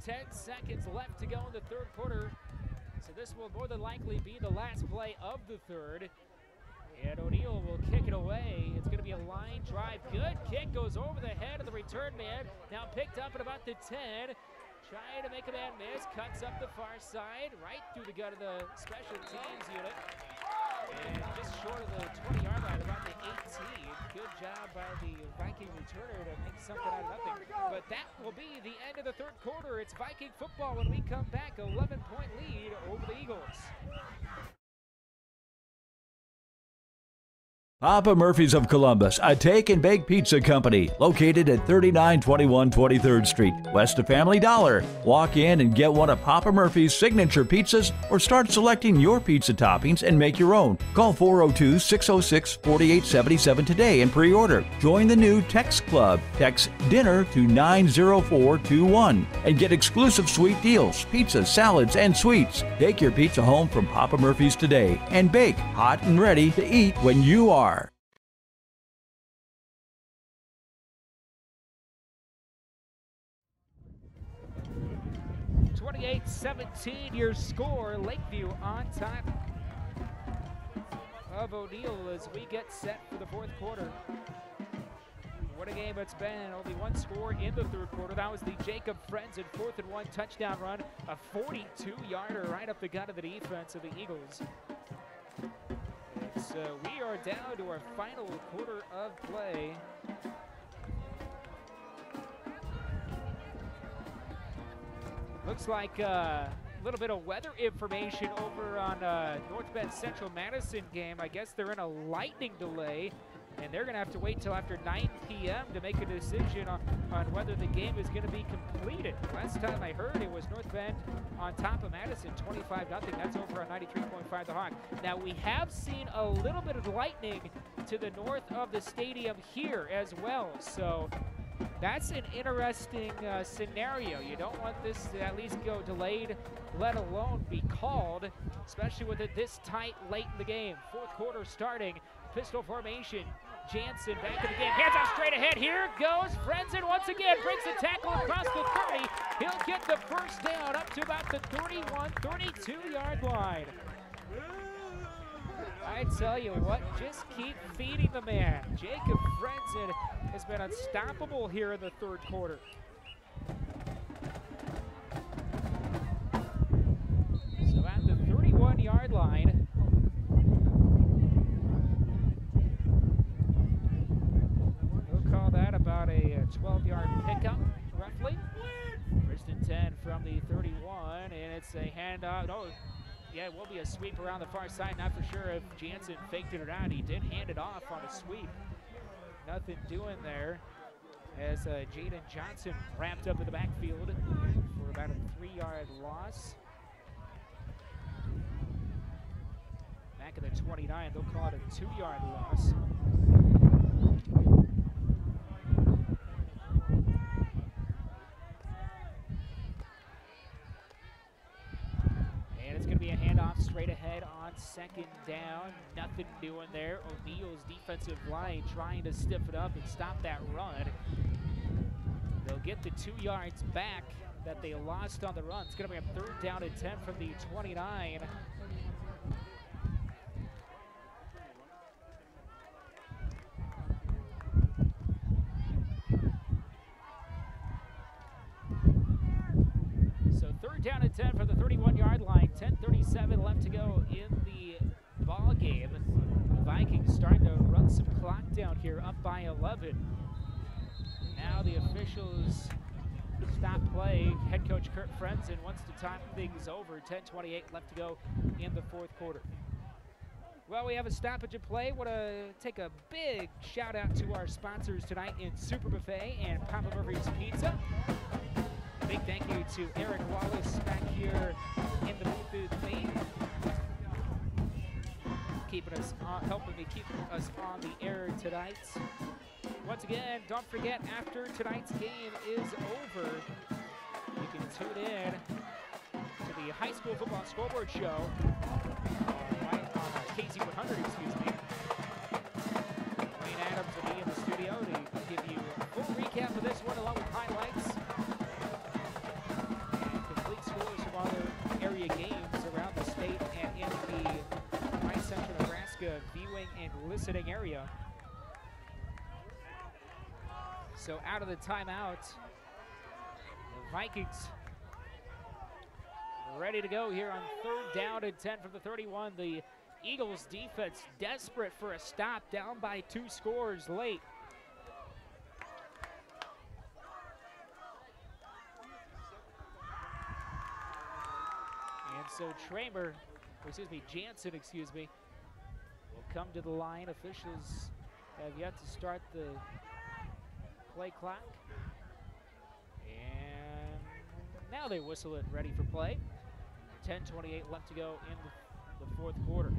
10 seconds left to go in the 3rd quarter. So this will more than likely be the last play of the 3rd. And O'Neill will kick it away. It's going to be a line drive. Good kick, goes over the head of the return man. Now picked up at about the 10. Trying to make a man miss. Cuts up the far side, right through the gut of the special teams unit. And just short of the 20-yard line, about the 18. Good job by the Viking returner to make something out of nothing. But that will be the end of the 3rd quarter. It's Viking football when we come back. 11-point lead over the Eagles. Papa Murphy's of Columbus, a take and bake pizza company located at 3921 23rd Street, west of Family Dollar. Walk in and get one of Papa Murphy's signature pizzas or start selecting your pizza toppings and make your own. Call 402-606-4877 today and pre-order. Join the new Text Club. Text DINNER to 90421 and get exclusive sweet deals, pizza, salads, and sweets. Take your pizza home from Papa Murphy's today and bake hot and ready to eat when you are. 28-17 your score. Lakeview on top of O'Neill as we get set for the 4th quarter. What a game it's been. Only one score in the 3rd quarter. That was the Jacob Frenzen 4th and 1 touchdown run. A 42-yarder right up the gut of the defense of the Eagles. So we are down to our final quarter of play. Looks like a little bit of weather information over on North Bend Central Madison game. I guess they're in a lightning delay, and they're going to have to wait till after 9 p.m. to make a decision on whether the game is going to be completed. Last time I heard it was North Bend on top of Madison, 25-0. That's over on 93.5 The Hawk. Now, we have seen a little bit of lightning to the north of the stadium here as well, so that's an interesting scenario. You don't want this to at least go delayed, let alone be called, especially with it this tight late in the game. 4th quarter starting, pistol formation. Jansen back in the game, hands off straight ahead. Here goes Frenzen once again, breaks a tackle across the 30. He'll get the 1st down up to about the 31, 32-yard line. I tell you what, just keep feeding the man. Jacob Frenzen has been unstoppable here in the 3rd quarter. So at the 31-yard line, we'll call that about a 12-yard pickup, roughly. 1st and 10 from the 31, and it's a handoff. Oh, yeah, it will be a sweep around the far side. Not for sure if Jansen faked it or not. He did hand it off on a sweep. Nothing doing there as Jaden Johnson wrapped up in the backfield for about a 3-yard loss. Back at the 29, they'll call it a 2-yard loss. It's going to be a handoff straight ahead on 2nd down. Nothing doing there. O'Neill's defensive line trying to stiff it up and stop that run. They'll get the 2 yards back that they lost on the run. It's going to be a 3rd down and 10 from the 29. So 3rd down and 10 for the 31-yard line. 10:37 left to go in the ball game. The Vikings starting to run some clock down here, up by 11. Now the officials stop play. Head coach Kurt Frenzen wants to time things over. 10:28 left to go in the 4th quarter. Well, we have a stoppage of play. Want to take a big shout out to our sponsors tonight in Super Buffet and Papa Murphy's Pizza. Big thank you to Eric Wallace back here in the booth with me, keeping us helping me keep us on the air tonight. Once again, don't forget, after tonight's game is over, you can tune in to the high school football scoreboard show on KZ100, excuse me. Wayne Adams will be in the studio to give you a full recap of this one along with highlights and complete scores from other area games around the state and in the My Central Nebraska viewing and listening area. So out of the timeout, the Vikings ready to go here on 3rd down and 10 from the 31. The Eagles defense desperate for a stop, down by 2 scores late. And so Jansen, will come to the line. Officials have yet to start the play clock. And now they whistle it ready for play. 10:28 left to go in the 4th quarter.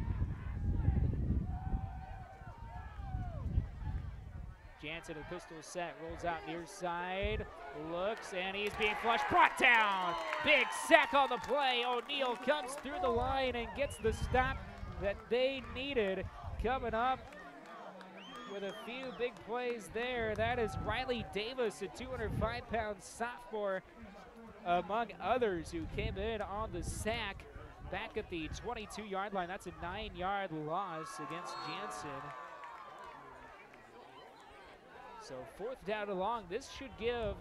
Jansen, a pistol set, rolls out near side, looks, and he's being flushed, brought down. Big sack on the play. O'Neill comes through the line and gets the stop that they needed. Coming up with a few big plays there, that is Riley Davis, a 205-pound sophomore, among others, who came in on the sack back at the 22-yard line. That's a 9-yard loss against Jansen. So 4th down and long. This should give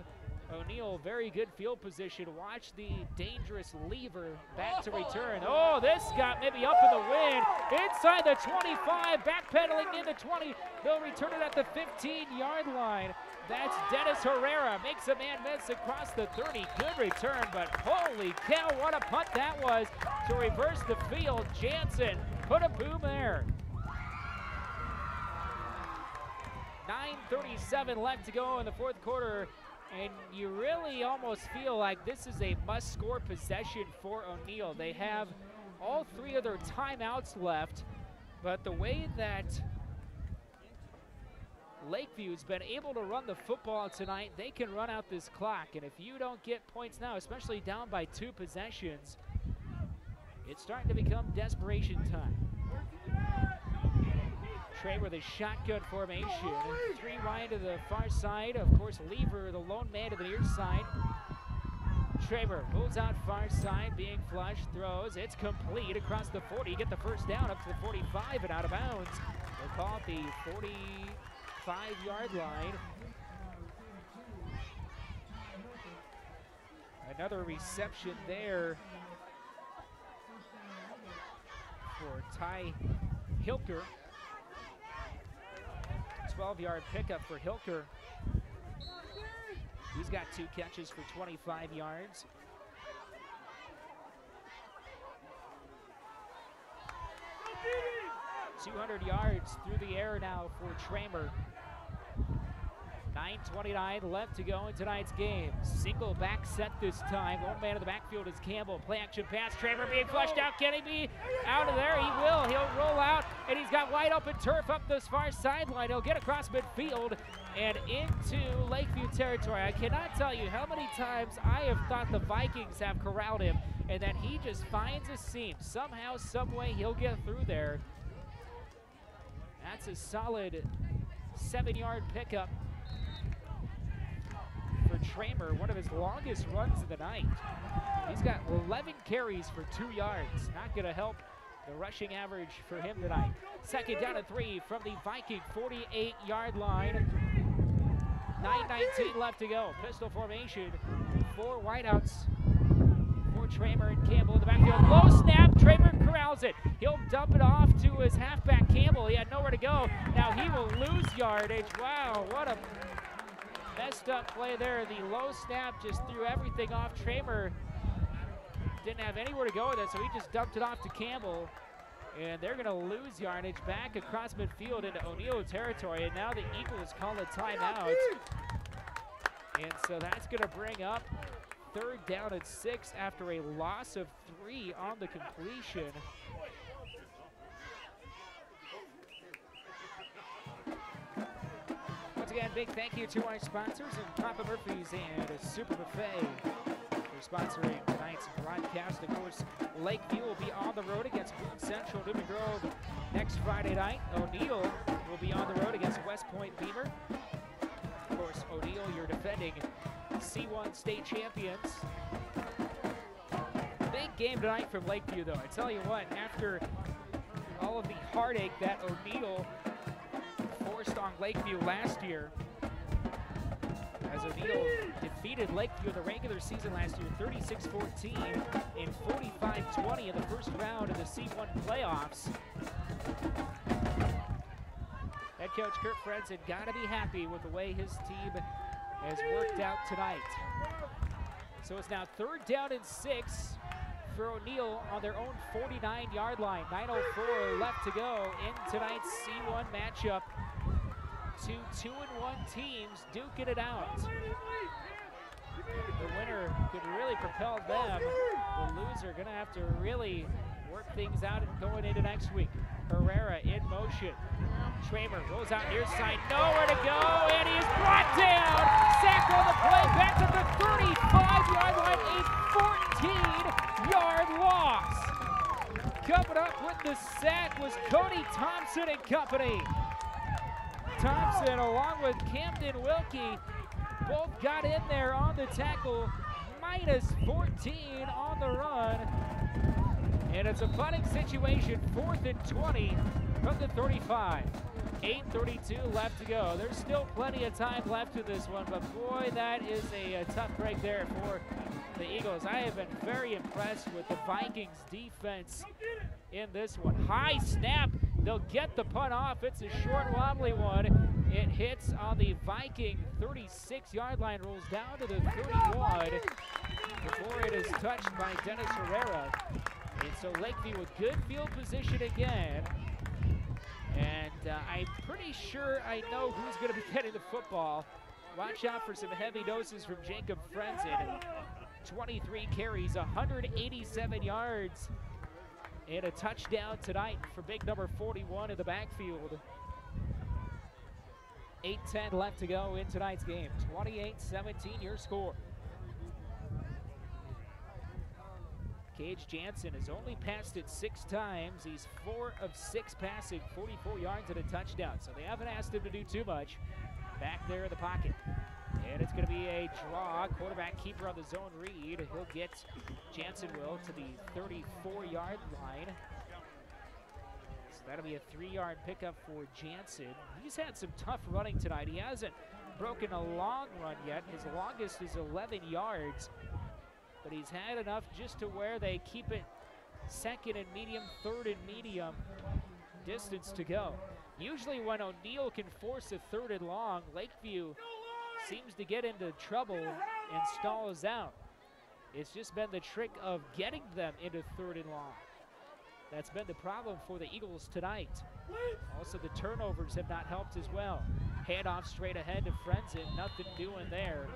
O'Neill very good field position. Watch the dangerous lever back to return. Oh, this got maybe up in the wind. Inside the 25, backpedaling in the 20. They'll return it at the 15-yard line. That's Dennis Herrera. Makes a man miss across the 30. Good return, but holy cow, what a punt that was to reverse the field. Jansen put a boom there. 9:37 left to go in the 4th quarter, and you really almost feel like this is a must-score possession for O'Neill. They have all 3 of their timeouts left, but the way that Lakeview's been able to run the football tonight, they can run out this clock, and if you don't get points now, especially down by 2 possessions, it's starting to become desperation time. Trey with a shotgun formation. 3 wide to the far side. Of course, Lever, the lone man to the near side. Traver moves out far side, being flushed, throws. It's complete across the 40. Get the first down up to the 45 and out of bounds. They'll call it the 45-yard line. Another reception there for Ty Hilker. 12-yard pickup for Hilker. He's got 2 catches for 25 yards. .200 yards through the air now for Tramer. 9:29 left to go in tonight's game. Single back set this time. One man in the backfield is Campbell. Play action pass. Tramer being flushed out. Can he be out of there? He will. He'll roll out, and he's got wide open turf up this far sideline. He'll get across midfield and into Lakeview territory. I cannot tell you how many times I have thought the Vikings have corralled him, and then he just finds a seam. Somehow, some way, he'll get through there. That's a solid 7-yard pickup for Tramer, one of his longest runs of the night. He's got 11 carries for 2 yards. Not going to help the rushing average for him tonight. 2nd down and 3 from the Viking 48-yard line. 9:19 left to go. Pistol formation. 4 wideouts for Tramer and Campbell in the backfield. Low snap. Tramer corrals it. He'll dump it off to his halfback Campbell. He had nowhere to go. Now he will lose yardage. Wow, what a messed up play there. The low snap just threw everything off. Tramer didn't have anywhere to go with it, so he just dumped it off to Campbell. And they're going to lose yardage back across midfield into O'Neill territory. And now the Eagles call a timeout. And so that's going to bring up 3rd down and 6 after a loss of 3 on the completion. Once again, big thank you to our sponsors and Papa Murphy's and Super Buffet for sponsoring tonight's broadcast. Of course, Lakeview will be on the road against Boone Central Newman Grove next Friday night. O'Neill will be on the road against West Point Beamer. Of course, O'Neill, you're defending C1 state champions. Big game tonight from Lakeview, though. I tell you what, after all of the heartache that O'Neill forced on Lakeview last year, as O'Neill defeated Lakeview in the regular season last year 36-14 and 45-20 in the first round of the C1 playoffs. Head coach Kurt Frenzen got to be happy with the way his team has worked out tonight. So it's now 3rd down and 6 for O'Neill on their own 49-yard line. 9:04 left to go in tonight's C1 matchup. 2 2-1 teams duking it out. The winner could really propel them. The loser gonna have to really work things out going into next week. Herrera in motion. Tramer rolls out near side, nowhere to go, and he is brought down. Sacked on the play, back to the 35-yard line, a 14-yard loss. Coming up with the sack was Cody Thompson and company. Thompson, along with Camden Wilkie, both got in there on the tackle. Minus 14 on the run. And it's a punting situation, 4th and 20 from the 35. 8:32 left to go. There's still plenty of time left to this one, but boy, that is a tough break there for the Eagles. I have been very impressed with the Vikings defense in this one. High snap. They'll get the punt off. It's a short, wobbly one. It hits on the Viking 36-yard line, rolls down to the 31 before it is touched by Dennis Herrera. And so Lakeview with good field position again. And I'm pretty sure I know who's going to be getting the football. Watch out for some heavy doses from Jacob Frenzen. 23 carries, 187 yards, and a touchdown tonight for big number 41 in the backfield. 8:10 left to go in tonight's game. 28-17 your score. Cage Jansen has only passed it 6 times. He's 4 of 6 passing, 44 yards and a touchdown. So they haven't asked him to do too much back there in the pocket. And it's going to be a draw. Quarterback keeper on the zone read. He'll get, Jansen will, to the 34-yard line. So that'll be a 3-yard pickup for Jansen. He's had some tough running tonight. He hasn't broken a long run yet. His longest is 11 yards. But he's had enough just to where they keep it 2nd and medium, 3rd and medium distance to go. Usually when O'Neill can force a 3rd and long, Lakeview seems to get into trouble and stalls out. It's just been the trick of getting them into 3rd and long. That's been the problem for the Eagles tonight. Also, the turnovers have not helped as well. Handoff straight ahead to Frenzen, nothing doing there.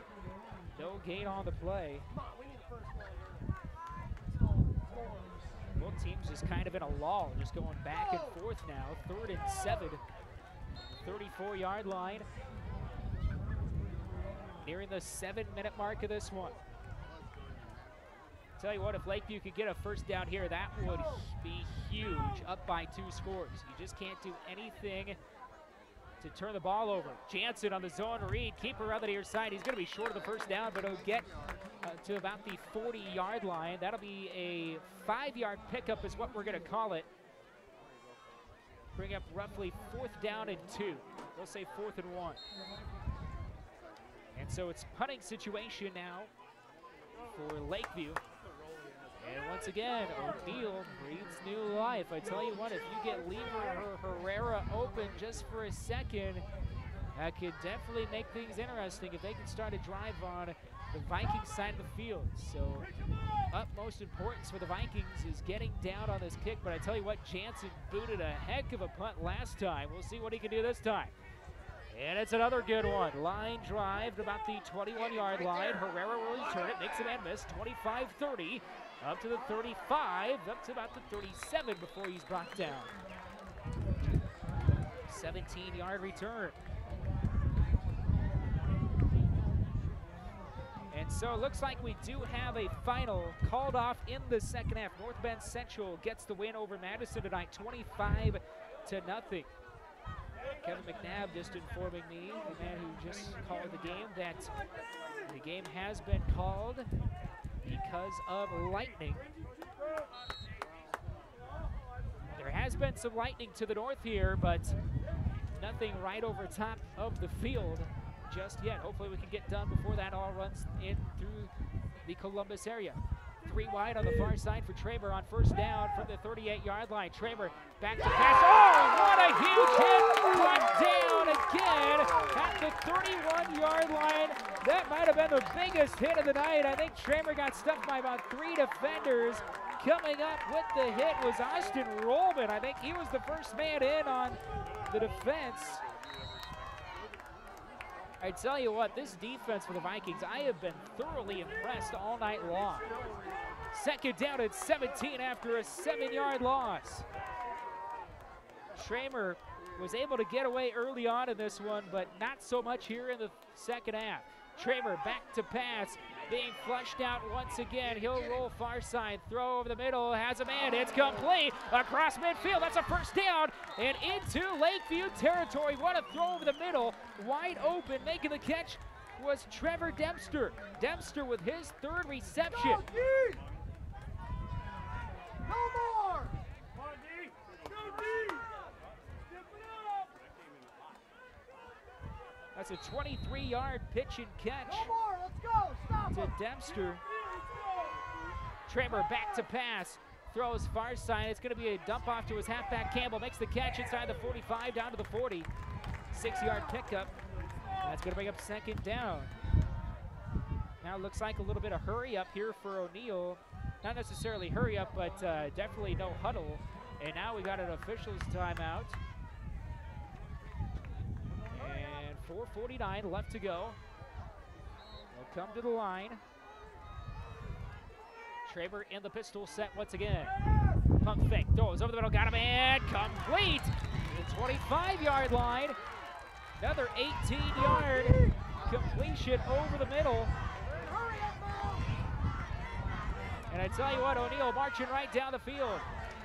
No gain on the play. Both teams just kind of in a lull, just going back and forth now. 3rd and 7, 34-yard line. Nearing the 7-minute mark of this one. Tell you what, if Lakeview could get a first down here, that would be huge, up by 2 scores. You just can't do anything to turn the ball over. Jansen on the zone read, keeper on the near side. He's going to be short of the first down, but he'll get to about the 40-yard line. That'll be a 5-yard pickup is what we're going to call it. Bring up roughly 4th down and 2. We'll say 4th and 1. And so it's punting situation now for Lakeview. And once again, O'Neill breathes new life. I tell you what, if you get Lever or Herrera open just for a second, that could definitely make things interesting if they can start a drive on the Vikings side of the field. So utmost importance for the Vikings is getting down on this kick, but I tell you what, Jansen booted a heck of a punt last time. We'll see what he can do this time. And it's another good one. Line drive about the 21-yard line. Herrera will return it, makes a man miss, 25-30, up to the 35, up to about the 37 before he's brought down. 17-yard return. And so it looks like we do have a final called off in the second half. North Bend Central gets the win over Madison tonight, 25-0. Kevin McNabb just informing me, the man who just called the game, that the game has been called because of lightning. There has been some lightning to the north here, but nothing right over top of the field just yet. Hopefully we can get done before that all runs in through the Columbus area. 3 wide on the far side for Traber on first down from the 38-yard line. Traber back to pass. Oh, what a huge hit! Brought down again at the 31-yard line. That might have been the biggest hit of the night. I think Traber got stuffed by about 3 defenders. Coming up with the hit was Austin Rollman. I think he was the first man in on the defense. I tell you what, this defense for the Vikings, I have been thoroughly impressed all night long. Second down at 17 after a 7-yard loss. Tramer was able to get away early on in this one, but not so much here in the second half. Tramer back to pass, being flushed out once again. He'll roll far side, throw over the middle, has a man, it's complete, across midfield, that's a first down, and into Lakeview territory. What a throw over the middle, wide open, making the catch was Trevor Dempster. Dempster with his 3rd reception. No more! Come on, D! Go, D! Step it up! That's a 23-yard pitch and catch. No more, let's go, stop to Dempster. Tramer back to pass, throws far side. It's going to be a dump off to his halfback. Campbell makes the catch inside the 45 down to the 40. 6-yard pickup. That's going to bring up second down. Now it looks like a little bit of hurry up here for O'Neill. Not necessarily hurry up, but definitely no huddle. And now we got an officials timeout. And 4:49 left to go. They'll come to the line. Traber in the pistol set once again. Pump fake, throws over the middle, got him, and complete. The 25-yard line. Another 18-yard completion over the middle. And I tell you what, O'Neill marching right down the field.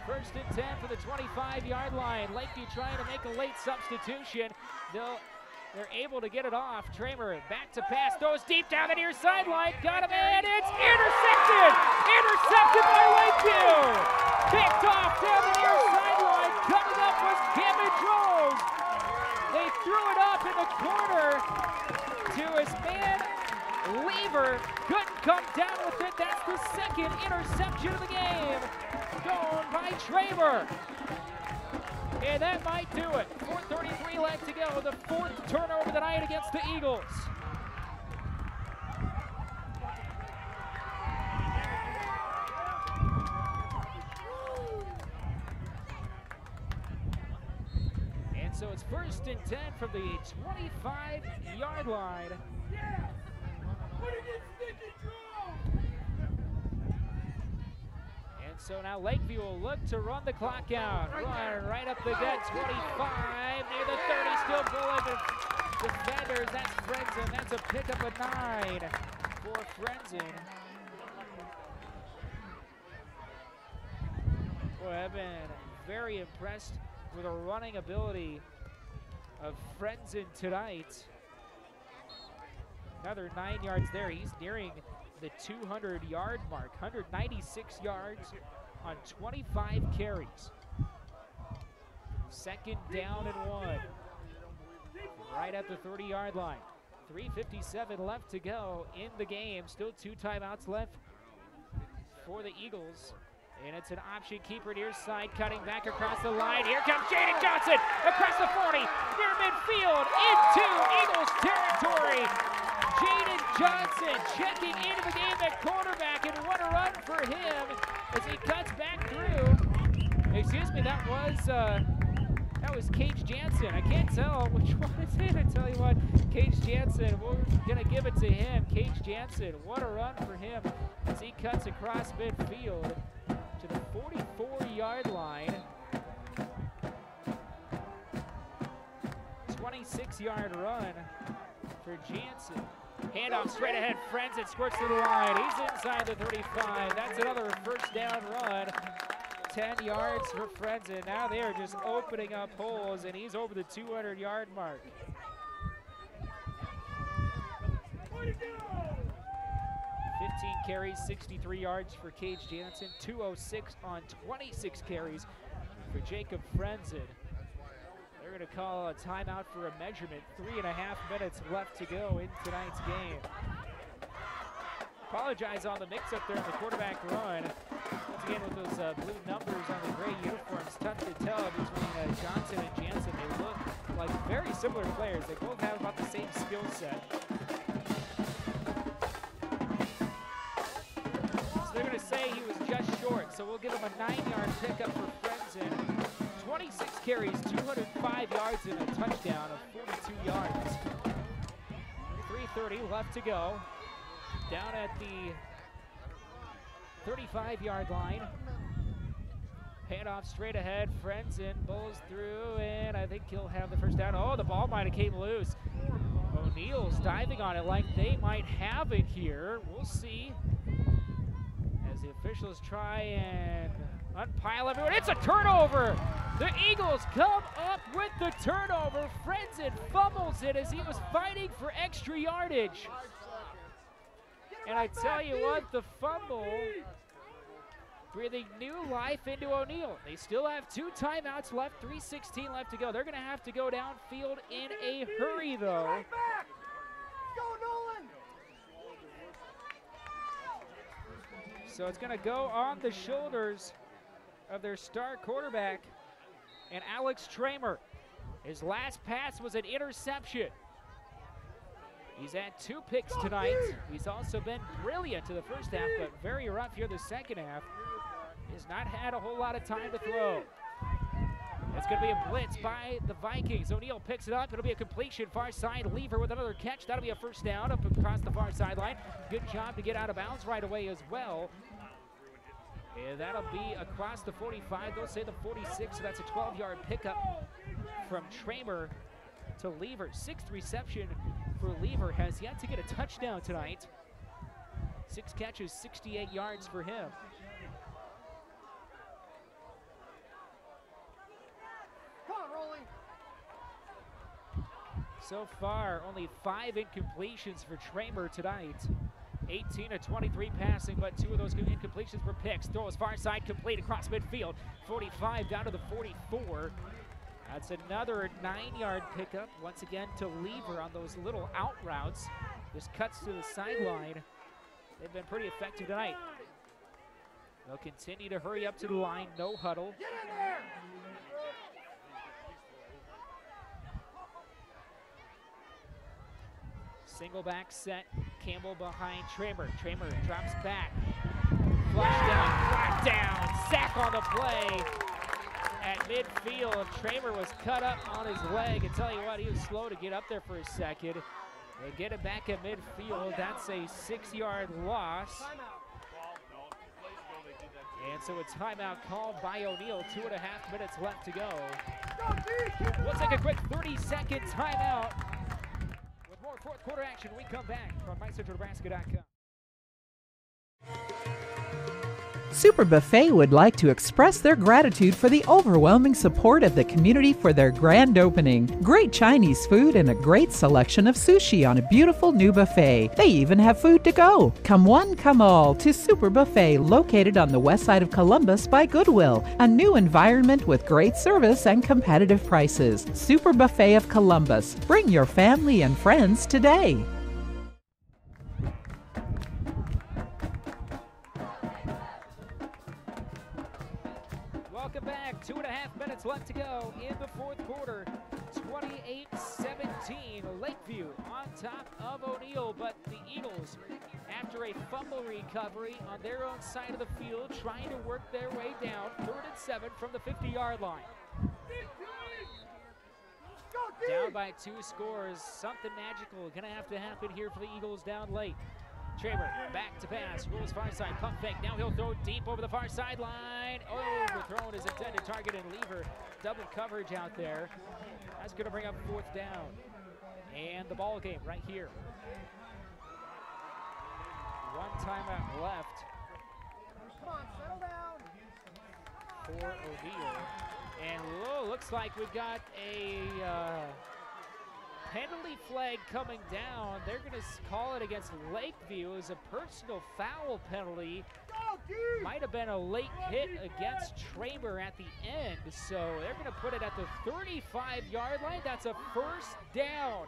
1st and 10 for the 25-yard line. Lakeview trying to make a late substitution. They're able to get it off. Tramer back to pass, throws deep down the near sideline. Got him, and it's intercepted! Intercepted by Lakeview! Picked off down the near sideline. Coming up was Cameron Rose. They threw it up in the corner to his man, Lever. Couldn't come down with it. That's the 2nd interception of the game. Thrown by Tramer. And that might do it. 4:33 left to go. The 4th turnover of the night against the Eagles. And so it's 1st and 10 from the 25-yard line. And so now Lakeview will look to run the clock out. Run right up the gut, 25, near the 30, still pulling the defenders. That's Frenzen. That's a pickup of 9 for Frenzen. Boy, I've been very impressed with the running ability of Frenzen tonight. Another 9 yards there. He's nearing the 200-yard mark. 196 yards on 25 carries. 2nd down and 1. Right at the 30-yard line. 3:57 left to go in the game. Still 2 timeouts left for the Eagles. And it's an option keeper near side, cutting back across the line. Here comes Jaden Johnson across the 40, near midfield, into Eagles territory. Jaden Johnson checking into the game at quarterback, and what a run for him as he cuts back through. Excuse me, that was Cage Jansen. I can't tell which one is it. I tell you what, Cage Jansen, we're going to give it to him. Cage Jansen, what a run for him as he cuts across midfield to the 44-yard line. 26-yard run for Jansen. Handoff straight ahead. Frenzen squirts to the line. He's inside the 35. That's another first down run. 10 yards for Frenzen. Now they are just opening up holes, and he's over the 200-yard mark. 15 carries, 63 yards for Cage Jansen. 206 on 26 carries for Jacob Frenzen. They're going to call a timeout for a measurement. 3.5 minutes left to go in tonight's game. Apologize on the mix-up there on the quarterback run. Once again, with those blue numbers on the gray uniforms, tough to tell between Johnson and Jansen. They look like very similar players. They both have about the same skill set. So they're going to say he was just short, so we'll give him a 9-yard pickup for Frenzen. 26 carries, 205 yards, and a touchdown of 42 yards. 3:30 left to go. Down at the 35-yard line. Handoff straight ahead. Frenzen bowls through, and I think he'll have the first down. Oh, the ball might have came loose. O'Neill's diving on it like they might have it here. We'll see as the officials try and unpile everyone. It's a turnover. The Eagles come up with the turnover. Frenzen fumbles it as he was fighting for extra yardage. And I tell you what, the fumble breathing new life into O'Neill. They still have 2 timeouts left, 3:16 left to go. They're going to have to go downfield in a hurry, though. So it's going to go on the shoulders of their star quarterback and Alex Tramer. His last pass was an interception. He's had 2 picks tonight. He's also been brilliant to the first half, but very rough here the second half. He's not had a whole lot of time to throw. It's going to be a blitz by the Vikings. O'Neill picks it up. It'll be a completion far side. Lever with another catch. That'll be a first down up across the far sideline. Good job to get out of bounds right away as well. And that'll be across the 45. They'll say the 46, so that's a 12-yard pickup from Tramer to Lever. 6th reception for Lever, has yet to get a touchdown tonight. 6 catches, 68 yards for him. So far, only 5 incompletions for Tramer tonight. 18 of 23 passing, but 2 of those incompletions were picks. Throws far side, complete across midfield. 45 down to the 44. That's another 9-yard pickup, once again to Lever on those little out routes. Just cuts to the sideline. They've been pretty effective tonight. They'll continue to hurry up to the line, no huddle. Get in there! Single back set, Campbell behind Tramer. Tramer drops back. Flush down, brought down, sack on the play at midfield. Tramer was cut up on his leg. I tell you what, he was slow to get up there for a second. They get it back at midfield. That's a 6-yard loss. And so a timeout called by O'Neill. 2.5 minutes left to go. We'll take a quick 30-second timeout. With more fourth quarter action, we come back from MyCentralNebraska.com. Super Buffet would like to express their gratitude for the overwhelming support of the community for their grand opening. Great Chinese food and a great selection of sushi on a beautiful new buffet. They even have food to go. Come one, come all to Super Buffet, located on the west side of Columbus by Goodwill. A new environment with great service and competitive prices. Super Buffet of Columbus. Bring your family and friends today. Welcome back. 2.5 minutes left to go in the fourth quarter. 28-17. Lakeview on top of O'Neill, but the Eagles, after a fumble recovery on their own side of the field, trying to work their way down, 3rd and 7 from the 50-yard line. Down by 2 scores, something magical going to have to happen here for the Eagles down late. Traber back to pass, rolls far side, pump fake, now he'll throw deep over the far sideline. Overthrown his intended target and Lever. Double coverage out there. That's going to bring up 4th down. And the ball game right here. 1 timeout left for O'Neill. And looks like we've got a penalty flag coming down. They're going to call it against Lakeview as a personal foul penalty. Might have been a late hit against Traber at the end, so they're going to put it at the 35-yard line. That's a 1st down.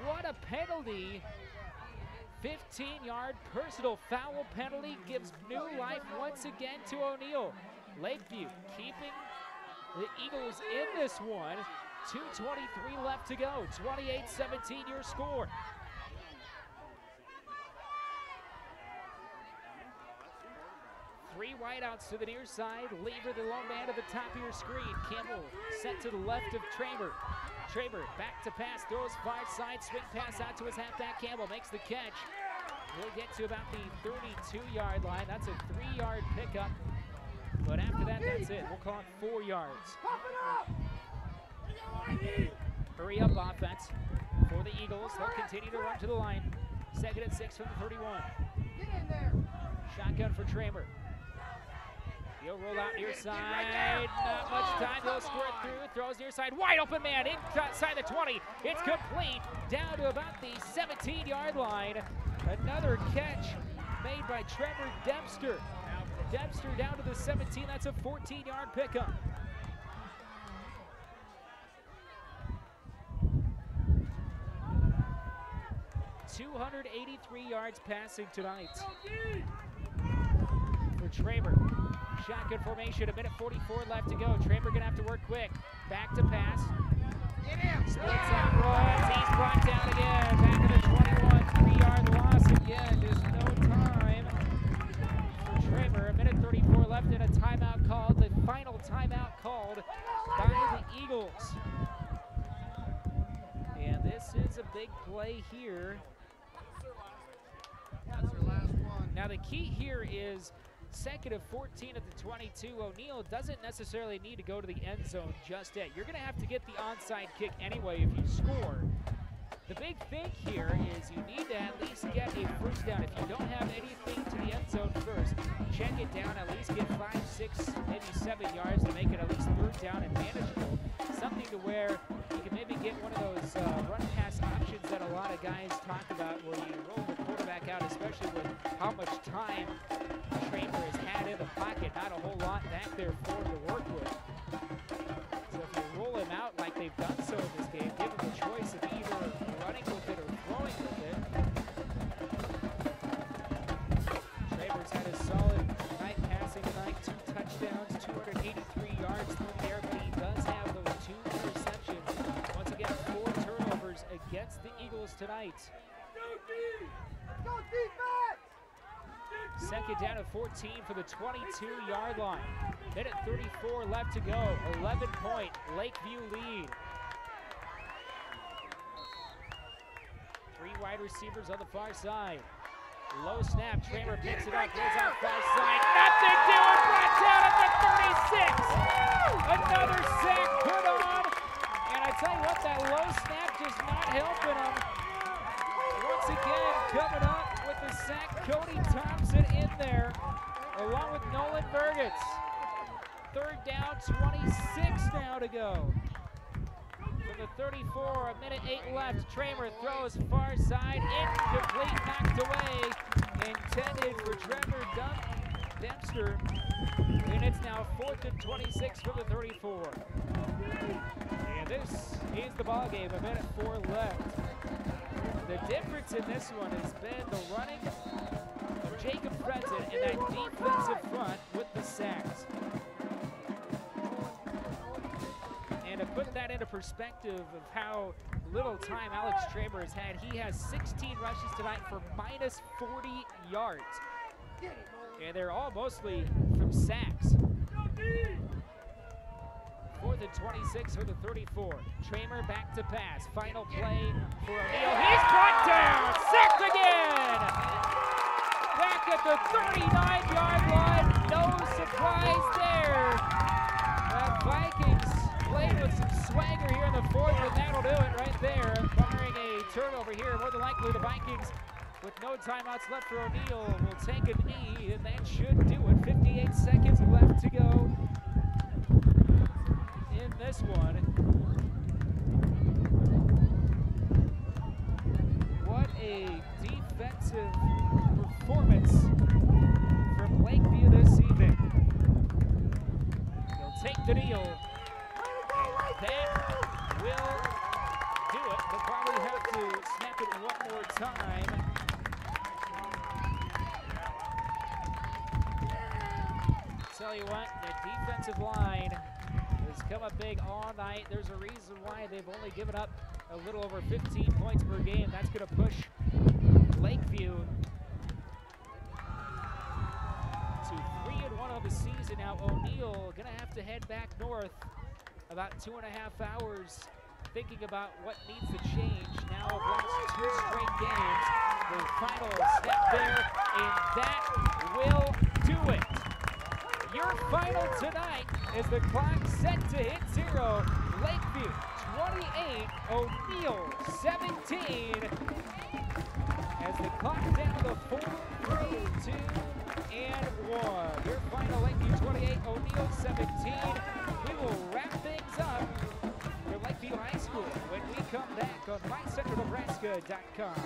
What a penalty. 15-yard personal foul penalty gives new life once again to O'Neill. Lakeview keeping the Eagles in this one. 2:23 left to go. 28-17 your score. Three wideouts to the near side. Lever, the lone man at the top of your screen. Campbell set to the left of Traber. Traber back to pass, throws far side, swing pass out to his halfback. Campbell makes the catch. We'll get to about the 32-yard line. That's a 3-yard pickup. But after that, that's it. We'll call it 4 yards. Hurry up offense for the Eagles. They'll continue to run to the line. 2nd and 6 from the 31. Get in there. Shotgun for Tramer. He'll roll out near side. Not much time. He'll squirt through. Throws near side. Wide open man inside the 20. It's complete. Down to about the 17-yard line. Another catch made by Trevor Dempster. Dempster down to the 17. That's a 14-yard pickup. $283 yards passing tonight for Tramer. Shotgun formation, 1:44 left to go. Tramer gonna have to work quick. Back to pass. Splits out runs. He's brought down again. Back to the 21. 3-yard loss again. Just no time for Tramer. 1:34 left and a timeout called. The final timeout called by the Eagles. And this is a big play here. Now the key here is 2nd and 14 at the 22. O'Neill doesn't necessarily need to go to the end zone just yet. You're going to have to get the onside kick anyway if you score. The big thing here is you need to at least get a 1st down. If you don't have anything to the end zone first, check it down, at least get 5, 6, maybe 7 yards to make it at least 3rd down and manageable. Something to where you can maybe get one of those run pass options that a lot of guys talk about where you roll the quarterback out, especially with how much time Tramer has had in the pocket. Not a whole lot back there for him to work with. So if you roll him out like they've done so in this game, give him the choice of either running with it or throwing with it. Tramer's had a solid night passing tonight. 2 touchdowns, 283 yards through the air, but he does have those 2 interceptions. Once again, 4 turnovers against the Eagles tonight. Go defense! 2nd down at 14 for the 22-yard line. 1:34 left to go. 11-point Lakeview lead. 3 wide receivers on the far side. Low snap. Tramer picks it up. Goes out far side. Nothing doing. Brought down at the 36. Another sack put on. And I tell you what, that low snap just not helping him. Once again, coming up with the sack, Cody Thompson in there, along with Nolan Burgess. 3rd down, 26 now to go. From the 34, 1:08 left. Tramer throws far side, incomplete, knocked away. Intended for Trevor Dempster. And it's now 4th and 26 from the 34. And this is the ball game, 1:04 left. The difference in this one has been the running of Jacob Frenton and that defensive front with the sacks. And to put put that into perspective of how little time Alex Tramer has had, he has 16 rushes tonight for minus 40 yards. And they're all mostly from sacks. 4th and 26 for the 34. Tramer back to pass. Final play for O'Neal. He's brought down. Sacked again. Back at the 39-yard line. No surprise there. The Vikings played with some swagger here in the 4th, and that'll do it right there. Barring a turnover here, more than likely the Vikings, with no timeouts left for O'Neal, will take a knee, and that should do it. 58 seconds left to go in this one. What a defensive performance from Lakeview this evening. They'll take the kneel. That will do it. They'll probably have to snap it one more time. Tell you what, the defensive line has come up big all night. There's a reason why they've only given up a little over 15 points per game. That's going to push Lakeview to 3-1 on the season. Now O'Neal going to have to head back north about 2.5 hours, thinking about what needs to change. Now have lost 2 straight games. The final step there, and that will do it. Your final tonight is the clock set to hit 0. Lakeview 28, O'Neal 17. As the clock down to 4, 3, 2, and 1. Your final Lakeview 28, O'Neal 17. We will wrap things up for Lakeview High School when we come back on MyCentralNebraska.com.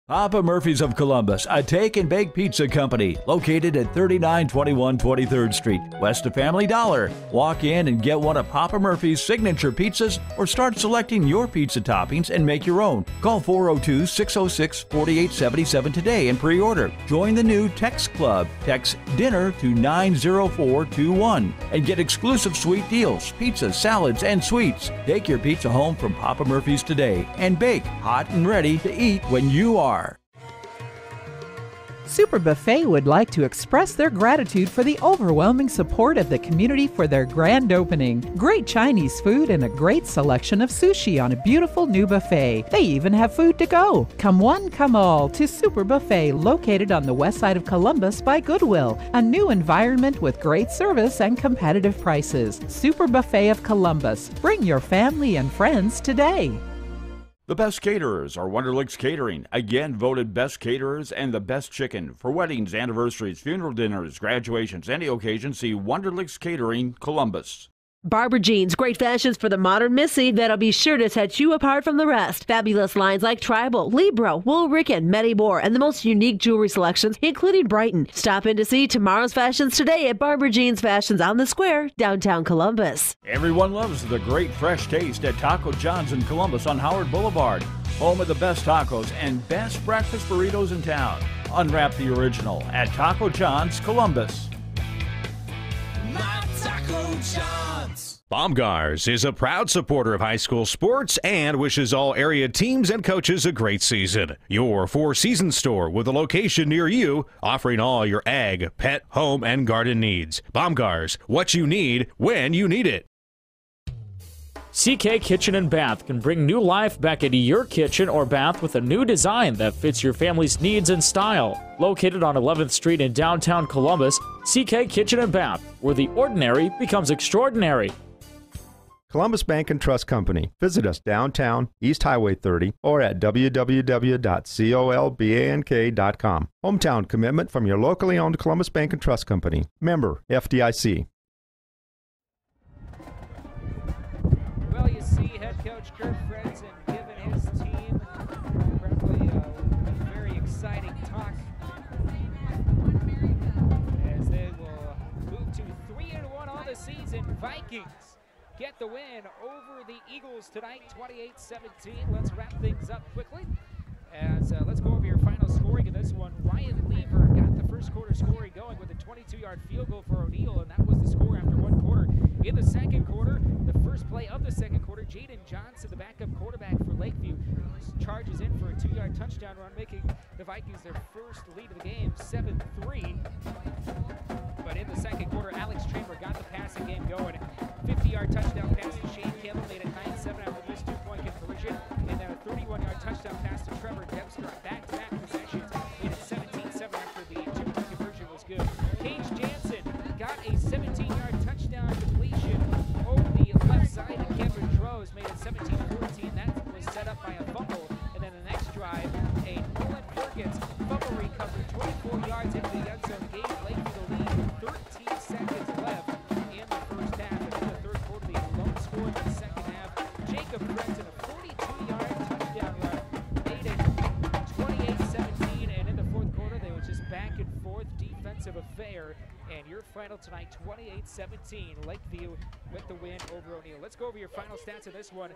Papa Murphy's of Columbus, a take and bake pizza company located at 3921 23rd Street, west of Family Dollar. Walk in and get one of Papa Murphy's signature pizzas or start selecting your pizza toppings and make your own. Call 402-606-4877 today and pre-order. Join the new Text Club. Text DINNER to 90421 and get exclusive sweet deals, pizzas, salads, and sweets. Take your pizza home from Papa Murphy's today and bake hot and ready to eat when you are. Super Buffet would like to express their gratitude for the overwhelming support of the community for their grand opening. Great Chinese food and a great selection of sushi on a beautiful new buffet. They even have food to go. Come one, come all to Super Buffet, located on the west side of Columbus by Goodwill. A new environment with great service and competitive prices. Super Buffet of Columbus. Bring your family and friends today. The best caterers are Wonderlicks Catering, again voted best caterers and the best chicken. For weddings, anniversaries, funeral dinners, graduations, any occasion, see Wonderlicks Catering, Columbus. Barber Jeans, great fashions for the modern Missy that'll be sure to set you apart from the rest. Fabulous lines like Tribal, Libro, Wool Ricken, Medibor, and the most unique jewelry selections, including Brighton. Stop in to see tomorrow's fashions today at Barber Jeans Fashions on the Square, downtown Columbus. Everyone loves the great fresh taste at Taco John's in Columbus on Howard Boulevard. Home of the best tacos and best breakfast burritos in town. Unwrap the original at Taco John's, Columbus. My Taco John's. Baumgars is a proud supporter of high school sports and wishes all area teams and coaches a great season. Your four-season store with a location near you, offering all your ag, pet, home, and garden needs. Baumgars, what you need when you need it. CK Kitchen and Bath can bring new life back into your kitchen or bath with a new design that fits your family's needs and style. Located on 11th Street in downtown Columbus, CK Kitchen and Bath, where the ordinary becomes extraordinary. Columbus Bank and Trust Company. Visit us downtown, East Highway 30, or at www.colbank.com. Hometown commitment from your locally owned Columbus Bank and Trust Company. Member FDIC. Well, you see head coach Kurt Fredson giving his team probably a very exciting talk as they will move to 3-1 on the season. Vikings get the win over the Eagles tonight, 28-17. Let's wrap things up quickly As let's go over your final scoring in this one. Ryan Lever got the first quarter scoring going with a 22-yard field goal for O'Neill, and that was the score after one quarter. In the second quarter, the first play of the second quarter, Jaden Johnson, the backup quarterback for Lakeview, charges in for a 2-yard touchdown run, making the Vikings their first lead of the game, 7-3. But in the second quarter, Alex Tramer got the passing game going. 50-yard touchdown pass to Shane Campbell, made it 9-7 after this 2-point conversion, and then a 31-yard touchdown pass to Trevor Dempster on back-to-back possessions, made it 17-7 after the 2-point conversion was good. Cage Jansen got a 17-yard touchdown completion over the left side to Cameron Droz, made it 17-14. That was set up by a fumble, and then the next drive, a Nolan Perkins fumble recovery, 24 yards into the end zone, gave Lakeview the lead with 13 seconds left in the first half. And in the third quarter, the lone score in the second half, Jacob Frenton, a 42-yard touchdown run, made it 28-17. And in the fourth quarter, they were just back and forth defensive affair. And your final tonight, 28-17. Lakeview with the win over O'Neill. Let's go over your final stats of this one.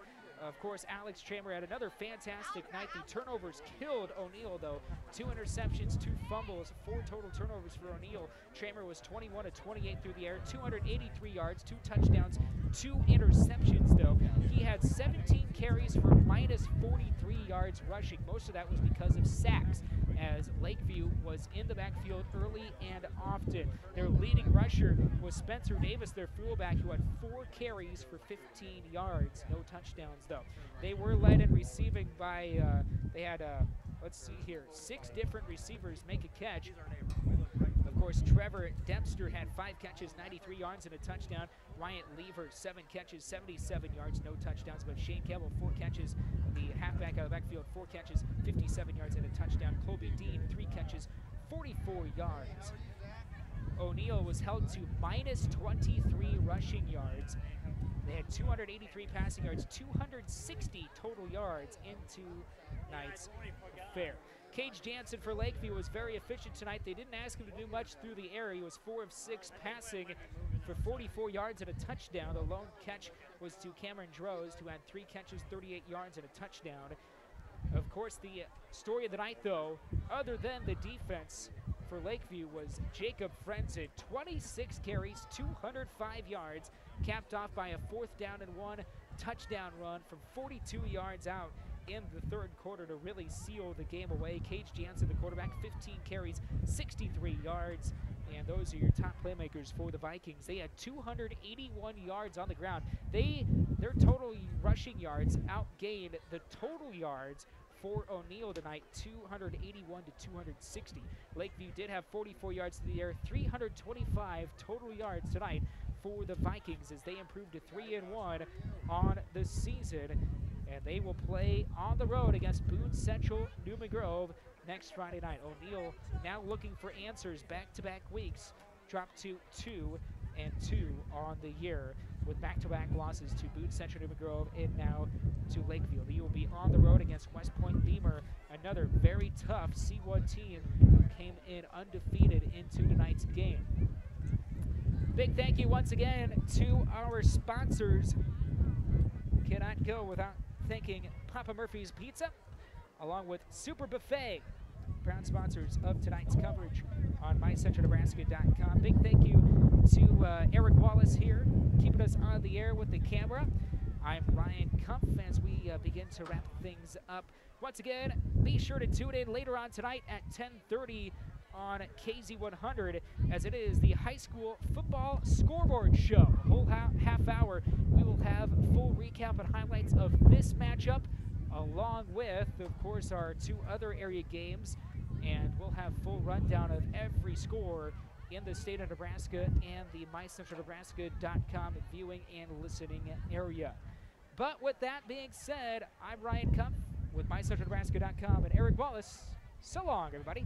Of course, Alex Tramer had another fantastic night. The turnovers killed O'Neill, though. 2 interceptions, 2 fumbles, 4 total turnovers for O'Neill. Tramer was 21 of 28 through the air, 283 yards, 2 touchdowns, 2 interceptions, though. He had 17 carries for minus 43 yards rushing. Most of that was because of sacks, as Lakeview was in the backfield early and often. Their leading rusher was Spencer Davis, their fullback, who had 4 carries for 15 yards. No touchdowns, though. They were led in receiving by, they had, let's see here, 6 different receivers make a catch. Of course, Trevor Dempster had 5 catches, 93 yards and a touchdown. Wyatt Lever, 7 catches, 77 yards, no touchdowns. But Shane Campbell, 4 catches, the halfback out of the backfield, 4 catches, 57 yards and a touchdown. Colby Dean, 3 catches, 44 yards. O'Neill was held to minus 23 rushing yards. They had 283 passing yards, 260 total yards in tonight's affair. Cage Jansen for Lakeview was very efficient tonight. They didn't ask him to do much through the air. He was 4 of 6 passing for 44 yards and a touchdown. The lone catch was to Cameron Droz, who had 3 catches, 38 yards and a touchdown. Of course, the story of the night, though, other than the defense for Lakeview, was Jacob Frenton. 26 carries, 205 yards, capped off by a 4th down and 1 touchdown run from 42 yards out in the third quarter to really seal the game away. Cage Jansen, the quarterback, 15 carries, 63 yards. And those are your top playmakers for the Vikings. They had 281 yards on the ground. Their total rushing yards outgained the total yards for O'Neill tonight, 281 to 260. Lakeview did have 44 yards to the air, 325 total yards tonight for the Vikings as they improved to 3-1 on the season. And they will play on the road against Boone Central Newman Grove next Friday night. O'Neill now looking for answers back-to-back weeks, dropped to 2-2 on the year with back-to-back losses to Boone Central Newman Grove and now to Lakeview. He will be on the road against West Point Beamer, another very tough C1 team who came in undefeated into tonight's game. Big thank you once again to our sponsors. Cannot go without thanking Papa Murphy's Pizza, along with Super Buffet, proud sponsors of tonight's coverage on MyCentralNebraska.com. Big thank you to Eric Wallace here, keeping us on the air with the camera. I'm Ryan Kumpf as we begin to wrap things up. Once again, be sure to tune in later on tonight at 10:30 on KZ100, as it is the high school football scoreboard show. A whole half hour, we will have full recap and highlights of this matchup, along with, of course, our 2 other area games, and we'll have full rundown of every score in the state of Nebraska and the MyCentralNebraska.com viewing and listening area. But with that being said, I'm Ryan Kumpf with MyCentralNebraska.com and Eric Wallace. So long, everybody.